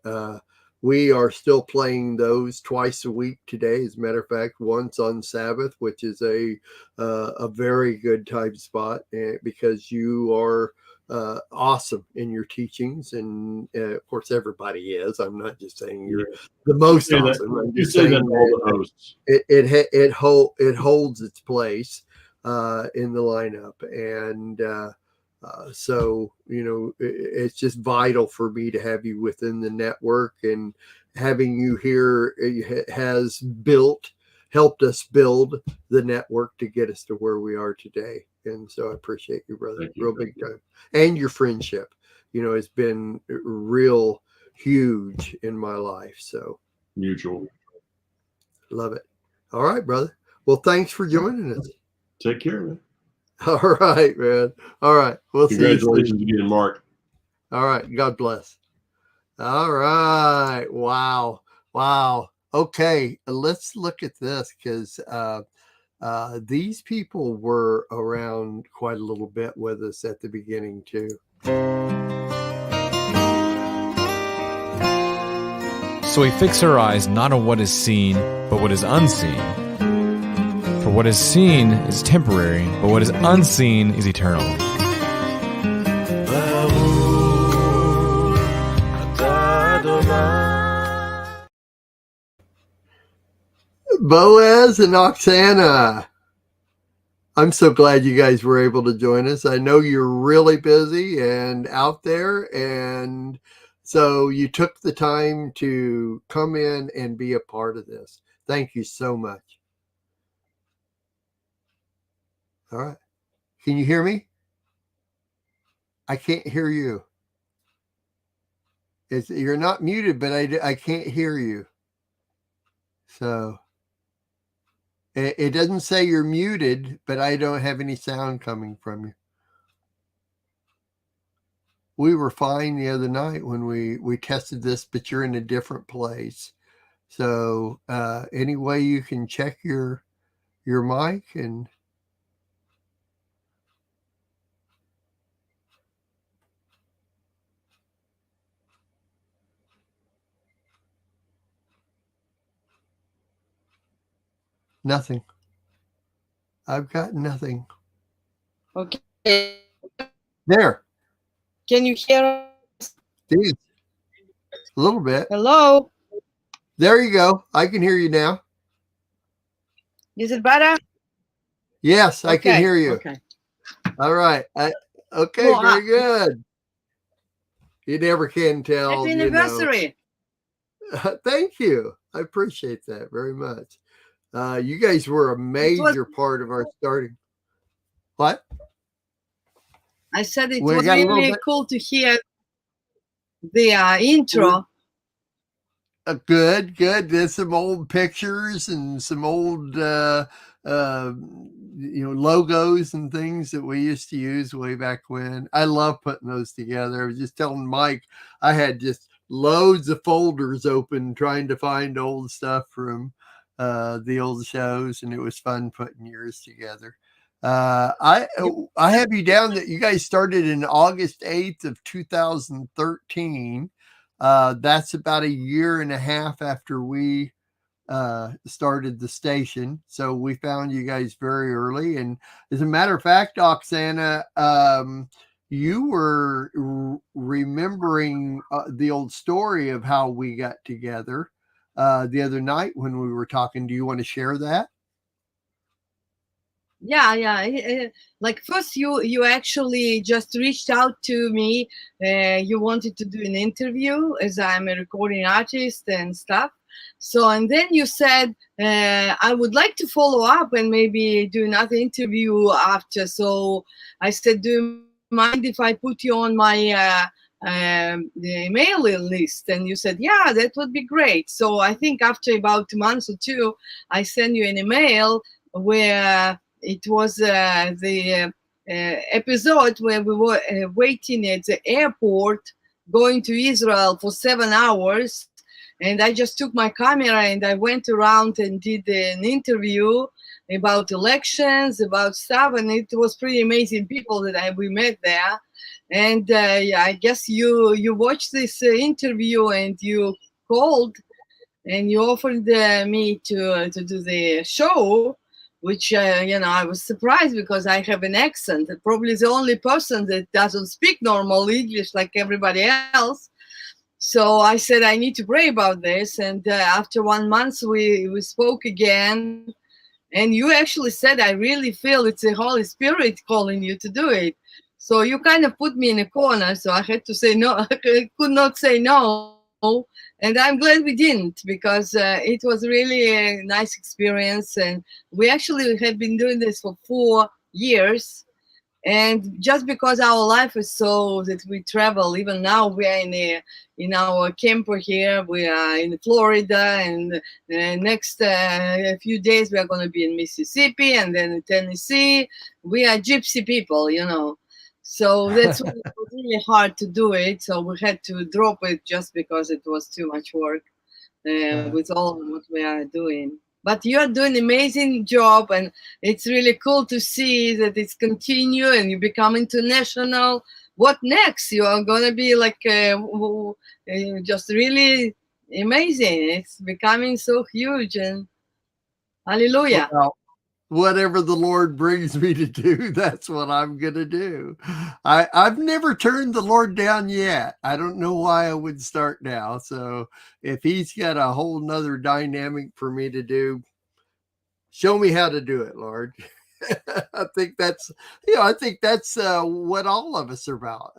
we are still playing those twice a week today. As a matter of fact, once on Sabbath, which is a very good time spot because you are awesome in your teachings. And of course, everybody is. I'm not just saying you're the most awesome. I'm just saying that it holds its place in the lineup. And so, it's just vital for me to have you within the network, and having you here has helped us build the network to get us to where we are today. And so I appreciate you, brother. Real big time. And your friendship, has been real huge in my life. So mutual. Love it. All right, brother. Well, thanks for joining us. Take care, man. All right, man. All right. We'll see you soon. Congratulations again, Mark. All right. God bless. All right. Wow. Okay. Let's look at this because these people were around quite a little bit with us at the beginning too. So we fix our eyes not on what is seen, but what is unseen. For what is seen is temporary, but what is unseen is eternal. Boaz and Oksana. I'm so glad you guys were able to join us. I know you're really busy and out there, and so you took the time to come in and be a part of this. Thank you so much. All right. Can you hear me? I can't hear you. You're not muted, but I can't hear you. So it doesn't say you're muted, but I don't have any sound coming from you. We were fine the other night when we tested this, but you're in a different place. So any way you can check your mic and nothing. I've got nothing. Okay. There. Can you hear us? Dude, a little bit. Hello. There you go. I can hear you now. Is it better? Yes, I can hear you. Okay. All right. Okay, Well, very good. You never can tell. Happy anniversary. Thank you. I appreciate that very much. You guys were a major part of our starting. What? I said it We was got a little really bit- cool to hear the intro. Good. There's some old pictures and some old, logos and things that we used to use way back when. I love putting those together. I was just telling Mike, I had just loads of folders open trying to find old stuff from the old shows, and it was fun putting yours together. I have you down that you guys started in August 8th of 2013. That's about a year and a half after we started the station. So we found you guys very early. And as a matter of fact, Oksana, you were remembering the old story of how we got together the other night when we were talking. Do you want to share that? Yeah. Like first you actually just reached out to me. You wanted to do an interview as I'm a recording artist and stuff. So, and then you said, I would like to follow up and maybe do another interview after. So I said, do you mind if I put you on my the mailing list? And you said, yeah, that would be great. So I think after about a month or two, I sent you an email where it was the episode where we were waiting at the airport, going to Israel for 7 hours. And I just took my camera and I went around and did an interview about elections, about stuff. And it was pretty amazing people that we met there. And yeah, I guess you watched this interview and you called and you offered me to do the show, which, I was surprised because I have an accent. I'm probably the only person that doesn't speak normal English like everybody else. So I said, I need to pray about this. And after 1 month, we spoke again. And you actually said, I really feel it's the Holy Spirit calling you to do it. So you kind of put me in a corner. So I had to say no. I could not say no. And I'm glad we didn't, because it was really a nice experience. And we actually have been doing this for 4 years. And just because our life is so that we travel, even now we are in our camper here. We are in Florida, and next few days we are going to be in Mississippi, and then in Tennessee. We are gypsy people, So that's why it was really hard to do it. So we had to drop it just because it was too much work with all what we are doing. But you are doing an amazing job, and it's really cool to see that it's continue and you become international. What next? You are going to be like just really amazing. It's becoming so huge, and hallelujah. Well, whatever the Lord brings me to do, that's what I'm going to do. I've never turned the Lord down yet. I don't know why I would start now. So if he's got a whole nother dynamic for me to do, show me how to do it, Lord. I think that's what all of us are about.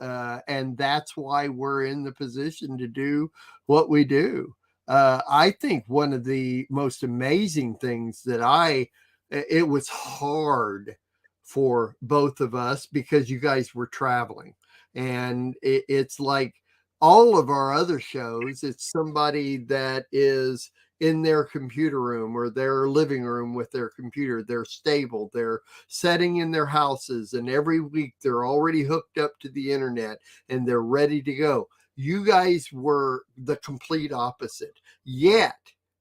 And that's why we're in the position to do what we do. I think one of the most amazing things that it was hard for both of us because you guys were traveling, and it's like all of our other shows, it's somebody that is in their computer room or their living room with their computer. They're stable, they're setting in their houses, and every week they're already hooked up to the internet and they're ready to go. You guys were the complete opposite, yet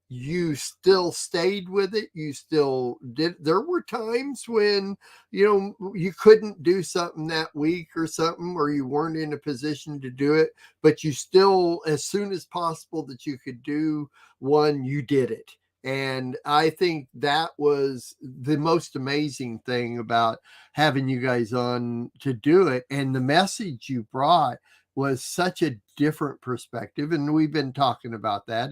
you still stayed with it. You still did. There were times when, you couldn't do something that week or something, or you weren't in a position to do it, but you still, as soon as possible that you could do one, you did it. And I think that was the most amazing thing about having you guys on to do it. And the message you brought was such a different perspective, and we've been talking about that.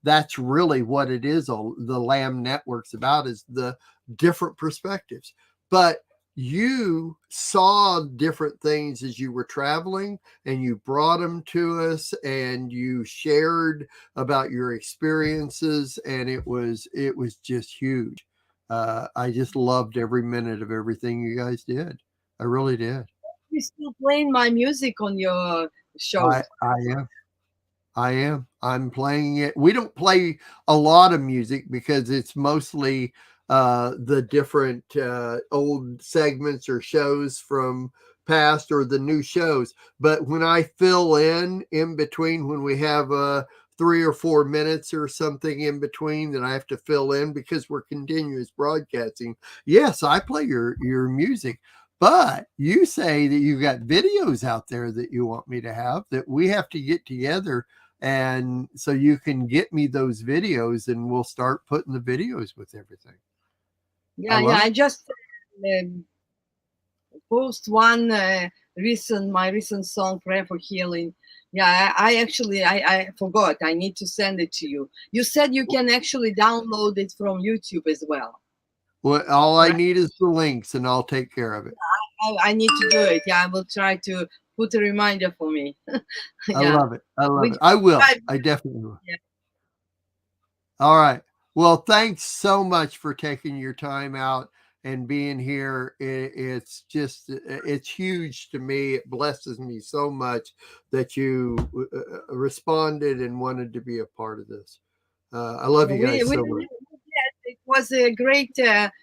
That's really what it is. The Lamb Network's about, is the different perspectives. But you saw different things as you were traveling, and you brought them to us, and you shared about your experiences, and it was just huge. I just loved every minute of everything you guys did. I really did. You still playing my music on your show? I am. I'm playing it. We don't play a lot of music because it's mostly the different old segments or shows from past or the new shows. But when I fill in between, when we have 3 or 4 minutes or something in between that I have to fill in because we're continuous broadcasting, yes, I play your music. But you say that you've got videos out there that you want me to have, that we have to get together, and so you can get me those videos and we'll start putting the videos with everything. I just post one my recent song, Prayer for Healing. Yeah, I actually forgot. I need to send it to you. You said you can actually download it from YouTube as well. Well, all I need is the links and I'll take care of it. I need to do it. Yeah, I will try to put a reminder for me. I love it. I love it. I will. I definitely will. Yeah. All right. Well, thanks so much for taking your time out and being here. It's just, it's huge to me. It blesses me so much that you responded and wanted to be a part of this. I love you guys so much. It was a great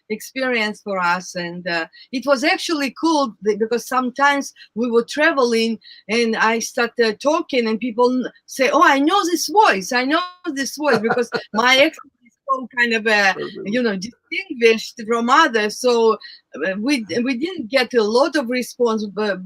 experience for us, and it was actually cool because sometimes we were traveling and I started talking and people say, oh, I know this voice, because my accent is so kind of distinguished from others, so we didn't get a lot of response, but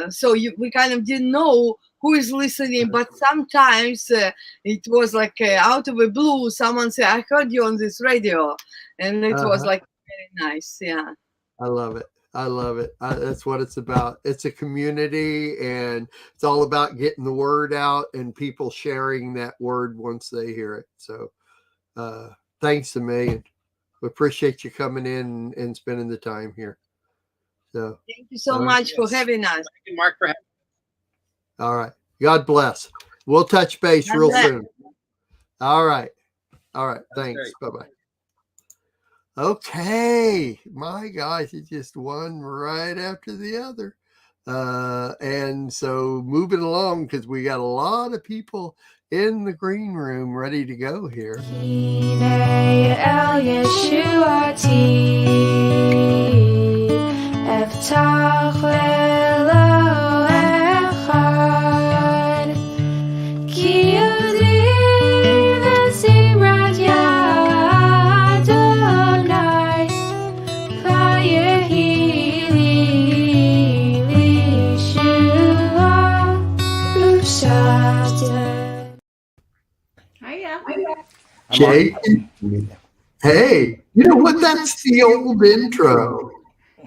so we kind of didn't know who is listening. But sometimes it was like out of the blue, someone said, I heard you on this radio, and it was like very nice. Yeah, I love it. I love it. That's what it's about. It's a community, and it's all about getting the word out and people sharing that word once they hear it. So thanks a million. We appreciate you coming in and spending the time here. So thank you so much for having us. Thank you, Mark, for having us. All right. God bless. We'll touch base real soon. All right. All right. Thanks. Bye-bye. Okay. My gosh, it's just one right after the other. And so moving along, because we got a lot of people in the green room ready to go here. Jake, hey, you know what? That's the old intro.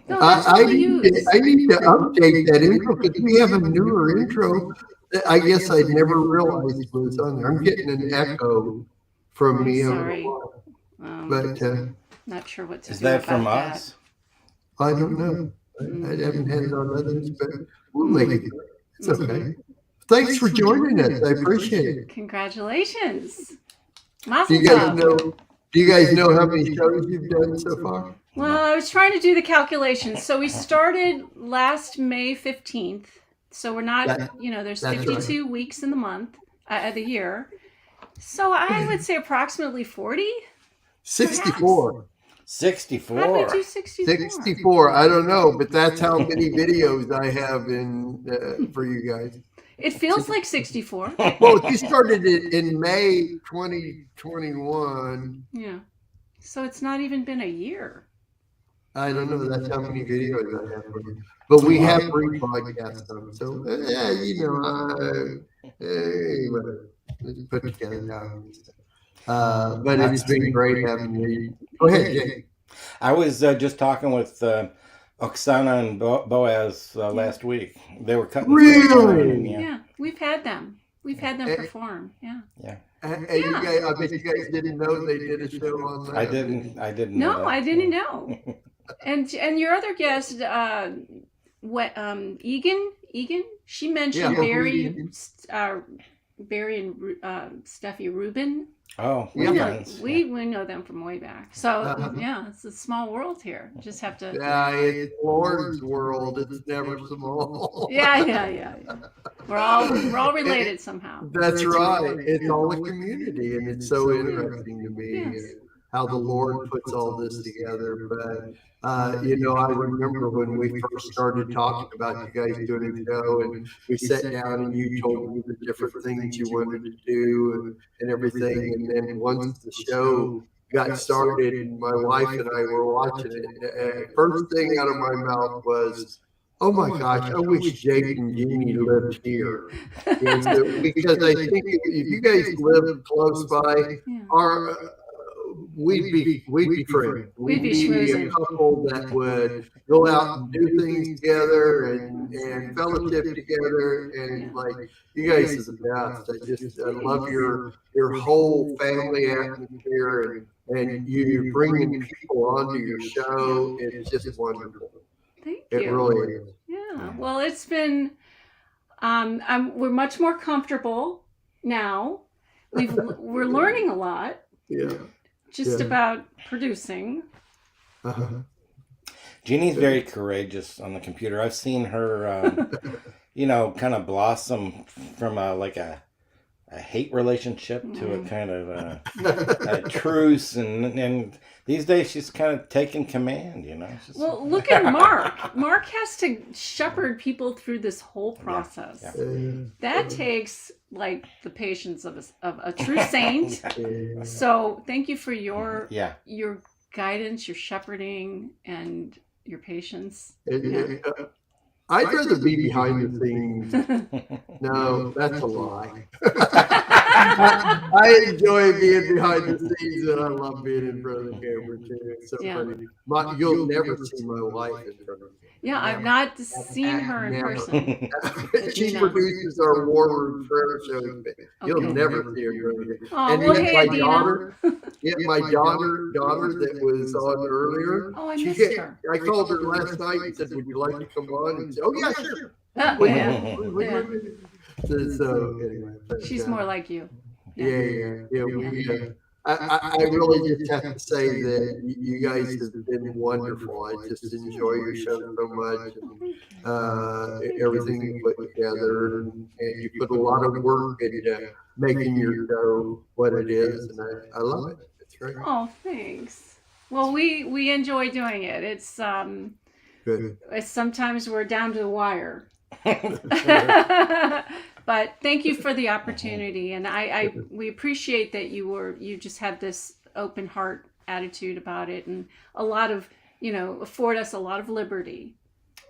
No, I need to update that intro because we have a newer intro that I guess I'd never realized was on there. I'm getting an echo from me. Sorry. But Not sure what to Is do that about from that. us? I don't know. I haven't had it on others, but we'll make it. It's okay. Thanks for joining us. I appreciate it. Congratulations. Do Mazel you guys tov. know? Do you guys know how many shows you've done so far? Well, I was trying to do the calculations. So we started last May 15th. So we're not, there's That's 52 weeks in the month, of the year. So I would say approximately 40. 64. 64. How did we do 64? 64. I don't know, but that's how many videos I have in for you guys. It feels like 64. Well, you started it in May 2021. Yeah. So it's not even been a year. I don't know. That's how many videos I have for you. But we have rebroadcast them. So, whatever. Let's put it together now. But it's been great having you. Go ahead, Jake. I was just talking with Oksana and Boaz last week. They were cutting. Really? Yeah. We've had them. We've had them perform. Yeah. Yeah. And you guys, I bet you guys didn't know they did a show on that. I didn't know. No, that. I didn't know. And your other guest, Egan, she mentioned Barry and Steffi Rubin. Oh, we yeah. know them from way back. So yeah, it's a small world here. Just have to. Yeah, it's Lord's world. It's never small. Yeah. We're all related somehow. That's right. It's all a community, and it's so interesting to me how the Lord puts all this together. But you know, I remember when we first started talking about you guys doing a show, and we sat down and you told me the different things you wanted to do and everything. And then once the show got started and my wife and I were watching it, first thing out of my mouth was, oh my gosh, I wish Jake and Jeannie lived here. Because I think if you guys lived close by, we'd be friends. We'd be a couple that would go out and do things together and fellowship together. And like, you guys are the best. I love your whole family atmosphere, and you bringing people onto your show. It's just wonderful. Thank you. It really is. Yeah. Well, it's been. We're much more comfortable now. We're learning a lot. Yeah. Just about producing. Jeannie's very courageous on the computer. I've seen her, you know, kind of blossom from a hate relationship to a kind of a truce, and these days she's kind of taking command, you know. Well, look at Mark. Mark has to shepherd people through this whole process. That takes like the patience of a true saint. So thank you for your guidance, your shepherding, and your patience. I'd rather be behind the scenes. No, that's a lie. I enjoy being behind the scenes, and I love being in front of the camera too. It's so funny. You'll never see my wife in front of me. Yeah, I've not seen her in person. She produces our War Room prayer shows, but you'll never see her. Oh, And well, yet hey, my daughter, that was on earlier. Oh, I missed her. I called her last night and said, "Would you like to come on?" And she said, "Oh yeah, sure." So anyway, She's more like you. I really just have to say that you guys have been wonderful. I just enjoy your show so much, and everything you put together, and you put a lot of work into making your show what it is, and I love it. It's great. Oh, thanks. Well, we enjoy doing it. It's Good. sometimes we're down to the wire. But thank you for the opportunity, and we appreciate that you just had this open heart attitude about it, and a lot of afford us a lot of liberty,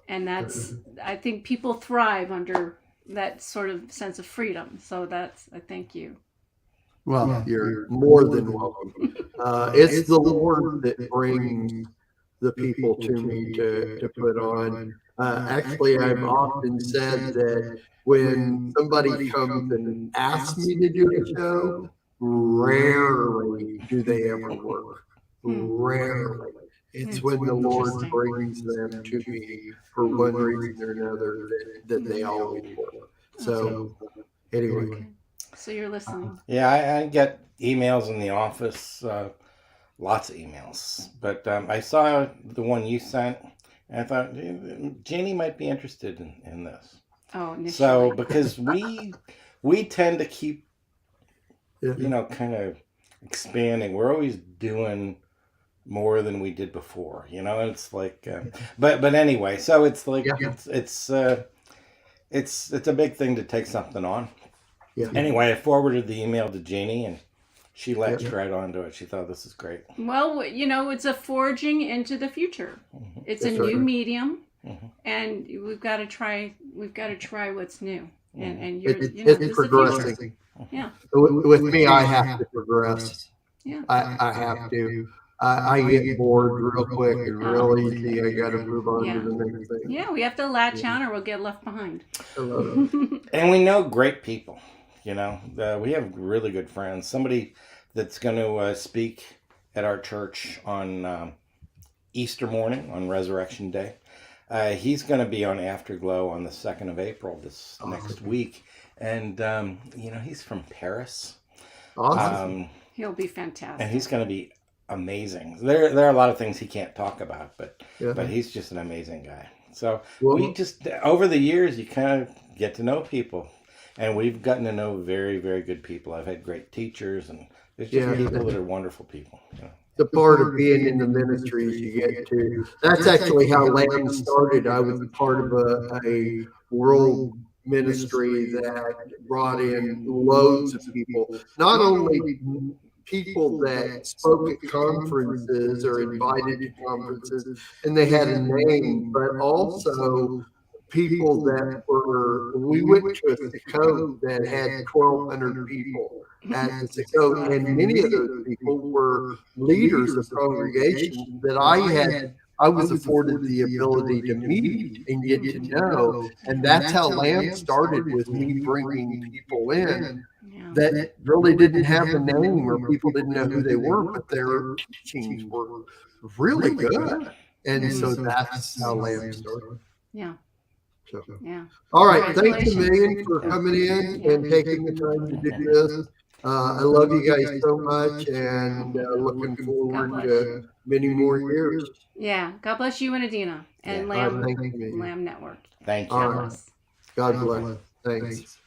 and that's I think people thrive under that sort of sense of freedom. So I thank you. Well, you're more than welcome. It's the Lord that brings the people to me to put on. Actually, I've often said that when somebody comes and asks me to do a show, rarely do they ever work. Rarely. It's when the Lord brings them to me for one reason or another that they always work. So, anyway. So you're listening. Yeah, I get emails in the office, lots of emails. But I saw the one you sent, and I thought, Jeannie might be interested in this. Oh, initially. So, because we tend to keep, kind of expanding. We're always doing more than we did before, it's like, but anyway, so it's like, it's a big thing to take something on. Yeah. Anyway, I forwarded the email to Jeannie, and she latched right onto it. She thought, this is great. Well, it's a forging into the future. It's a new medium, and we've got to try what's new. And it's progressing. Yeah. With me, I have to progress. Yeah. I have to. I get bored real quick and real easy. I got to move on to the next thing. Yeah, we have to latch on or we'll get left behind. And we know great people. We have really good friends. Somebody that's going to speak at our church on Easter morning, on Resurrection Day. He's going to be on Afterglow on the 2nd of April this next week. And, he's from Paris. Awesome. He'll be fantastic. And he's going to be amazing. There are a lot of things he can't talk about, but he's just an amazing guy. So we just, over the years, you kind of get to know people. And we've gotten to know very, very good people. I've had great teachers, and there's just people that are wonderful people. the part of being in the ministries you get to. That's actually how Lamb started. I was a part of a world ministry that brought in loads of people, not only people that spoke at conferences or invited to conferences and they had a name, but also people that were, we went to a Sukkot that had 1,200 people at the Sukkot, and many of those people were leaders of congregations that I was afforded the ability to meet and get to know. And that's how Lamb started, with me bringing people in that really didn't have a name or people didn't know who they were, but their teachings were really good. And so that's how Lamb started. Yeah. So, yeah. All right. Thanks a million for coming in and taking the time to do this. I love you guys so much, and looking forward to many more years. Yeah. God bless you and Adina and Lamb Network. Thank you. All right. God bless. Thanks.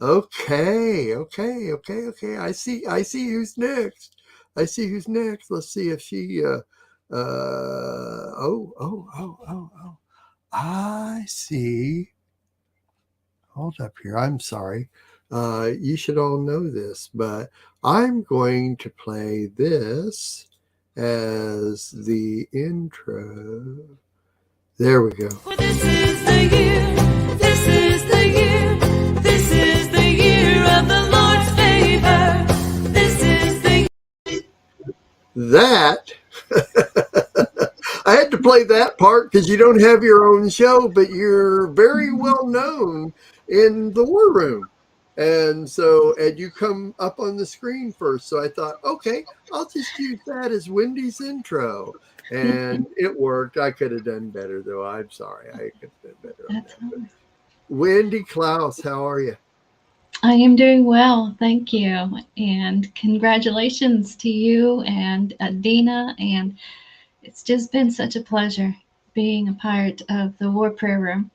Okay. I see who's next. Let's see if she I see. Hold up here. I'm sorry. You should all know this, but I'm going to play this as the intro. There we go. This is the year, this is the year, this is the year of the Lord's favor. This is the year. That I had to play that part because you don't have your own show, but you're very well known in the War Room. And you come up on the screen first. So I thought, okay, I'll just use that as Wendy's intro. And it worked. I could have done better, though. I'm sorry. I could have done better on that. Wendy Klaus, how are you? I am doing well, thank you. And congratulations to you and Adina. And it's just been such a pleasure being a part of the War Prayer Room.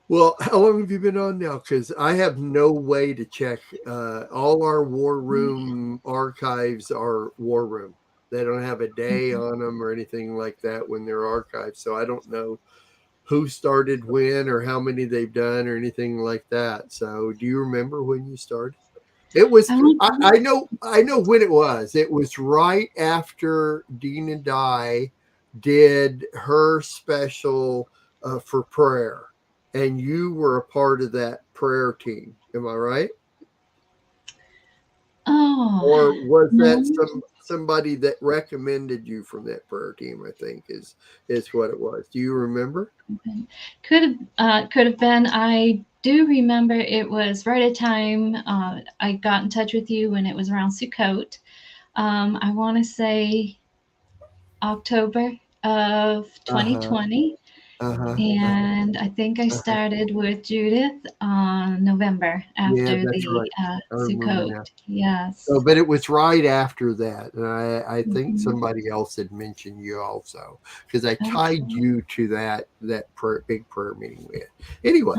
Well, how long have you been on now? Because I have no way to check. All our War Room archives are War Room. They don't have a day on them or anything like that when they're archived. So I don't know who started when or how many they've done or anything like that. So do you remember when you started? It was, I know when it was. It was right after Dina Dye did her special for prayer. And you were a part of that prayer team. Am I right? Oh. Or was that somebody that recommended you from that prayer team, I think is what it was. Do you remember? Could have been. I do remember it was right at time I got in touch with you when it was around Sukkot. I want to say October of 2020. And I think I started with Judith on November after the Sukkot. Yes. So, but it was right after that. And I think somebody else had mentioned you also, because I tied you to that big prayer meeting we had. Anyway,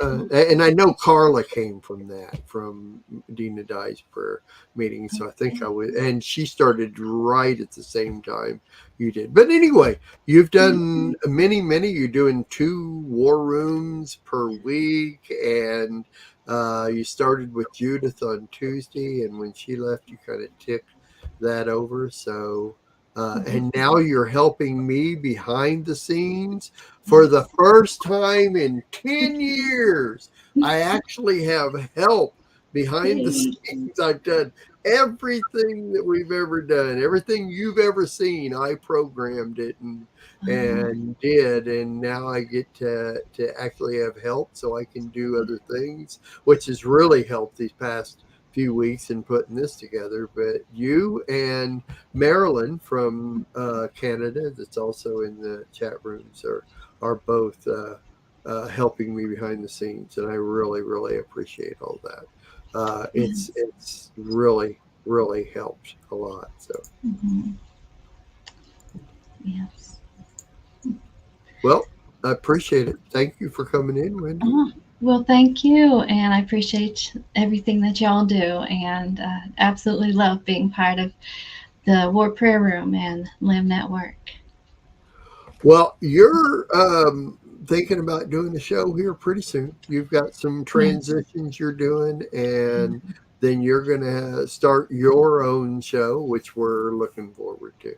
and I know Carla came from Dina Dye's prayer meeting. So I think I was, and she started right at the same time you did. But anyway, you've done many, you're doing 2 War Rooms per week, and you started with Judith on Tuesday, and when she left, you kind of ticked that over. So, and now you're helping me behind the scenes for the first time in 10 years. I actually have help behind the scenes. I've done everything that we've ever done, everything you've ever seen. I programmed it and did, and now I get to actually have help so I can do other things, which has really helped these past few weeks in putting this together. But you and Marilyn from Canada, that's also in the chat rooms, are both helping me behind the scenes, and I really appreciate all that. It's really helped a lot. So yes. Well, I appreciate it. Thank you for coming in, Wendy. Well, thank you, and I appreciate everything that y'all do, and absolutely love being part of the War Prayer Room and Lamb Network. Well, you're thinking about doing a show here pretty soon. You've got some transitions you're doing, and then you're going to start your own show, which we're looking forward to.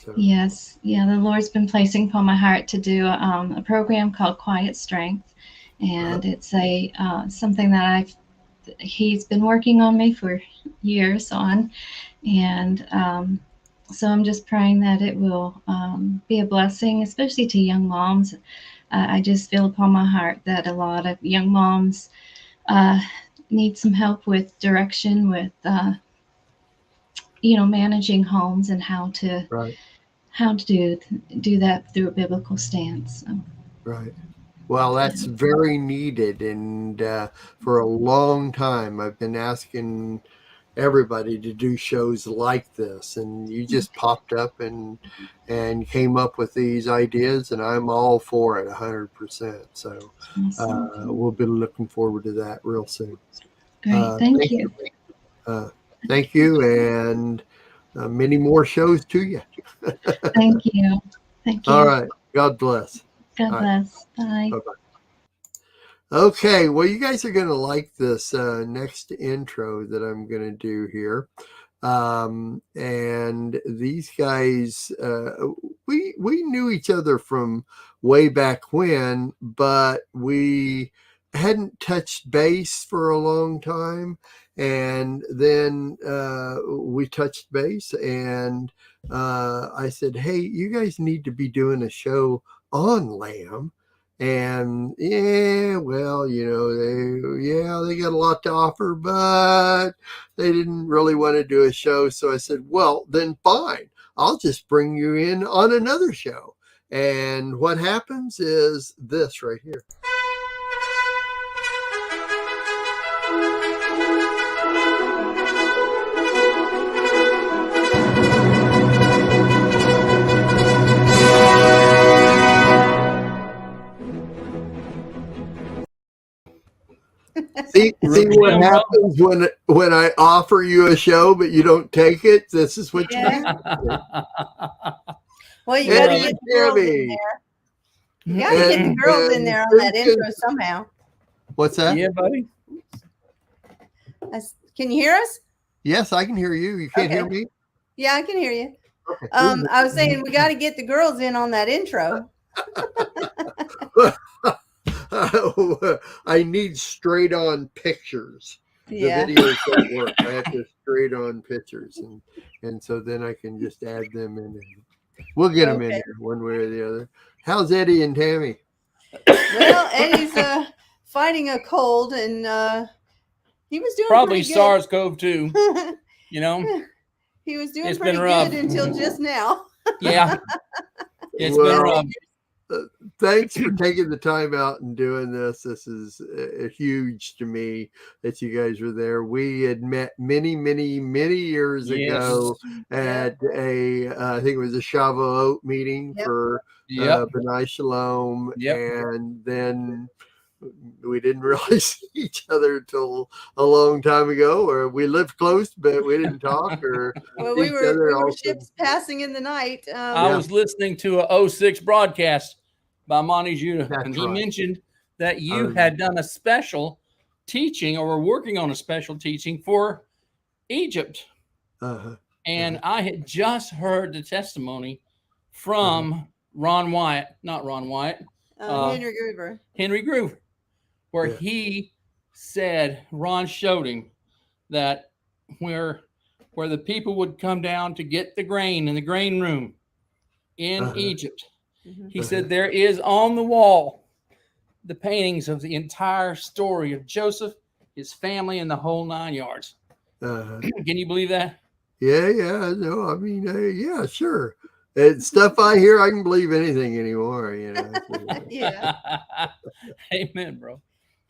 So. Yes, yeah, the Lord's been placing upon my heart to do a program called Quiet Strength, and it's a something that he's been working on me for years on, and so I'm just praying that it will be a blessing, especially to young moms. I just feel upon my heart that a lot of young moms need some help with direction, with managing homes and how to do that through a biblical stance. So. Right. Well, that's very needed, and for a long time I've been asking everybody to do shows like this, and you just popped up and came up with these ideas, and I'm all for it 100%. So we'll be looking forward to that real soon. Great, thank you. Thank you, and many more shows to you. Thank you. Thank you. All right. God bless. God bless. Bye. Bye-bye. Okay, well, you guys are going to like this next intro that I'm going to do here. And these guys, we knew each other from way back when, but we hadn't touched base for a long time. And then we touched base, and I said, hey, you guys need to be doing a show on Lamb. And yeah, well, they got a lot to offer, but they didn't really want to do a show. So I said, well, then fine, I'll just bring you in on another show. And what happens is this right here. See what happens when I offer you a show, but you don't take it? This is what you do. Well, you got to get the girls in there. You got to get the girls in there on that intro somehow. What's that? Yeah, buddy. Can you hear us? Yes, I can hear you. You can't hear me? Yeah, I can hear you. Okay. I was saying we got to get the girls in on that intro. I need straight on pictures. Yeah. The videos don't work. I have to straight on pictures, and so then I can just add them in. And we'll get them in here one way or the other. How's Eddie and Tammy? Well, Eddie's fighting a cold, and he was doing probably pretty good. SARS-CoV-2. He was doing pretty good until just now. Yeah, it's been rough. Thanks for taking the time out and doing this. This is huge to me that you guys were there. We had met many years ago at I think it was a Shavuot meeting for B'nai Shalom. And then we didn't really see each other till a long time ago, or we lived close, but we didn't talk. Or well, we were ships passing in the night. I was listening to a 06 broadcast by Monty Judah, and he mentioned that you had done a special teaching, or were working on a special teaching for Egypt. And I had just heard the testimony from Henry Groover, where he said Ron showed him that where the people would come down to get the grain in the grain room in Egypt. He said there is on the wall the paintings of the entire story of Joseph, his family, and the whole 9 yards. Can you believe that? Yeah. No, I mean, yeah, sure. It's stuff I hear, I can believe anything anymore. Yeah. Amen, bro.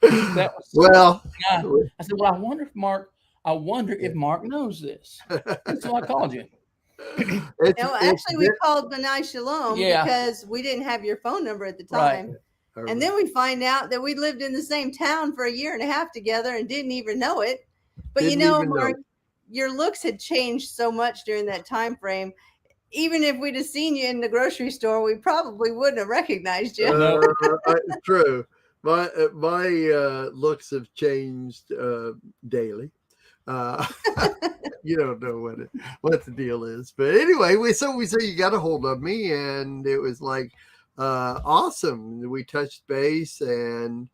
That was I said, well, I wonder if Mark knows this. And so I called you. No, actually, we called B'nai Shalom because we didn't have your phone number at the time. And then we find out that we lived in the same town for a year and a half together and didn't even know it. But Didn't you know, even know Mark, it. your looks had changed so much during that time frame. Even if we'd have seen you in the grocery store, we probably wouldn't have recognized you. It's true. My looks have changed daily. You don't know what the deal is, but anyway, we say you got a hold of me, and it was like awesome. We touched base and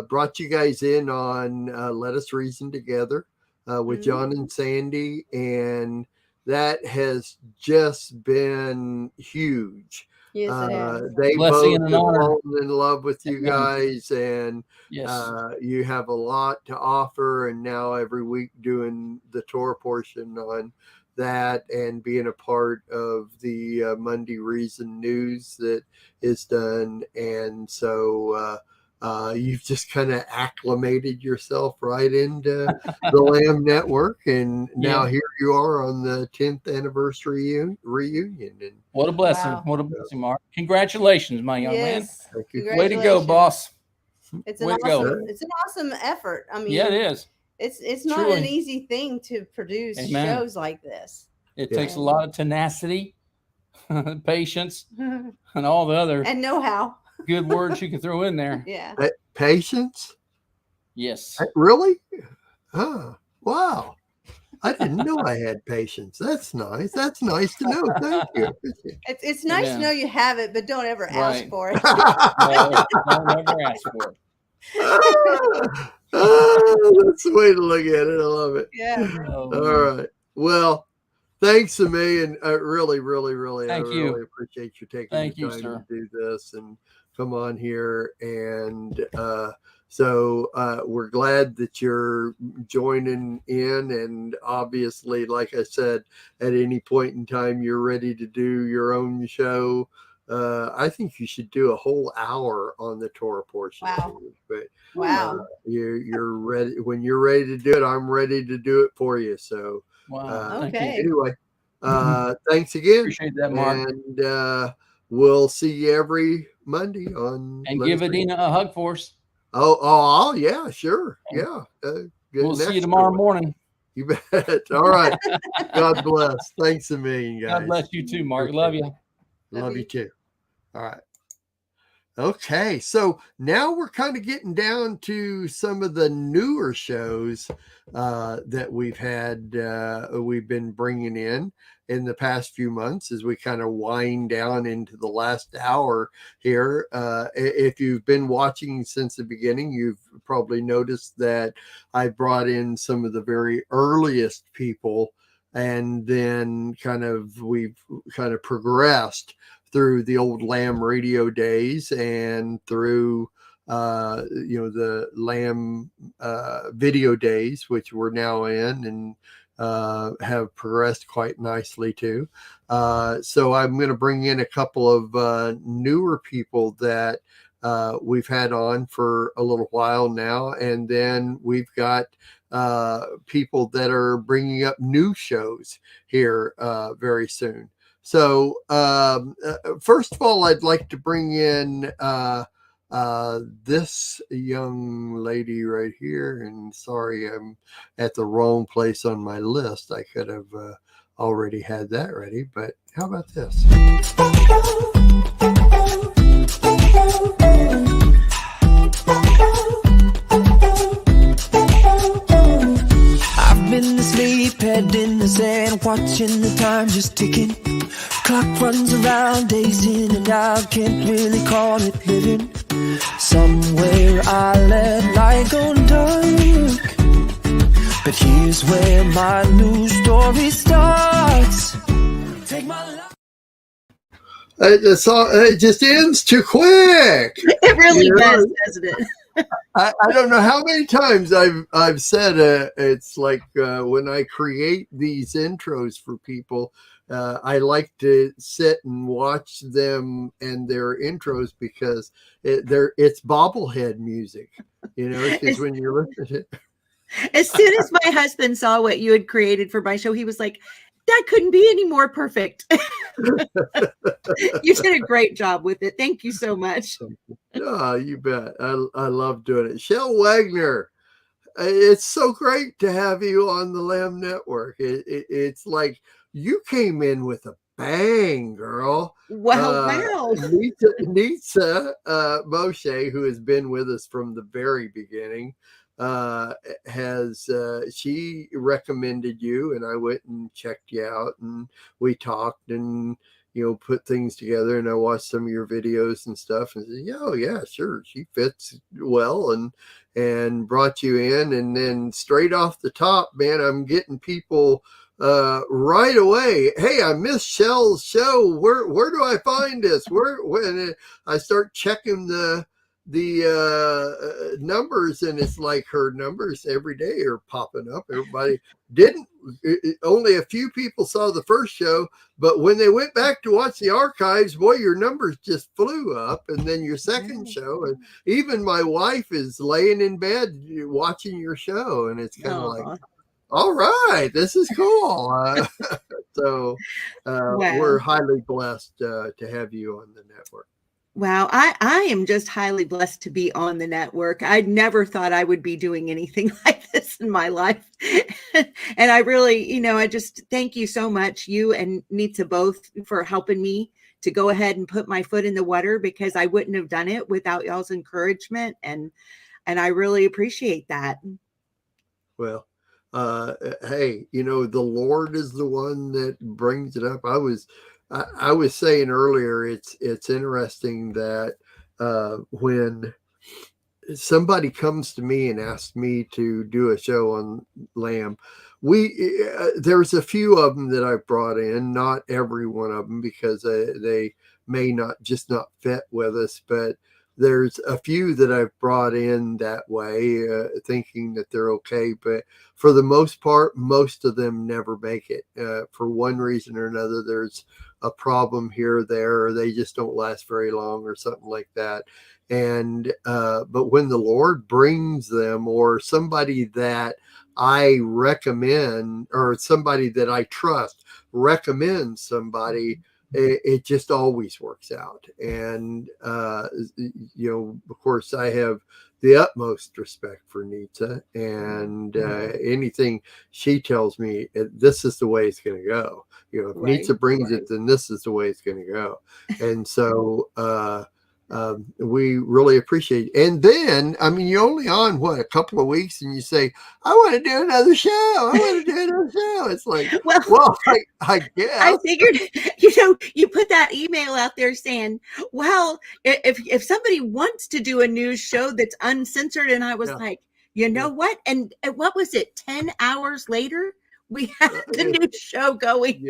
brought you guys in on Let Us Reason Together with John and Sandy, and that has just been huge. Yes, it has. They Blessing both and an have honor. fallen in love with you Amen. guys, and Yes. you have a lot to offer. And now every week doing the tour portion on that, and being a part of the Monday Reason news that is done. And so you've just kind of acclimated yourself right into the Lamb Network, and now Yeah. here you are on the 10th anniversary reunion. And What a blessing. Wow. What a blessing, Mark. Congratulations, my young man. Yes. thank you. Way to go, boss. It's an Way to go. awesome, it's an awesome effort. I mean, Yeah, it is. It's not Truly. an easy thing to produce Amen. shows like this. It takes a lot of tenacity, patience, and all the other And know-how. good words you can throw in there. Yeah. Patience? Yes. Really? Oh, wow. I didn't know I had patience. That's nice. That's nice to know. Thank you. It's nice Amen. to know you have it, but don't ever ask Right. for it. No, don't ever ask for it. That's the way to look at it. I love it. Yeah. Oh, All right. Well, thanks a million. Really, I Thank you. really appreciate you taking Thank the you, time sir. to do this and come on here. And so we're glad that you're joining in. And obviously, like I said, at any point in time you're ready to do your own show, I think you should do a whole hour on the tour portion. Wow. But Wow. you're ready. When you're ready to do it, I'm ready to do it for you. So Wow. Thank you. Okay. anyway, thanks again. Appreciate that, Mark. And we'll see you every Monday on. And Let give Us Read. Adina a hug for us. Oh, yeah, sure. Yeah. Good We'll see you next tomorrow one. morning. You bet. All right. God bless. Thanks a million, guys. God bless you too, Mark. Love you. Love you too. All right. Okay, so now we're kind of getting down to some of the newer shows that we've been bringing in the past few months as we kind of wind down into the last hour here. If you've been watching since the beginning, you've probably noticed that I brought in some of the very earliest people, and then we've kind of progressed through the old Lamb radio days and through the Lamb video days, which we're now in and have progressed quite nicely too. So I'm going to bring in a couple of newer people that we've had on for a little while now, and then we've got people that are bringing up new shows here very soon. So first of all, I'd like to bring in this young lady right here. And sorry, I'm at the wrong place on my list. I could have already had that ready, but how about this? I've been asleep, head in the sand, watching the time just ticking. Clock runs around, days in and out, can't really call it living. Somewhere I let light go dark, but here's where my new story starts. Take my life. It just ends too quick. It really You know? does, doesn't it? I don't know how many times I've said it's like when I create these intros for people, I like to sit and watch them and their intros because it's bobblehead music, because when you're listening to it. As soon as my husband saw what you had created for my show, he was like, that couldn't be any more perfect. You did a great job with it. Thank you so much. Yeah, you bet. I love doing it. Shell Wagner, it's so great to have you on the Lamb Network. It's like you came in with a bang, girl. Wow. Nitsa Moshe, who has been with us from the very beginning, she recommended you, and I went and checked you out, and we talked and put things together, and I watched some of your videos and stuff, and said, yeah, sure, she fits well, and brought you in, and then straight off the top, man, I'm getting people right away. Hey, I missed Shell's show. Where do I find this? When I start checking the numbers, and it's like her numbers every day are popping up. Everybody only a few people saw the first show, but when they went back to watch the archives, boy, your numbers just flew up. And then your second show, and even my wife is laying in bed watching your show, and it's kind of like, all right, this is cool. So we're highly blessed to have you on the network. Wow, I am just highly blessed to be on the network. I never thought I would be doing anything like this in my life. And I really, I just thank you so much, you and Nitsa both, for helping me to go ahead and put my foot in the water, because I wouldn't have done it without y'all's encouragement. And I really appreciate that. Well, hey, the Lord is the one that brings it up. I was saying earlier, it's interesting that when somebody comes to me and asks me to do a show on Lamb, there's a few of them that I've brought in, not every one of them, because they may not fit with us, but there's a few that I've brought in that way, thinking that they're okay. But for the most part, most of them never make it for one reason or another. There's a problem here or there, or they just don't last very long or something like that. And but when the Lord brings them, or somebody that I recommend, or somebody that I trust recommends somebody, it just always works out. And of course, I have the utmost respect for Nitsa, and anything she tells me, this is the way it's going to go. If Nitsa brings it, then this is the way it's going to go. And so we really appreciate it. And then, you're only on a couple of weeks, and you say, I want to do another show. I want to do another show. It's like, well, I guess. I figured, you put that email out there saying, well, if somebody wants to do a news show that's uncensored, and I was like, you know what? And what was it? 10 hours later, we had the new show going.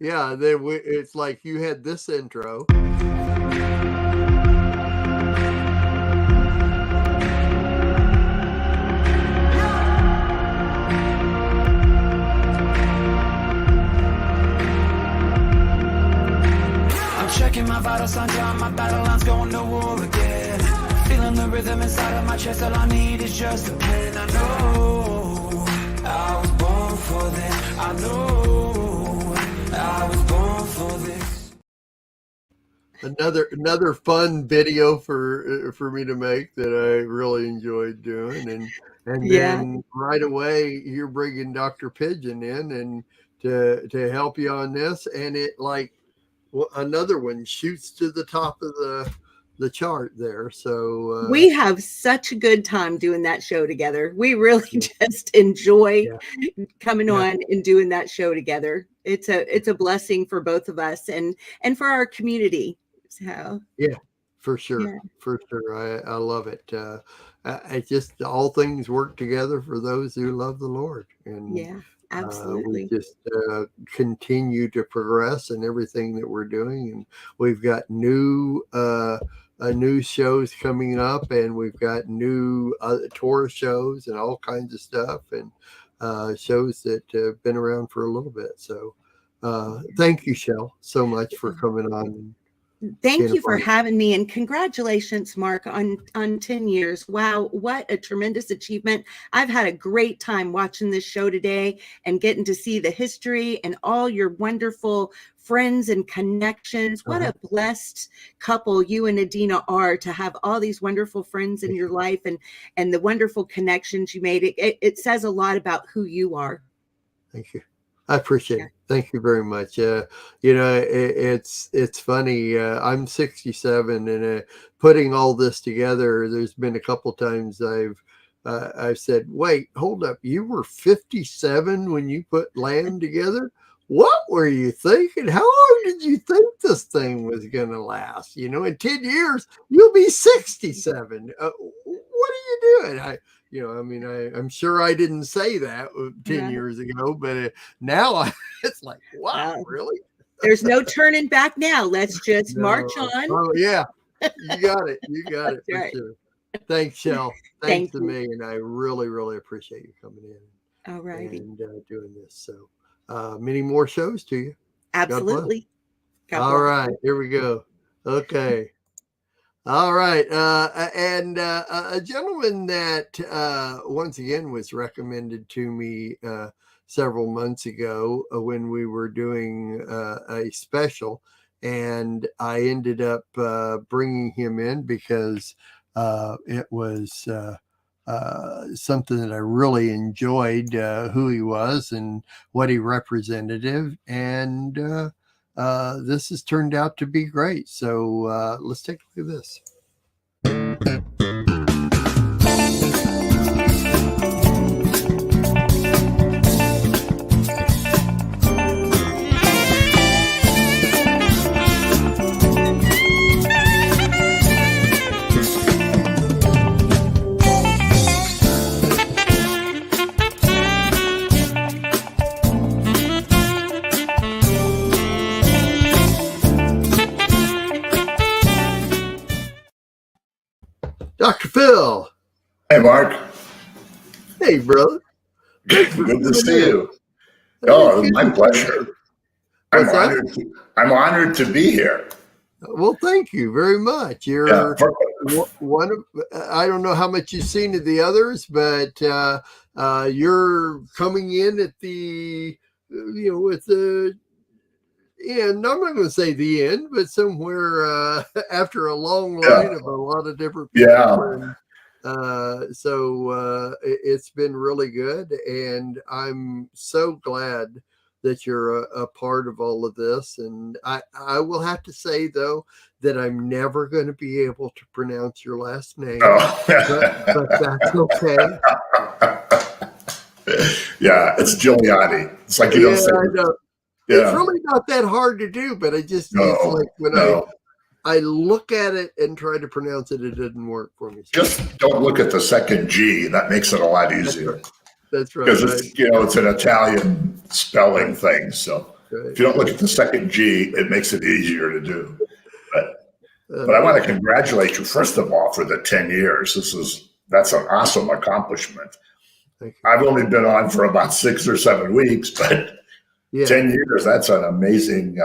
Yeah. Then it's like you had this intro. Checking my vital signs on my battle lines, going to war again. Feeling the rhythm inside of my chest. All I need is just a pen. I know I was born for this. I know I was born for this. Another fun video for me to make that I really enjoyed doing, and then right away you're bringing Dr. Pigeon in and to help you on this, and it another one shoots to the top of the chart there. So we have such a good time doing that show together. We really just enjoy coming on and doing that show together. It's a blessing for both of us and for our community. So for sure. I love it. It just, all things work together for those who love the Lord, and absolutely. We just continue to progress in everything that we're doing, and we've got new shows coming up, and we've got new tour shows and all kinds of stuff, and shows that have been around for a little bit. So thank you, Shell, so much for coming on Thank being a you for part. having me, and congratulations, Mark, on 10 years. Wow, what a tremendous achievement. I've had a great time watching this show today and getting to see the history and all your wonderful friends and connections. What a blessed couple you and Adina are, to have all these wonderful friends in your life and the wonderful connections you made. It says a lot about who you are. Thank you. I appreciate it. Thank you very much. You know, it's funny. I'm 67, and putting all this together, there's been a couple times I've said, "Wait, hold up! You were 57 when you put Lamb together. What were you thinking? How long did you think this thing was going to last? You know, in 10 years, you'll be 67. What are you doing?" I'm sure I didn't say that 10 years ago, but now it's like, wow, really? There's no turning back now. Let's just march on. Oh, yeah. You got it. You got it. For right. sure. Thanks, Shell. Thank Thanks to me. And I really, really appreciate you coming in. All righty. And doing this. So many more shows to you. Absolutely. God bless. All right. Here we go. Okay. All right. And a gentleman that once again was recommended to me several months ago when we were doing a special, and I ended up bringing him in because it was something that I really enjoyed, who he was and what he represented, and this has turned out to be great. So let's take a look at this. Dr. Phil. Hey, Mark. Hey, brother. Good to see you. Oh, my pleasure. I'm honored to be here. Well, thank you very much. You're one of, I don't know how much you've seen of the others, but you're coming in at the, with the end. I'm not going to say the end, but somewhere after a long line of a lot of different people. Yeah. And, so it's been really good, and I'm so glad that you're a part of all of this. And I will have to say, though, that I'm never going to be able to pronounce your last name, but that's okay. Yeah, it's Giuliani. It's like you don't say. I know. Yeah. It's really not that hard to do, but it's like when I look at it and try to pronounce it, it doesn't work for me. Just don't look at the second G. That makes it a lot easier. That's right. Because it's an Italian spelling thing. So if you don't look at the second G, it makes it easier to do. But I want to congratulate you, first of all, for the 10 years. That's an awesome accomplishment. I've only been on for about 6 or 7 weeks, but 10 years, that's an amazing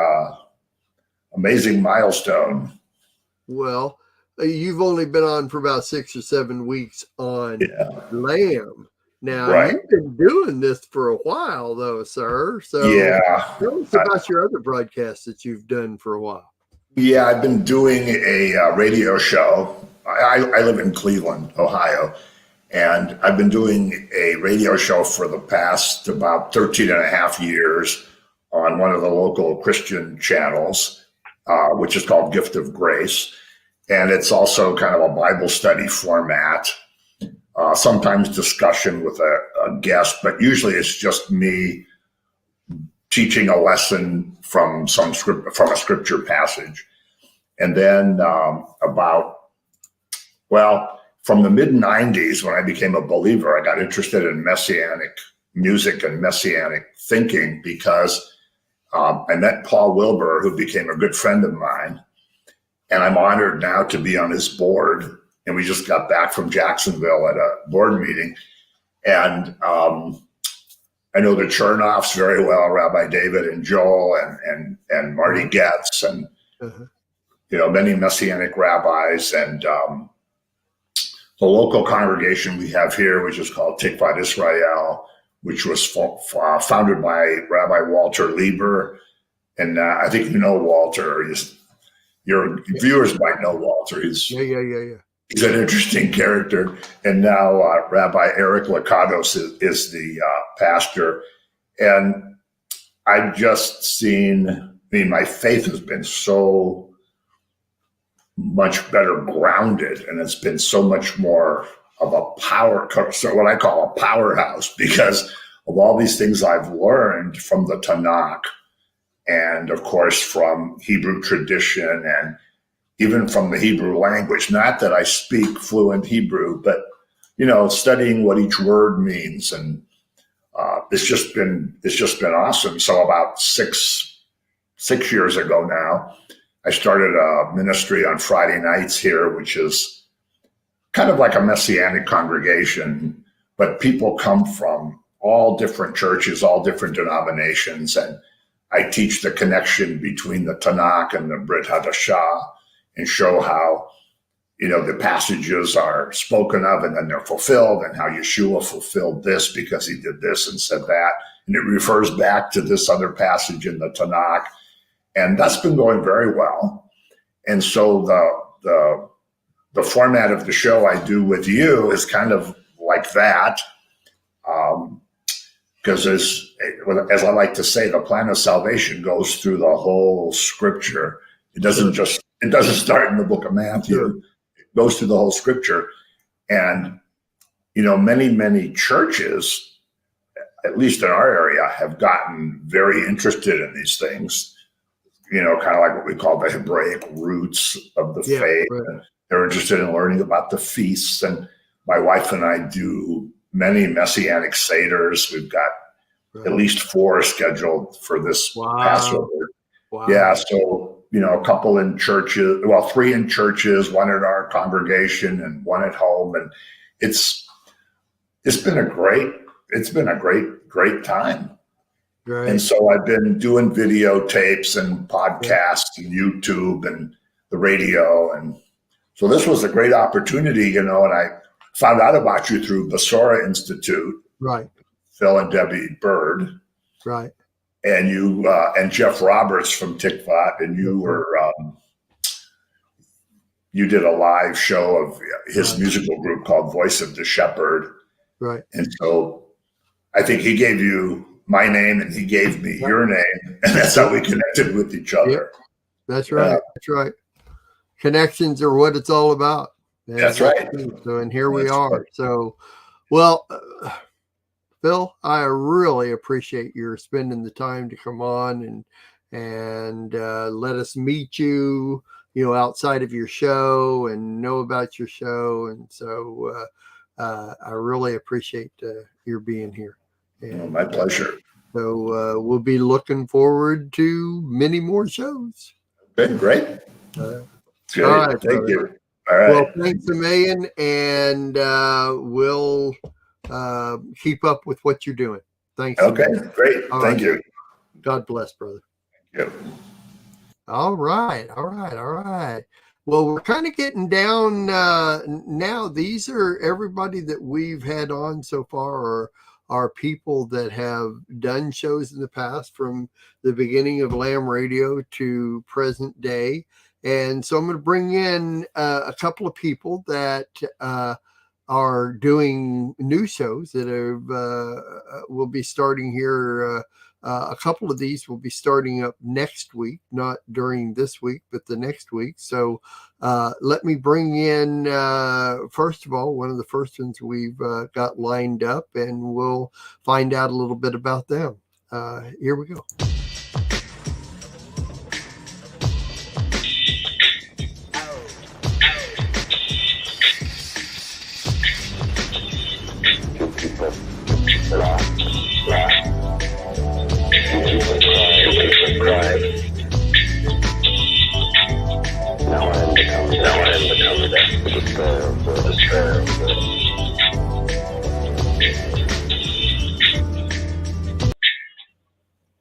milestone. Well, you've only been on for about 6 or 7 weeks on Lamb. Now, you've been doing this for a while, though, sir. So tell us about your other broadcasts that you've done for a while. Yeah, I've been doing a radio show. I live in Cleveland, Ohio, and I've been doing a radio show for the past about 13 and a half years on one of the local Christian channels, which is called Gift of Grace. And it's also kind of a Bible study format. Sometimes discussion with a guest, but usually it's just me teaching a lesson from a scripture passage. And then from the mid-90s, when I became a believer, I got interested in messianic music and messianic thinking because I met Paul Wilbur, who became a good friend of mine. And I'm honored now to be on his board. And we just got back from Jacksonville at a board meeting. And I know the Chernoffs very well, Rabbi David and Joel and Marty Getz. And many Messianic rabbis, and the local congregation we have here, which is called Tikvat Israel, which was founded by Rabbi Walter Lieber. And I think you know Walter. Your viewers might know Walter. He's an interesting character. And now Rabbi Eric Lakados is the pastor. And I've just seen, my faith has been so much better grounded, and it's been so much more of a so what I call a powerhouse, because of all these things I've learned from the Tanakh, and of course from Hebrew tradition, and even from the Hebrew language. Not that I speak fluent Hebrew, but studying what each word means, and it's just been awesome. So about six years ago now, I started a ministry on Friday nights here, which is kind of like a Messianic congregation, but people come from all different churches, all different denominations, and I teach the connection between the Tanakh and the Brit Hadashah, and show how, the passages are spoken of and then they're fulfilled, and how Yeshua fulfilled this because he did this and said that, and it refers back to this other passage in the Tanakh. And that's been going very well. And so the format of the show I do with you is kind of like that. Because as I like to say, the plan of salvation goes through the whole scripture. It doesn't start in the book of Matthew. It goes through the whole scripture. And, many churches, at least in our area, have gotten very interested in these things. Kind of like what we call the Hebraic roots of the faith. Right. And they're interested in learning about the feasts. And my wife and I do many Messianic Seders. We've got at least 4 scheduled for this Passover. Wow. Yeah, so, a couple in churches, 3 in churches, 1 at our congregation and 1 at home. And it's been a great time. Right. And so I've been doing videotapes and podcasts and YouTube and the radio. And so this was a great opportunity, and I found out about you through Basora Institute. Right. Phil and Debbie Bird. Right. And you and Jeff Roberts from Tikvat, and you were you did a live show of his musical group called Voice of the Shepherd. Right. And so I think he gave you my name and he gave me your name, and that's how we connected with each other. Yep. That's right. That's right. Connections are what it's all about. Man. That's right. So, and here we are. Right. So, well, Phil, I really appreciate your spending the time to come on and let us meet you, outside of your show and know about your show. And so I really appreciate your being here. And, my pleasure. So we'll be looking forward to many more shows. Okay, great. All right, thank you. All right. Well, thanks a million, and we'll keep up with what you're doing. Thanks. Okay, great. Thank you. God bless, brother. Thank you. All right. Well, we're kind of getting down now. These are everybody that we've had on so far are people that have done shows in the past, from the beginning of Lamb Radio to present day. And so I'm going to bring in a couple of people that are doing new shows that will be starting here. A couple of these will be starting up next week, not during this week, but the next week. So let me bring in, first of all, one of the first ones we've got lined up, and we'll find out a little bit about them. Here we go.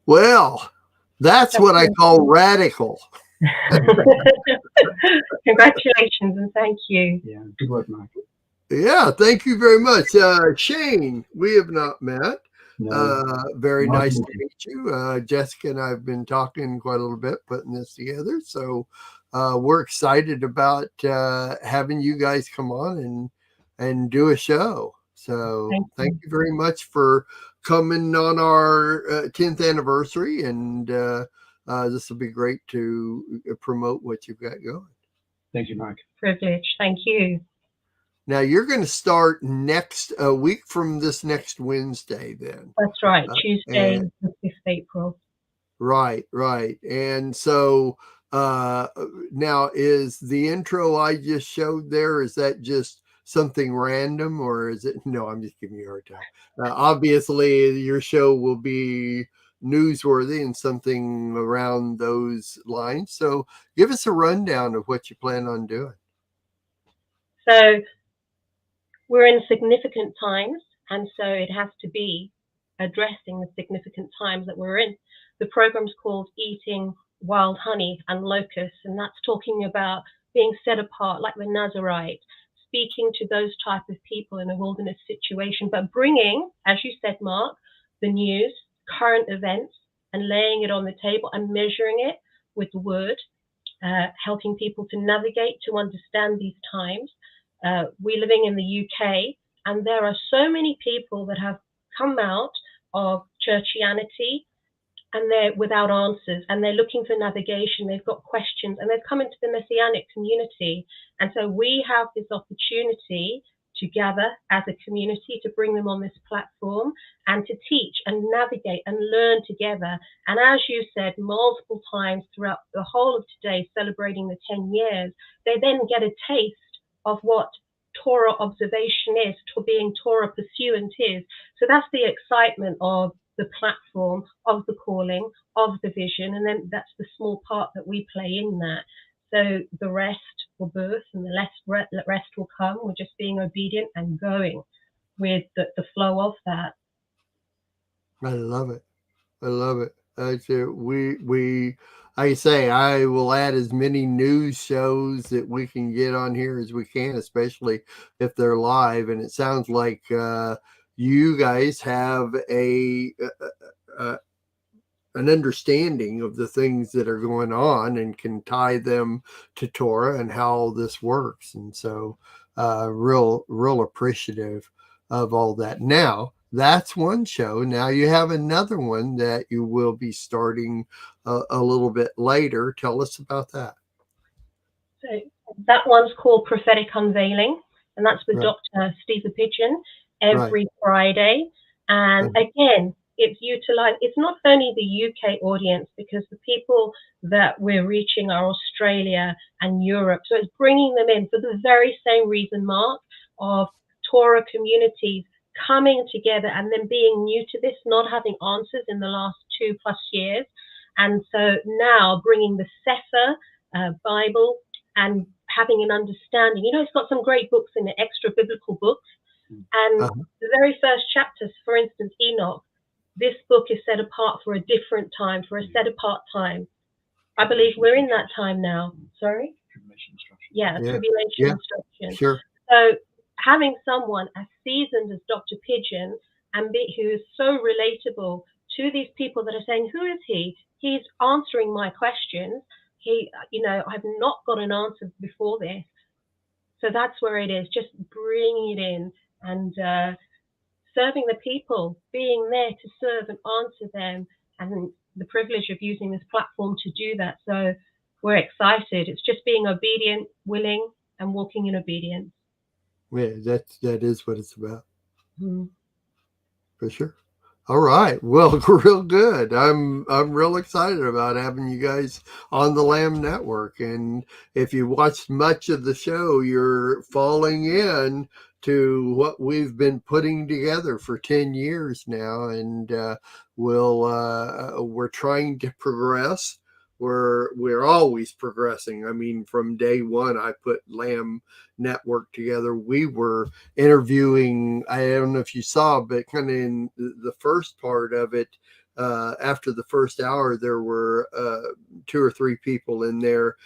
Well, that's what I call radical. Congratulations and thank you. Yeah, good work, Mike. Yeah, thank you very much. Shane, we have not met. Very Nice nice to to meet you. Jessica and I have been talking quite a little bit, putting this together. So we're excited about having you guys come on and do a show. So thank you very much for coming on our 10th anniversary. And this will be great to promote what you've got going. Thank you, Mike. Privilege. Thank you. Now you're going to start a week from this next Wednesday then. That's right. Tuesday, the 5th April. Right. And so now is the intro I just showed there, is that just something random or is it? No, I'm just giving you a hard time. Obviously your show will be newsworthy and something around those lines. So give us a rundown of what you plan on doing. So we're in significant times, and so it has to be addressing the significant times that we're in. The program's called Eating Wild Honey and Locusts, and that's talking about being set apart like the Nazarite, speaking to those type of people in a wilderness situation, but bringing, as you said, Mark, the news, current events, and laying it on the table and measuring it with the word, helping people to navigate, to understand these times. We're living in the UK, and there are so many people that have come out of churchianity and they're without answers and they're looking for navigation. They've got questions and they've come into the Messianic community. And so we have this opportunity to gather as a community to bring them on this platform and to teach and navigate and learn together. And as you said multiple times throughout the whole of today, celebrating the 10 years, they then get a taste of what Torah observation is, to being Torah pursuant is. So that's the excitement of the platform, of the calling, of the vision, and then that's the small part that we play in that. So the rest will birth and the rest will come. We're just being obedient and going with the flow of that. I love it. I say I will add as many news shows that we can get on here as we can, especially if they're live. And it sounds like you guys have an understanding of the things that are going on and can tie them to Torah and how this works. And so real appreciative of all that. Now, that's one show. Now you have another one that you will be starting a little bit later. Tell us about that. So that one's called Prophetic Unveiling, and that's with Right. Dr. Stephen Pigeon every Friday. And again, it's utilized. It's not only the UK audience, because the people that we're reaching are Australia and Europe. So it's bringing them in for the very same reason, Mark, of Torah communities coming together and then being new to this, not having answers in the last 2+ years. And so now bringing the Sefer Bible and having an understanding. You know, it's got some great books in it, extra biblical books. And the very first chapters, for instance, Enoch, this book is set apart for a different time, for a set apart time. I believe we're in that time now. Sorry? Yeah, tribulation instruction. Sure. So having someone as seasoned as Dr. Pigeon and who is so relatable to these people that are saying, who is he? He's answering my questions. I've not got an answer before this. So that's where it is, just bringing it in and serving the people, being there to serve and answer them, and the privilege of using this platform to do that. So we're excited. It's just being obedient, willing, and walking in obedience. Yeah, that is what it's about. Mm. For sure. All right. Well, real good. I'm real excited about having you guys on the Lamb Network. And if you watched much of the show, you're falling in to what we've been putting together for 10 years now. And we're trying to progress. We're always progressing. I mean, from day one, I put Lamb Network together. We were interviewing, I don't know if you saw, but kind of in the first part of it, after the first hour, there were 2 or 3 people in there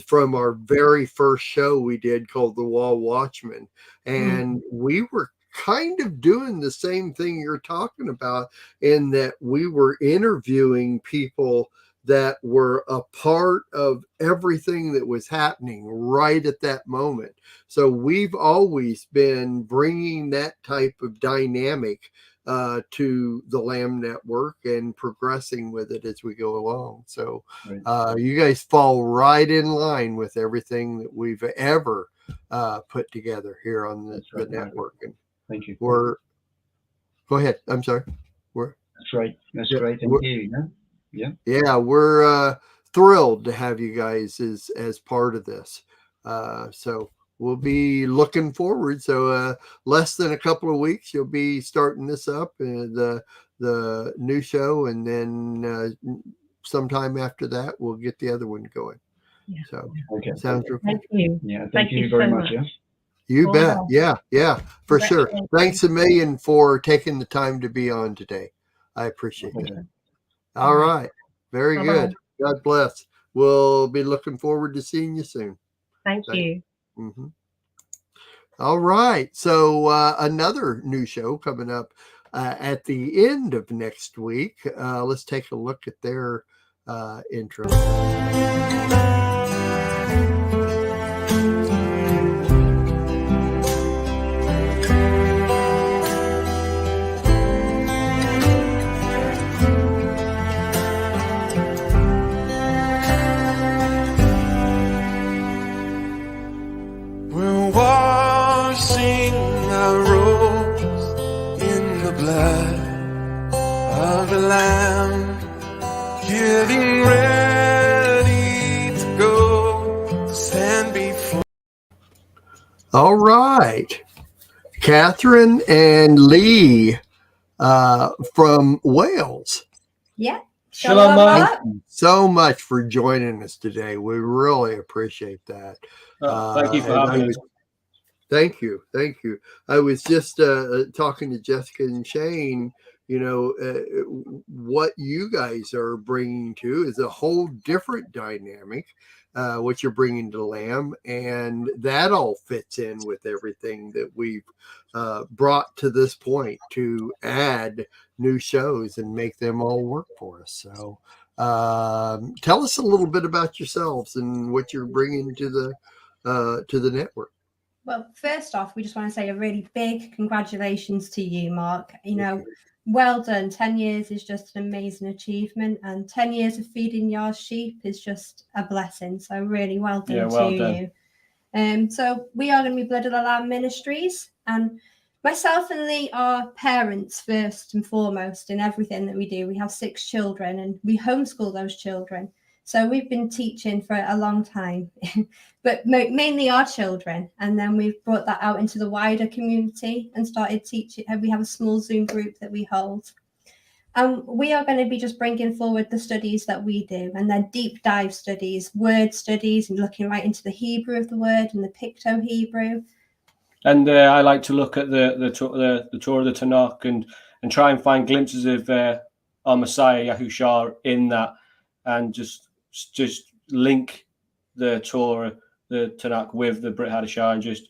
from our very first show we did called The Wall Watchman. And we were kind of doing the same thing you're talking about, in that we were interviewing people that were a part of everything that was happening right at that moment. So we've always been bringing that type of dynamic to the Lamb Network and progressing with it as we go along. So you guys fall right in line with everything that we've ever put together here on the network. And thank you. Go ahead. I'm sorry. That's right. That's right. Thank you. Yeah, we're thrilled to have you guys as part of this. So we'll be looking forward. So less than a couple of weeks, you'll be starting this up, the new show, and then sometime after that, we'll get the other one going. Yeah. So sounds good. Thank you. Yeah, thank you very much. Yeah. You bet. Yeah, for sure. Congratulations. Thanks a million for taking the time to be on today. I appreciate that. All right. Very Bye-bye. good. God bless. We'll be looking forward to seeing you soon. Thank you. Mm-hmm. All right. So another new show coming up at the end of next week. Let's take a look at their intro. We're washing our robes in the blood of the Lamb, getting ready to go to stand before. All right. Catherine and Lee from Wales. Yeah. Shalom, Mark. So much for joining us today. We really appreciate that. Thank you for having us. Thank you. I was just talking to Jessica and Shane. You know, what you guys are bringing to is a whole different dynamic, what you're bringing to Lamb, and that all fits in with everything that we've brought to this point to add new shows and make them all work for us. So tell us a little bit about yourselves and what you're bringing to the network. Well, first off, we just want to say a really big congratulations to you, Mark. You know, well done. 10 years is just an amazing achievement, and 10 years of feeding your sheep is just a blessing. So really well done to you. So we are going to be Blood of the Lamb Ministries, and myself and Lee are parents first and foremost in everything that we do. We have 6 children and we homeschool those children. So we've been teaching for a long time, but mainly our children. And then we've brought that out into the wider community and started teaching. We have a small Zoom group that we hold. And we are going to be just bringing forward the studies that we do, and they're deep dive studies, word studies, and looking right into the Hebrew of the word and the Picto-Hebrew. And I like to look at the Torah of the Tanakh and try and find glimpses of our Messiah Yahushua in that, and just link the Torah, the Tanakh, with the Brit Hadashah, and just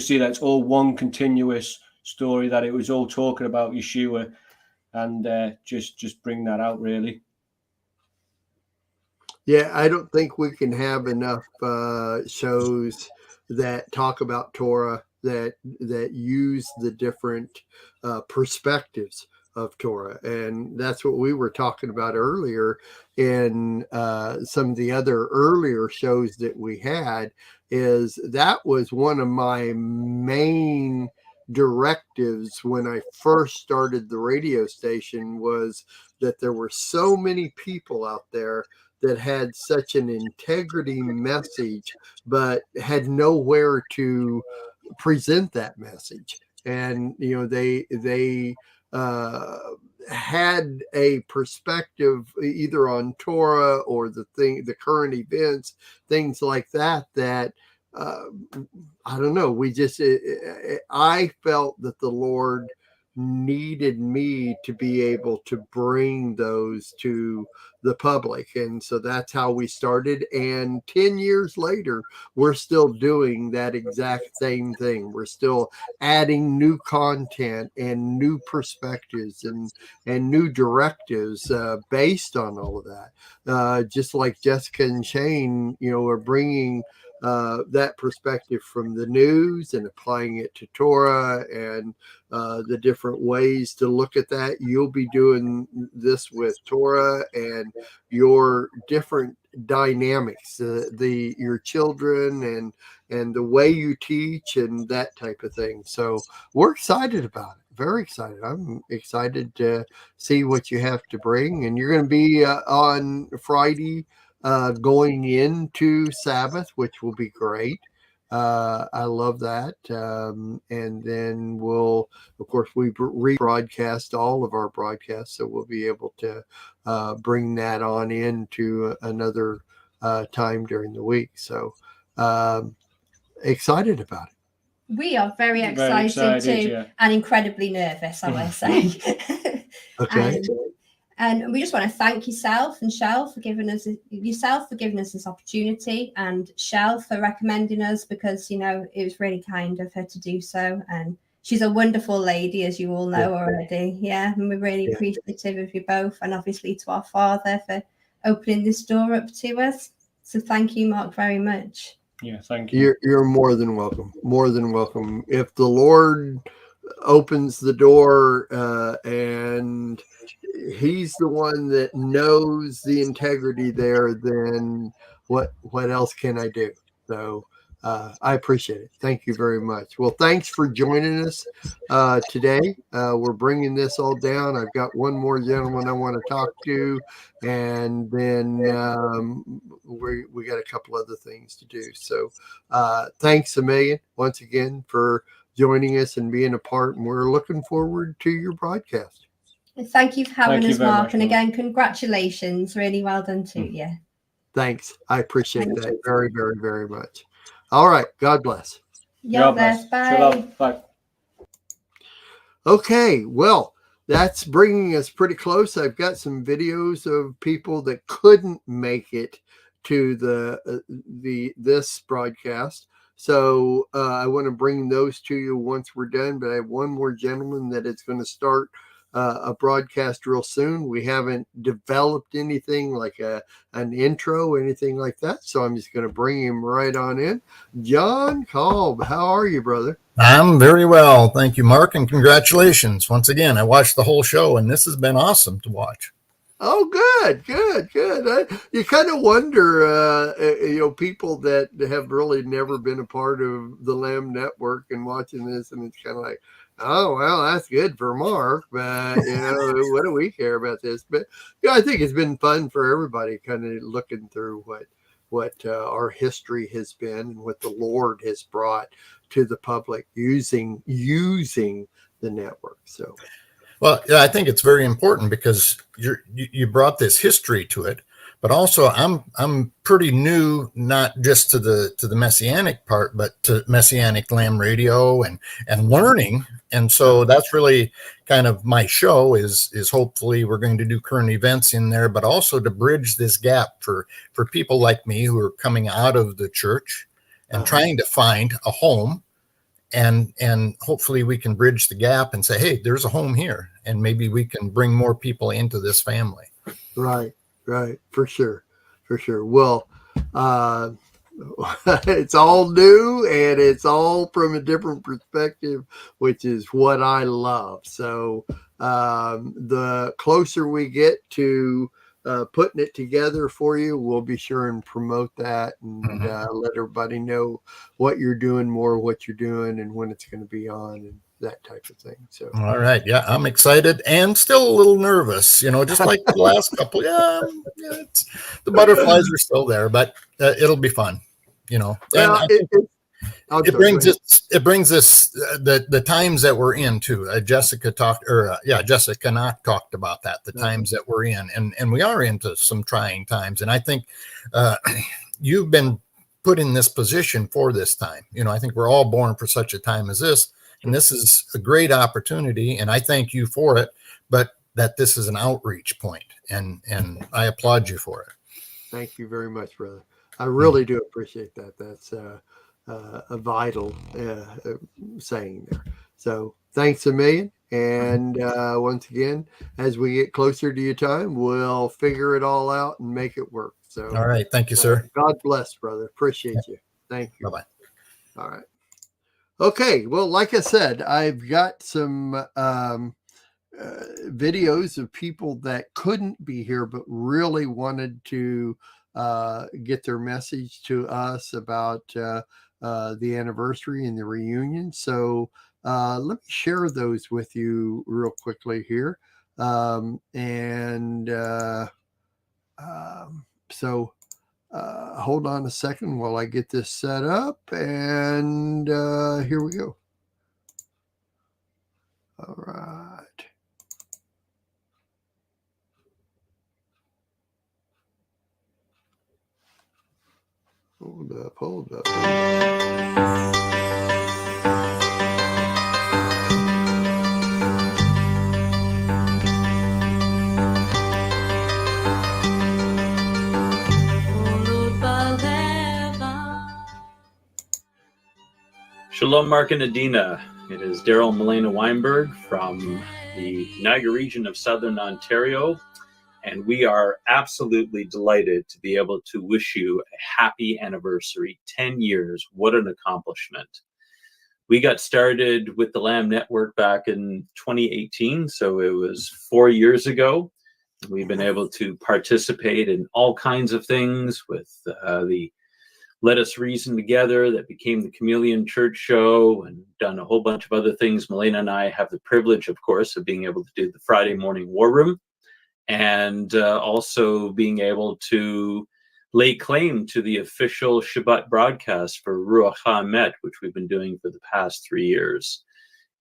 see that it's all one continuous story, that it was all talking about Yeshua, and just bring that out, really. Yeah, I don't think we can have enough shows that talk about Torah, that use the different perspectives of Torah. And that's what we were talking about earlier in some of the other earlier shows that we had, is that was one of my main directives when I first started the radio station, was that there were so many people out there that had such an integrity message, but had nowhere to present that message. And, you know, they had a perspective either on Torah or the current events, things like that, I don't know. I felt that the Lord needed me to be able to bring those to the public. And so that's how we started. And 10 years later, we're still doing that exact same thing. We're still adding new content and new perspectives and new directives based on all of that. Just like Jessica and Shane, are bringing that perspective from the news and applying it to Torah and the different ways to look at that. You'll be doing this with Torah and your different dynamics, your children and the way you teach and that type of thing. So we're excited about it. Very excited. I'm excited to see what you have to bring. And you're going to be on Friday going into Sabbath, which will be great. I love that. And then we'll, of course, we rebroadcast all of our broadcasts, so we'll be able to bring that on into another time during the week. So excited about it. We are very excited too, yeah. and incredibly nervous, I will say. Okay. And we just want to thank yourself and Shell for giving us this opportunity, and Shell for recommending us, because it was really kind of her to do so. And she's a wonderful lady, as you all know already. Yeah, and we're really appreciative of you both, and obviously to our Father for opening this door up to us. So thank you, Mark, very much. Yeah, thank you. You're more than welcome. More than welcome. If the Lord opens the door and he's the one that knows the integrity there, then what else can I do? So I appreciate it. Thank you very much. Well, thanks for joining us today. We're bringing this all down. I've got one more gentleman I want to talk to, and then we got a couple other things to do. So thanks a million once again for joining us and being a part, and we're looking forward to your broadcast. Thank you for having us, very Mark. much, And Mark. again, congratulations. Really well done to you. Thanks. I appreciate that very, very, very much. All right. God bless. God bless. Bye. Bye. Okay. Well, that's bringing us pretty close. I've got some videos of people that couldn't make it to this broadcast. So I want to bring those to you once we're done. But I have one more gentleman that is going to start a broadcast real soon. We haven't developed anything like an intro or anything like that. So I'm just going to bring him right on in. John Kolb, how are you, brother? I'm very well. Thank you, Mark, and congratulations. Once again, I watched the whole show, and this has been awesome to watch. Oh, good. You kind of wonder, people that have really never been a part of the Lamb Network and watching this, and it's kind of like, oh, well, that's good for Mark, but what do we care about this? But I think it's been fun for everybody, kind of looking through what our history has been and what the Lord has brought to the public using the network. So. Well, yeah, I think it's very important because you brought this history to it, but also I'm pretty new, not just to the Messianic part, but to Messianic Lamb Radio and learning. And so that's really kind of my show is hopefully we're going to do current events in there, but also to bridge this gap for people like me who are coming out of the church and trying to find a home. And hopefully we can bridge the gap and say, hey, there's a home here, and maybe we can bring more people into this family. Right. For sure. Well, it's all new and it's all from a different perspective, which is what I love. So the closer we get to putting it together for you, we'll be sure and promote that and let everybody know what you're doing, what you're doing, and when it's going to be on and that type of thing. So all right, yeah, I'm excited and still a little nervous, just like the last couple. The butterflies are still there, but it'll be fun, Well, it brings us the times that we're in too. Jessica Knock talked about that, the times that we're in, and we are into some trying times. And I think you've been put in this position for this time. I think we're all born for such a time as this, And this is a great opportunity, and I thank you for it, but that this is an outreach point, and I applaud you for it. Thank you very much, brother. I really do appreciate that. That's a vital saying there. So thanks a million. And once again, as we get closer to your time, we'll figure it all out and make it work. So, all right. Thank you, sir. God bless, brother. Appreciate you. Thank you. Bye-bye. All right. Okay. Well, like I said, I've got some videos of people that couldn't be here, but really wanted to get their message to us about the anniversary and the reunion. So let me share those with you real quickly here. So hold on a second while I get this set up, and here we go. All right. Hold up, hold up. Shalom, Mark and Adina. It is Daryl Milena Weinberg from the Niagara region of Southern Ontario, and we are absolutely delighted to be able to wish you a happy anniversary. 10 years, what an accomplishment. We got started with the Lamb Network back in 2018, so it was 4 years ago. We've been able to participate in all kinds of things with the Let Us Reason Together that became the Chameleon Church Show, and done a whole bunch of other things. Milena and I have the privilege, of course, of being able to do the Friday morning War Room, and also being able to lay claim to the official Shabbat broadcast for Ruach HaEmet, which we've been doing for the past 3 years.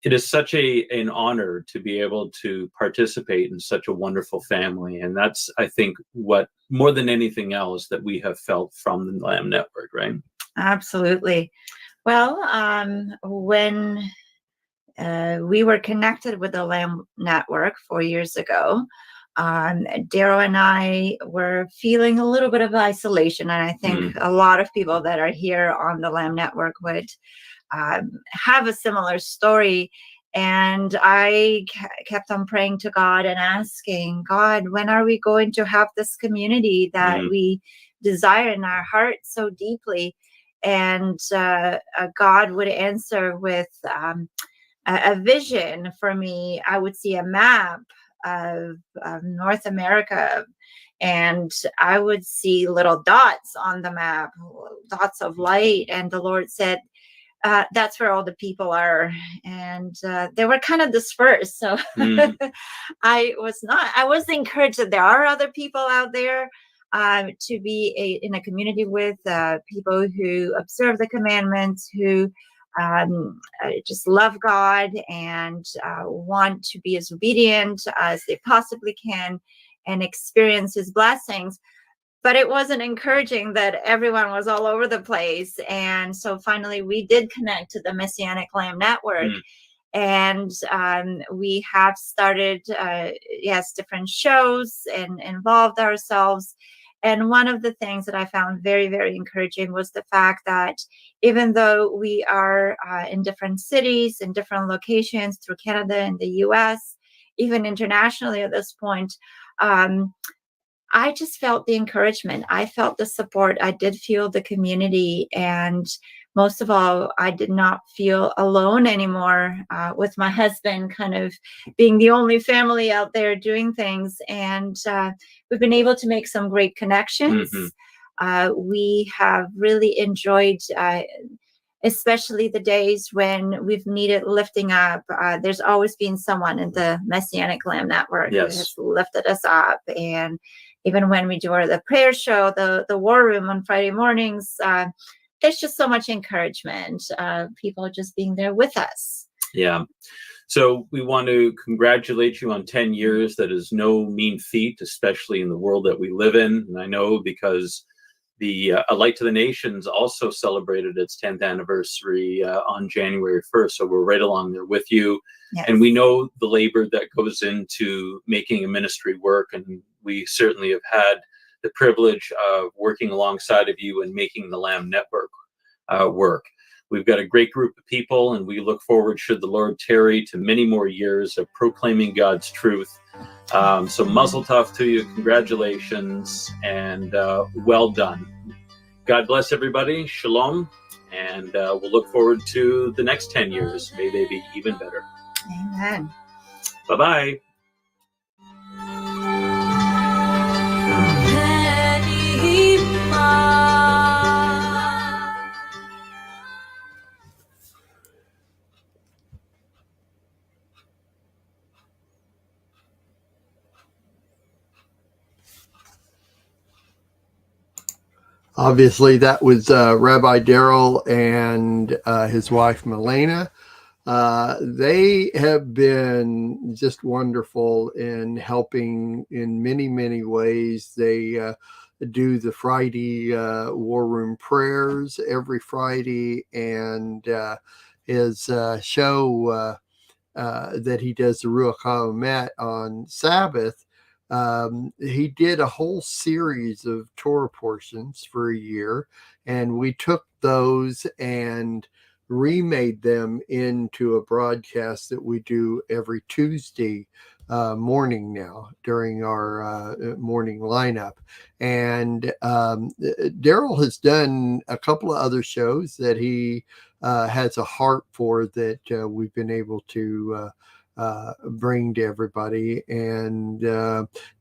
It is such an honor to be able to participate in such a wonderful family. And that's, I think, what more than anything else that we have felt from the Lamb Network, right? Absolutely. Well, when we were connected with the Lamb Network 4 years ago, Daryl and I were feeling a little bit of isolation. And I think a lot of people that are here on the Lamb Network would have a similar story. And I kept on praying to God and asking God, when are we going to have this community that we desire in our heart so deeply? And God would answer with a vision for me. I would see a map of North America, and I would see little dots on the map, dots of light. And the Lord said, that's where all the people are. And they were kind of dispersed. So I was encouraged that there are other people out there to be in a community with people who observe the commandments, who just love God and want to be as obedient as they possibly can and experience his blessings. But it wasn't encouraging that everyone was all over the place. And so finally we did connect to the Messianic Lamb Network. And we have started, different shows and involved ourselves. And one of the things that I found very, very encouraging was the fact that even though we are in different cities, in different locations through Canada and the US, even internationally at this point, I just felt the encouragement. I felt the support. I did feel the community. And most of all, I did not feel alone anymore with my husband kind of being the only family out there doing things. And we've been able to make some great connections. We have really enjoyed especially the days when we've needed lifting up. There's always been someone in the Messianic Lamb Network who has lifted us up. And even when we do the prayer show, the War Room on Friday mornings, there's just so much encouragement, people just being there with us. Yeah. So we want to congratulate you on 10 years. That is no mean feat, especially in the world that we live in. And I know because The A Light to the Nations also celebrated its 10th anniversary on January 1st. So we're right along there with you. Yes. And we know the labor that goes into making a ministry work. And we certainly have had the privilege of working alongside of you and making the Lamb Network work. We've got a great group of people, and we look forward, should the Lord tarry, to many more years of proclaiming God's truth. So muzzle tough to you, congratulations, and well done. God bless everybody, shalom, and we'll look forward to the next 10 years. May they be even better. Amen. Bye-bye. Obviously, that was Rabbi Daryl and his wife, Milena. They have been just wonderful in helping in many, many ways. They do the Friday War Room prayers every Friday, and his show that he does, the Ruach HaOmet, on Sabbath. He did a whole series of Torah portions for a year, and we took those and remade them into a broadcast that we do every Tuesday morning now during our morning lineup. And Daryl has done a couple of other shows that he has a heart for that we've been able to bring to everybody. And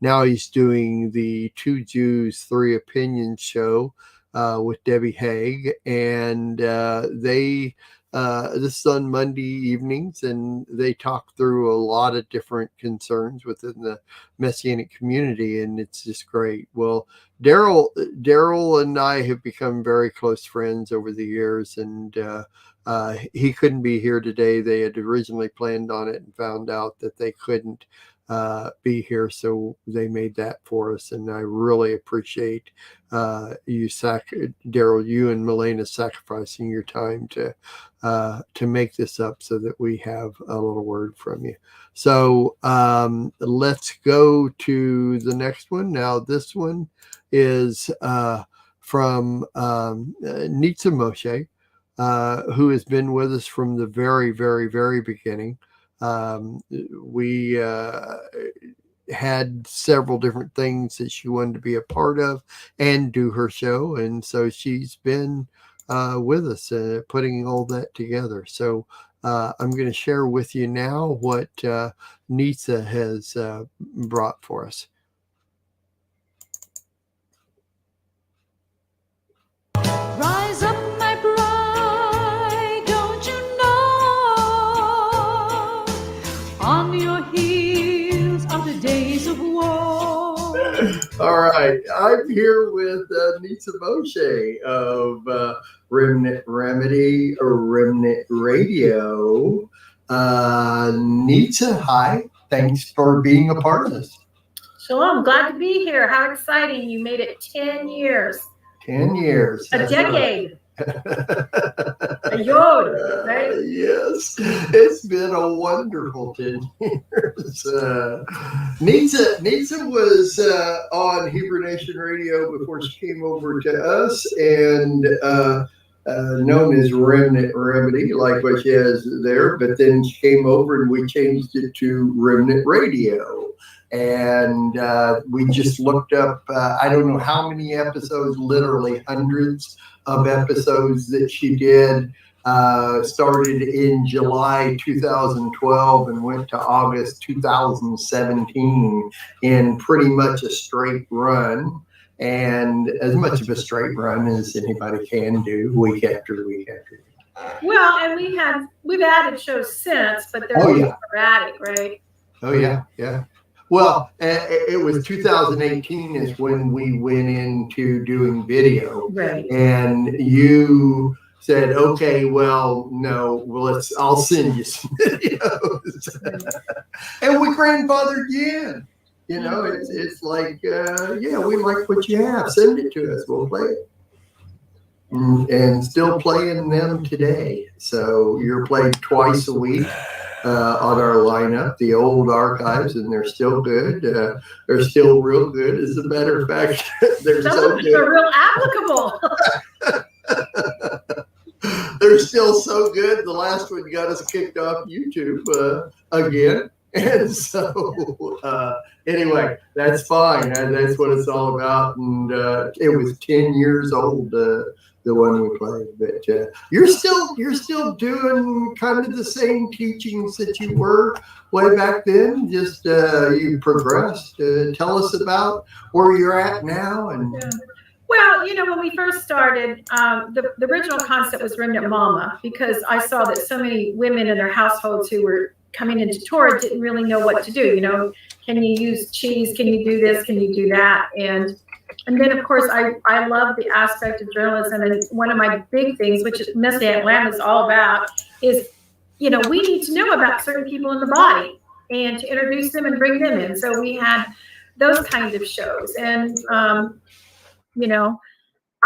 now he's doing the Two Jews, Three Opinions show with Debbie Haig. And they this is on Monday evenings, and they talk through a lot of different concerns within the Messianic community, and it's just great. Well, Daryl and I have become very close friends over the years, and he couldn't be here today. They had originally planned on it and found out that they couldn't be here, so they made that for us, and I really appreciate you, Daryl, you and Milena, sacrificing your time to make this up so that we have a little word from you. So let's go to the next one. Now, this one is from Nitza Moshe, who has been with us from the very, very, very beginning. We had several different things that she wanted to be a part of and do her show, and so she's been with us putting all that together. So I'm going to share with you now what Nitza has brought for us. Rise up, my bride, don't you know? On your heels are the days of war. All right, I'm here with Nitza Moshe of Remnant Remedy or Remnant Radio. Nitza, hi. Thanks for being a part of this. Shalom, glad to be here. How exciting. You made it 10 years. 10 years. A That's decade. A yod, right? Yes, it's been a wonderful 10 years. Nitza was on Hebrew Nation Radio before she came over to us, and known as Remnant Remedy, like what she has there. But then she came over and we changed it to Remnant Radio. And we just looked up, I don't know how many episodes, literally hundreds of episodes that she did. Started in July 2012 and went to August 2017 in pretty much a straight run. And as much of a straight run as anybody can do, week after week after week. Well, and we've added shows since, but they're sporadic, right? Oh, yeah, yeah. Well, it was 2018 is when we went into doing video. Right. And you said, okay, well, no, I'll send you some videos. And we grandfathered you in. You know, it's like, yeah, we like what you have. Send it to us. We'll play it. And still playing them today. So you're played twice a week on our lineup, the old archives, and they're still good. They're still real good. As a matter of fact, they're so good. They're real applicable. They're still so good. The last one got us kicked off YouTube again. And so, anyway, that's fine. That's what it's all about. And it was 10 years old, the one we played. But you're still doing kind of the same teachings that you were way back then. Just you progressed. Tell us about where you're at now. And Well, you know, when we first started, the original concept was Remnant Mama, because I saw that so many women in their households who were coming into Torah didn't really know what to do. You know, can you use cheese? Can you do this? Can you do that? And then, of course, I love the aspect of journalism. And one of my big things, which Messianic Lamb is all about, is, you know, we need to know about certain people in the body and to introduce them and bring them in. So we had those kinds of shows. And, you know,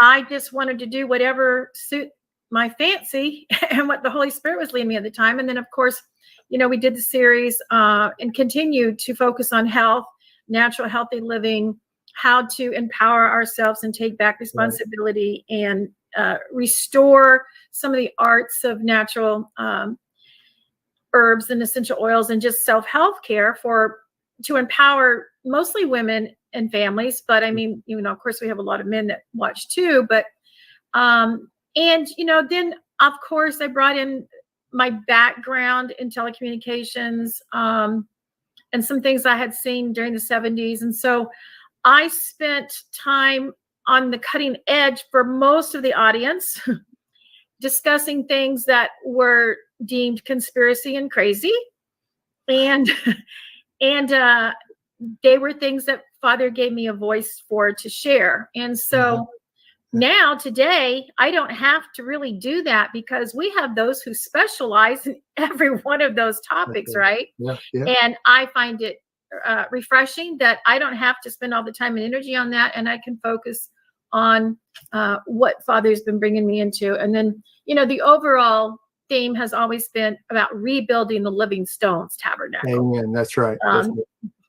I just wanted to do whatever suit my fancy and what the Holy Spirit was leading me at the time. And then, of course, you know, we did the series and continued to focus on health, natural, healthy living, how to empower ourselves and take back responsibility and restore some of the arts of natural herbs and essential oils and just self-health care to empower mostly women and families. But I mean, you know, of course, we have a lot of men that watch too. But and you know, then of course, I brought in my background in telecommunications and some things I had seen during the 70s. And so I spent time on the cutting edge for most of the audience, discussing things that were deemed conspiracy and crazy. And they were things that Father gave me a voice for to share. And so now today, I don't have to really do that because we have those who specialize in every one of those topics, right? Yeah. And I find it refreshing that I don't have to spend all the time and energy on that, and I can focus on what Father's been bringing me into. And then, you know, the overall theme has always been about rebuilding the Living Stones Tabernacle. Amen. That's right.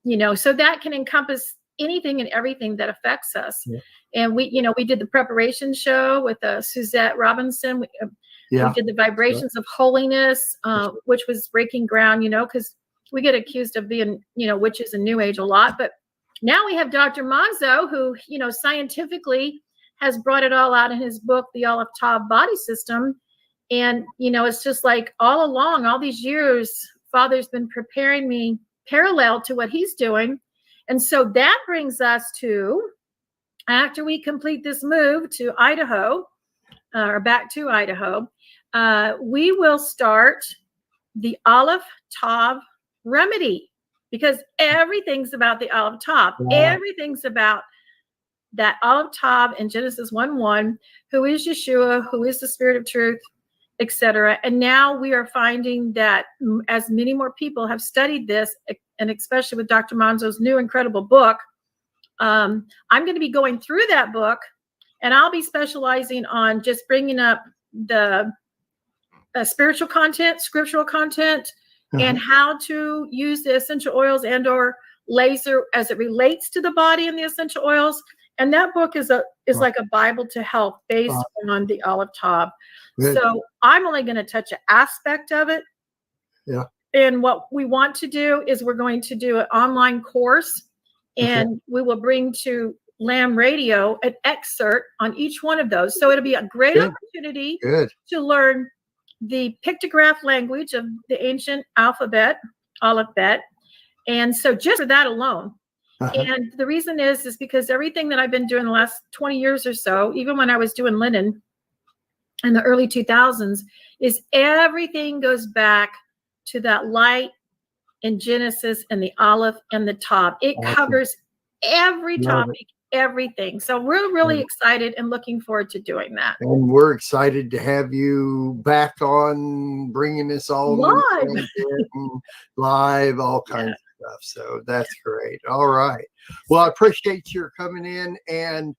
You know, so that can encompass anything and everything that affects us. Yeah. And we, you know, we did the preparation show with Suzette Robinson. We did the Vibrations of Holiness, which was breaking ground, you know, because we get accused of being, you know, witches and New Age a lot. But now we have Dr. Monzo, who, you know, scientifically has brought it all out in his book, The Aleph Tav Body System. And, you know, it's just like all along, all these years, Father's been preparing me parallel to what he's doing. And so that brings us to, after we complete this move to Idaho, or back to Idaho, we will start the Aleph Tav remedy, because everything's about the Aleph Tav. Wow. Everything's about that Aleph Tav in Genesis 1:1, who is Yeshua, who is the Spirit of Truth, etc. And now we are finding that as many more people have studied this, and especially with Dr. Monzo's new incredible book, I'm going to be going through that book, and I'll be specializing on just bringing up the spiritual content, scriptural content, and how to use the essential oils and or laser as it relates to the body and the essential oils. And that book is like a Bible to health based on the Aleph Tav. So I'm only going to touch an aspect of it. Yeah. And what we want to do is we're going to do an online course, and we will bring to Lamb Radio an excerpt on each one of those. So it'll be a great opportunity to learn the pictograph language of the ancient alphabet, Aleph-Bet. And so just for that alone. And the reason is because everything that I've been doing the last 20 years or so, even when I was doing linen in the early 2000s, is everything goes back to that light in Genesis and the Aleph and the Tav. It covers every topic, everything. So we're really excited and looking forward to doing that. And we're excited to have you back on, bringing us all live, all kinds of stuff. So that's great. All right. Well, I appreciate your coming in and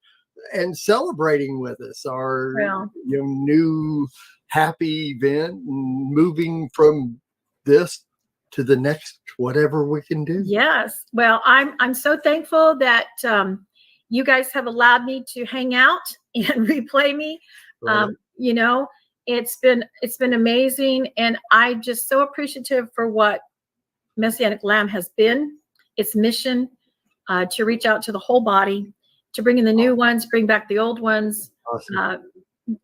celebrating with us our new happy event and moving from this to the next whatever we can do. Yes. Well, I'm so thankful that you guys have allowed me to hang out and replay me. Right. It's been amazing, and I'm just so appreciative for what Messianic Lamb has been, its mission to reach out to the whole body, to bring in the new ones, bring back the old ones,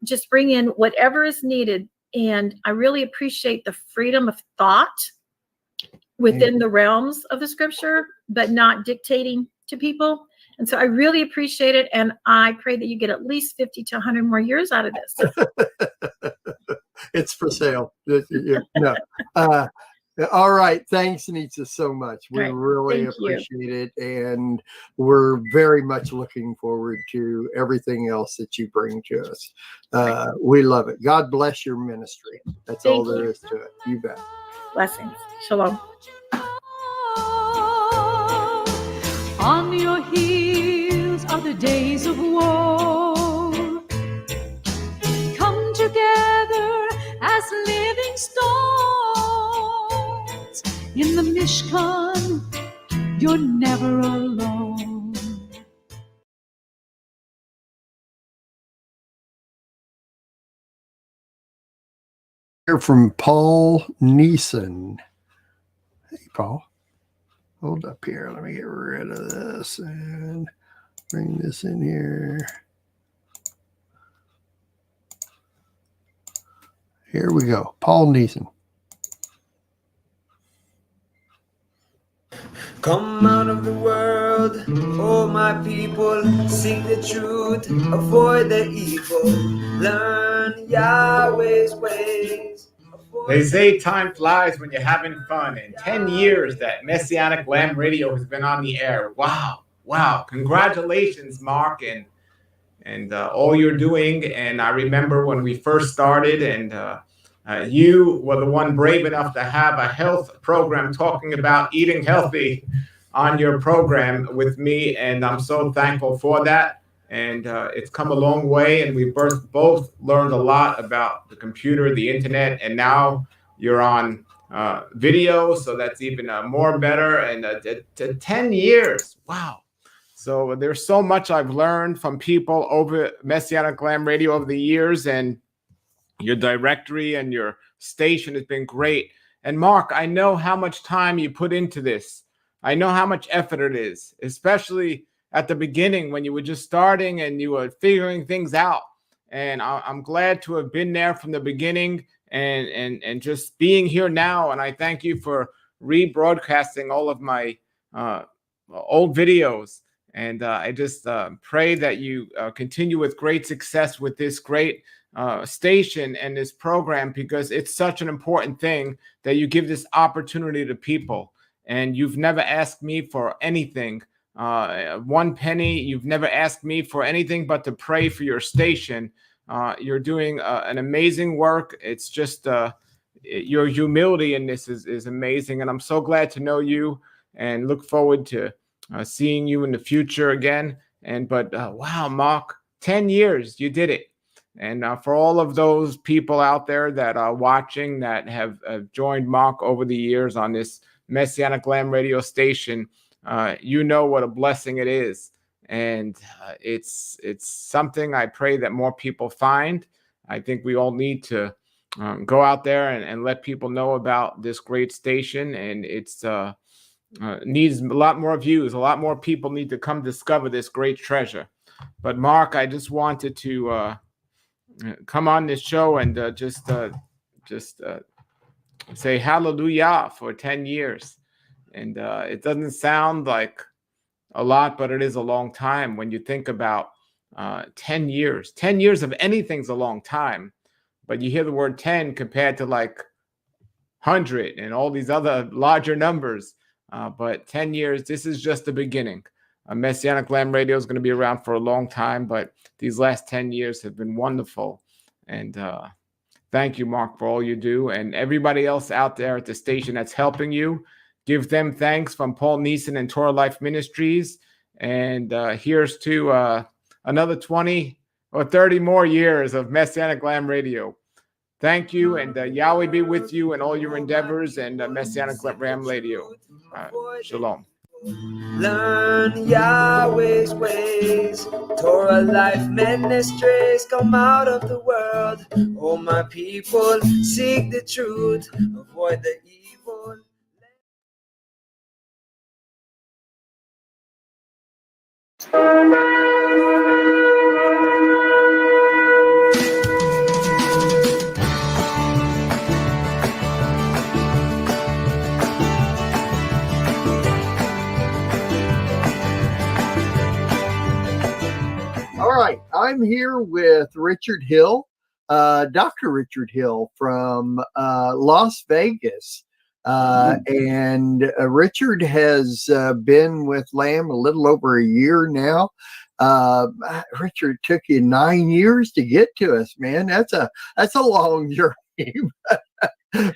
just bring in whatever is needed. And I really appreciate the freedom of thought within the realms of the scripture, but not dictating to people. And so I really appreciate it. And I pray that you get at least 50 to 100 more years out of this. It's for sale. No. All right. Thanks, Nitsa, so much. We really appreciate it. And we're very much looking forward to everything else that you bring to us. We love it. God bless your ministry. That's all there is to it. You bet. Blessings. Shalom. On your heels are the days of war. Come together as living stones. In the Mishkan, you're never alone. Hear from Paul Neeson. Hey, Paul. Hold up here. Let me get rid of this and bring this in here. Here we go. Paul Neeson. Come out of the world, oh my people, seek the truth, avoid the evil, learn Yahweh's ways. They say time flies when you're having fun. In 10 years that Messianic Lamb Radio has been on the air. Wow. Congratulations, Mark, and all you're doing. And I remember when we first started, and you were the one brave enough to have a health program talking about eating healthy on your program with me. And I'm so thankful for that. And it's come a long way, and we both learned a lot about the computer, the internet, and now you're on video, so that's even more better. And 10 years, wow. So there's so much I've learned from people over Messianic Lamb Radio over the years, and your directory and your station has been great. And Mark, I know how much time you put into this. I know how much effort it is, especially at the beginning when you were just starting and you were figuring things out. And I'm glad to have been there from the beginning and just being here now. And I thank you for rebroadcasting all of my old videos. And I just pray that you continue with great success with this great station and this program, because it's such an important thing that you give this opportunity to people. And you've never asked me for anything. One penny. You've never asked me for anything but to pray for your station. You're doing an amazing work. It's just your humility in this is amazing. And I'm so glad to know you and look forward to seeing you in the future again. But wow, Mark, 10 years, you did it. And for all of those people out there that are watching that have joined Mark over the years on this Messianic Lamb radio station, you know what a blessing it is. And it's something I pray that more people find. I think we all need to go out there and let people know about this great station. And it's needs a lot more views. A lot more people need to come discover this great treasure. But Mark, I just wanted to come on this show and just say hallelujah for 10 years. And it doesn't sound like a lot, but it is a long time when you think about 10 years. 10 years of anything's a long time, but you hear the word 10 compared to like 100 and all these other larger numbers. But 10 years, this is just the beginning. Messianic Lamb Radio is going to be around for a long time, but these last 10 years have been wonderful. And thank you, Mark, for all you do. And everybody else out there at the station that's helping you. give them thanks from Paul Neeson and Torah Life Ministries. And here's to another 20 or 30 more years of Messianic Lamb Radio. Thank you, and Yahweh be with you in all your endeavors, and Messianic Lamb Radio. Shalom. Learn Yahweh's ways. Torah Life Ministries, come out of the world. Oh, my people, seek the truth, avoid the evil. All right, I'm here with Richard Hill, Dr. Richard Hill from Las Vegas. And Richard has been with Lamb a little over a year now. Richard, it took you 9 years to get to us, man. That's a long journey.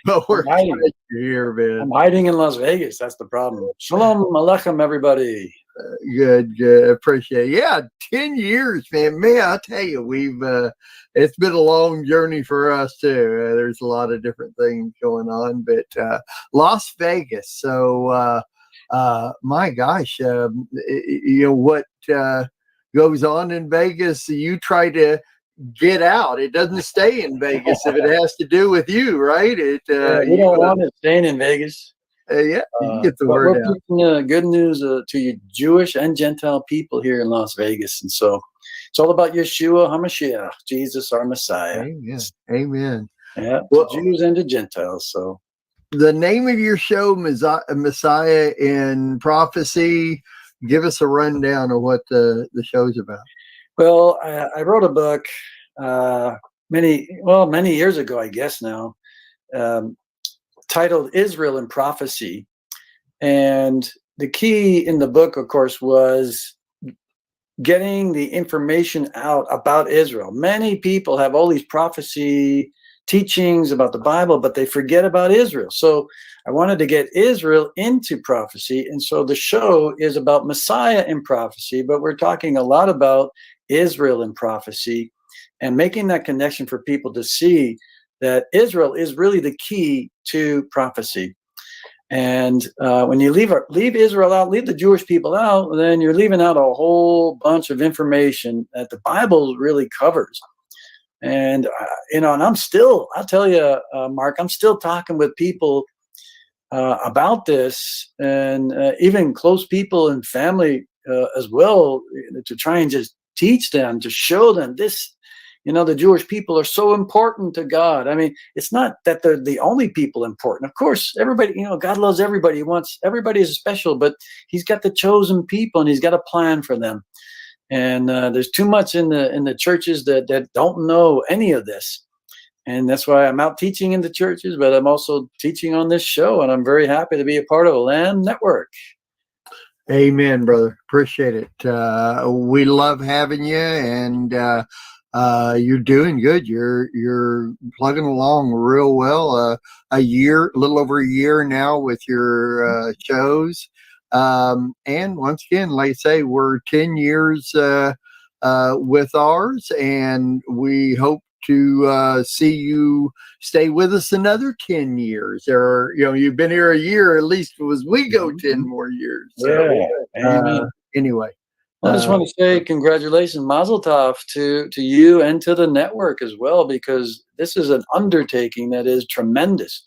But we're glad you're here, man. I'm hiding in Las Vegas. That's the problem. Shalom Aleichem, everybody. Good. Appreciate it. Yeah, 10 years, man. Man, I'll tell you, it's been a long journey for us too. There's a lot of different things going on, but Las Vegas. So, my gosh, what goes on in Vegas, you try to get out. It doesn't stay in Vegas if it has to do with you, right? We don't want it staying in Vegas. You can get the word out. We're preaching good news to you Jewish and Gentile people here in Las Vegas. And so it's all about Yeshua HaMashiach, Jesus, our Messiah. Amen. Yeah, to Jews and to Gentiles. So the name of your show, Messiah in Prophecy, give us a rundown of what the show's about. Well, I wrote a book many years ago, I guess now, titled Israel in Prophecy. And the key in the book, of course, was getting the information out about Israel. Many people have all these prophecy teachings about the Bible, but they forget about Israel. So I wanted to get Israel into prophecy. And so the show is about Messiah in prophecy, but we're talking a lot about Israel in prophecy and making that connection for people to see that Israel is really the key to prophecy. And when you leave Israel out, leave the Jewish people out, then you're leaving out a whole bunch of information that the Bible really covers. And, and I'll tell you, Mark, I'm still talking with people about this, and even close people and family as well, to try and just teach them, to show them this. The Jewish people are so important to God. I mean, it's not that they're the only people important. Of course, everybody, God loves everybody. He wants everybody is special, but he's got the chosen people and he's got a plan for them. And there's too much in the churches that don't know any of this. And that's why I'm out teaching in the churches, but I'm also teaching on this show, and I'm very happy to be a part of a Lamb Network. Amen, brother. Appreciate it. We love having you, and you're doing good. You're plugging along real well. A little over a year now with your shows. And once again, like I say, we're 10 years with ours, and we hope to see you stay with us another 10 years. Or you've been here a year, at least as we go 10 more years. So, anyway. I just want to say congratulations, Mazel Tov to you and to the network as well, because this is an undertaking that is tremendous.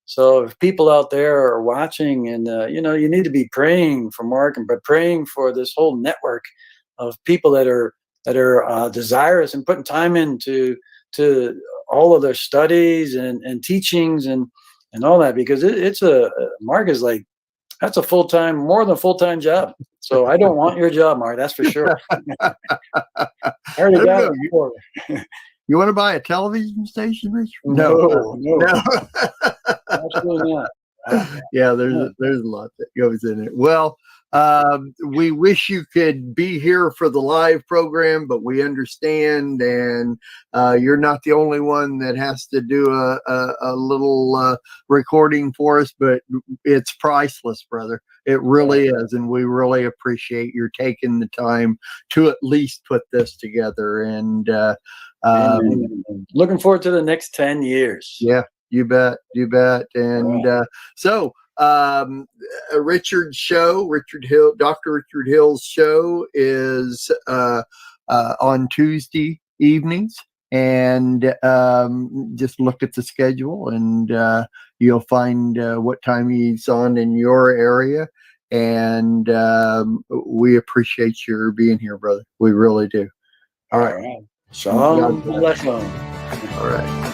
So if people out there are watching, and you need to be praying for Mark, but praying for this whole network of people that are desirous and putting time into all of their studies and teachings and all that, because Mark is like, that's a more than full-time job. So I don't want your job, Mark. That's for sure. I already got it before. You want to buy a television station, Richard? No. Absolutely not. Yeah, there's a lot that goes in it. Well, we wish you could be here for the live program, but we understand, and you're not the only one that has to do a little recording for us, but it's priceless, brother. It really is, and we really appreciate your taking the time to at least put this together. And looking forward to the next 10 years. Yeah, you bet. And so Richard's show, Dr. Richard Hill's show is on Tuesday evenings, and just look at the schedule and you'll find what time he's on in your area. And we appreciate your being here, brother. We really do. All right. Shalom Aleichem. All right.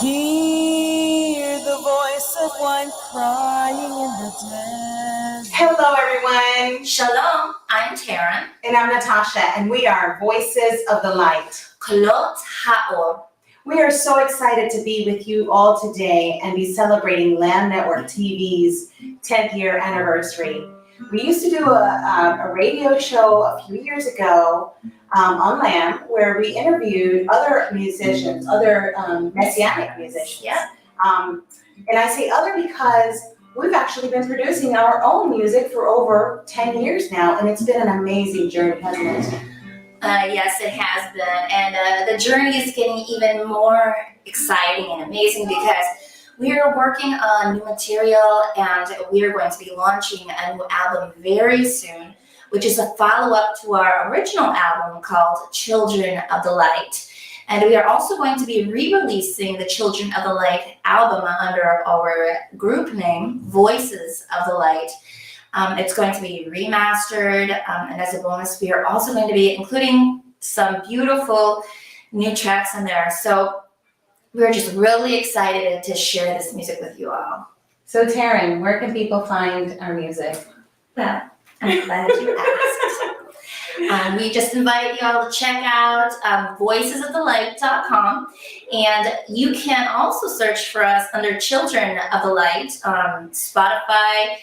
Hear the voice of one crying in the desert. Hello, everyone. Shalom, I'm Taryn. And I'm Natasha, and we are Voices of the Light. Kolot Ha'or. We are so excited to be with you all today and be celebrating Lamb Network TV's 10th year anniversary. We used to do a radio show a few years ago on Lamb, where we interviewed other musicians, other Messianic musicians. Yeah. And I say other because we've actually been producing our own music for over 10 years now, and it's been an amazing journey, hasn't it? Yes, it has been. And the journey is getting even more exciting and amazing because we are working on new material, and we are going to be launching a new album very soon, which is a follow-up to our original album called Children of the Light. And we are also going to be re-releasing the Children of the Light album under our group name, Voices of the Light. It's going to be remastered, and as a bonus, we are also going to be including some beautiful new tracks in there. So we're just really excited to share this music with you all. So Taryn, where can people find our music? Well, I'm glad you asked. We just invite you all to check out voicesofthelight.com, and you can also search for us under Children of the Light on Spotify,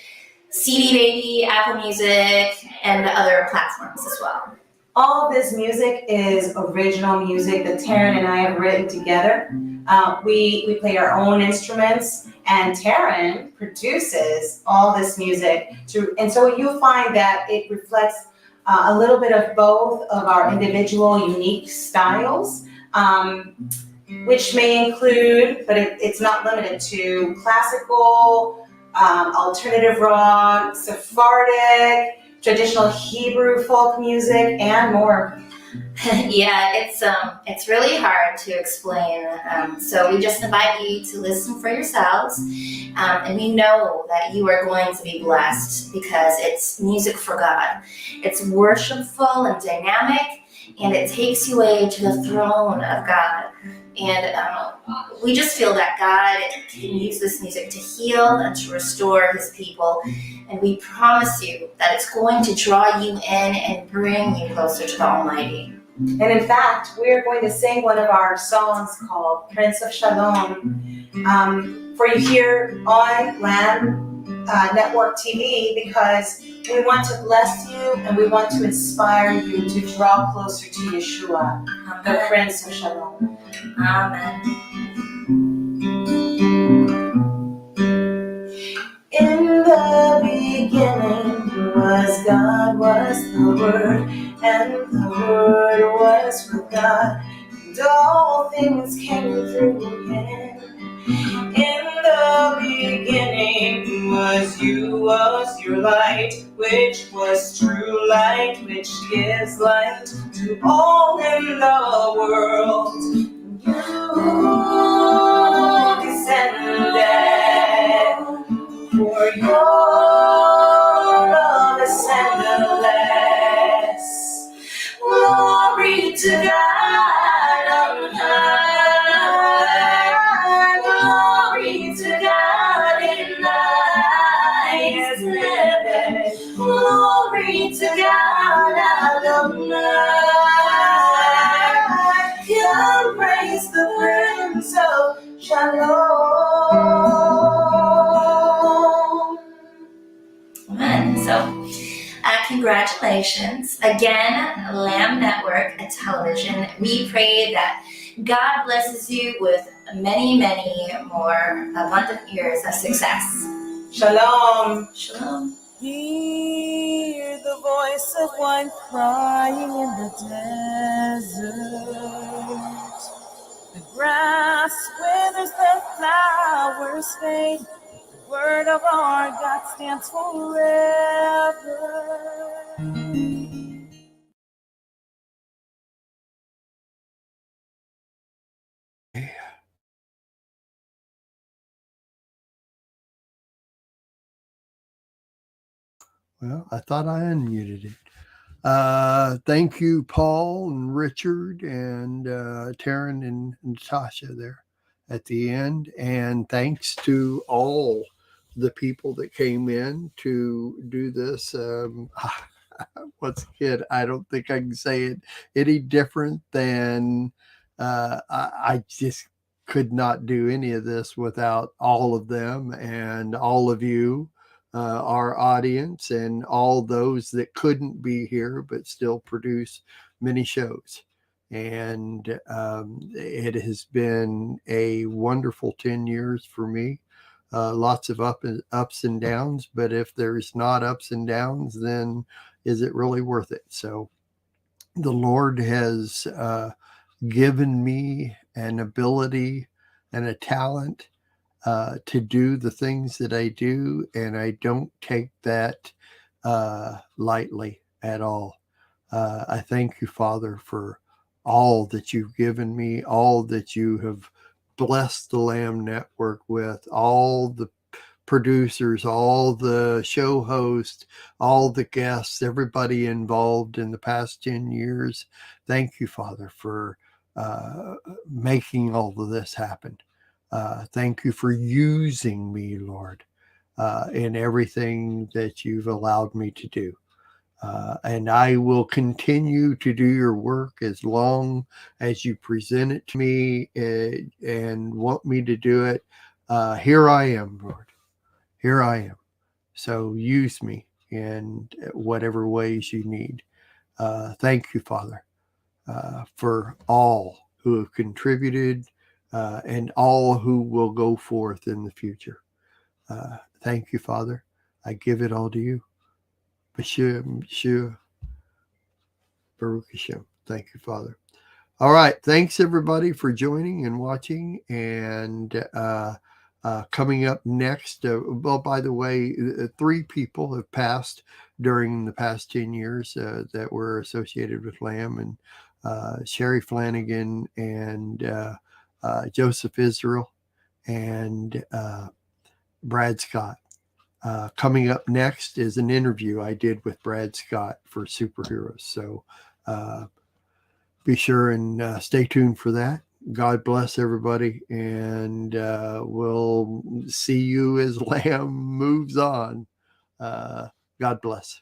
CD Baby, Apple Music, and other platforms as well. All of this music is original music that Taryn and I have written together. We play our own instruments, and Taryn produces all this music. And so you'll find that it reflects a little bit of both of our individual unique styles, which may include, but it's not limited to, classical, alternative rock, Sephardic, traditional Hebrew folk music, and more. Yeah, it's really hard to explain. So we just invite you to listen for yourselves. And we know that you are going to be blessed because it's music for God. It's worshipful and dynamic, and it takes you away to the throne of God. And we just feel that God can use this music to heal and to restore his people. And we promise you that it's going to draw you in and bring you closer to the Almighty. And in fact, we are going to sing one of our songs called Prince of Shalom for you here on Lamb Network TV, because we want to bless you and we want to inspire you to draw closer to Yeshua, the Prince of Shalom. Amen. In the beginning was God, was the Word, and the Word was with God, and all things came through him. In the beginning was you was your light, which was true light, which gives light to all in the world. You descended, for your love is endless. Glory to God on high, glory to God in the highest heaven, glory to God Adonai. Come praise the Prince of Shalom. Amen. So, congratulations again, Lamb Network Television. We pray that God blesses you with many, many more abundant years of success. Shalom. Shalom. Hear the voice of one crying in the desert. The grass withers, the flowers fade. The word of our God stands forever. Well, I thought I unmuted it. Thank you, Paul and Richard and Taryn and Natasha there at the end. And thanks to all the people that came in to do this. Once again, I don't think I can say it any different than I just could not do any of this without all of them and all of you. Our audience and all those that couldn't be here but still produce many shows. And it has been a wonderful 10 years for me. Lots of ups and downs, but if there's not ups and downs, then is it really worth it? So the Lord has given me an ability and a talent to do the things that I do, and I don't take that lightly at all. I thank you, Father, for all that you've given me, all that you have blessed the Lamb Network with, all the producers, all the show hosts, all the guests, everybody involved in the past 10 years. Thank you, Father, for making all of this happen. Thank you for using me, Lord, in everything that you've allowed me to do. And I will continue to do your work as long as you present it to me and want me to do it. Here I am, Lord. Here I am. So use me in whatever ways you need. Thank you, Father, for all who have contributed and all who will go forth in the future. Thank you, Father. I give it all to you. B'Shem, Baruch Hashem. Thank you, Father. All right. Thanks, everybody, for joining and watching. And coming up next, well, by the way, 3 people have passed during the past 10 years that were associated with Lamb, and Sherry Flanagan and Joseph Israel and Brad Scott. Coming up next is an interview I did with Brad Scott for Superheroes. So be sure and stay tuned for that. God bless everybody, and we'll see you as Lamb moves on. God bless.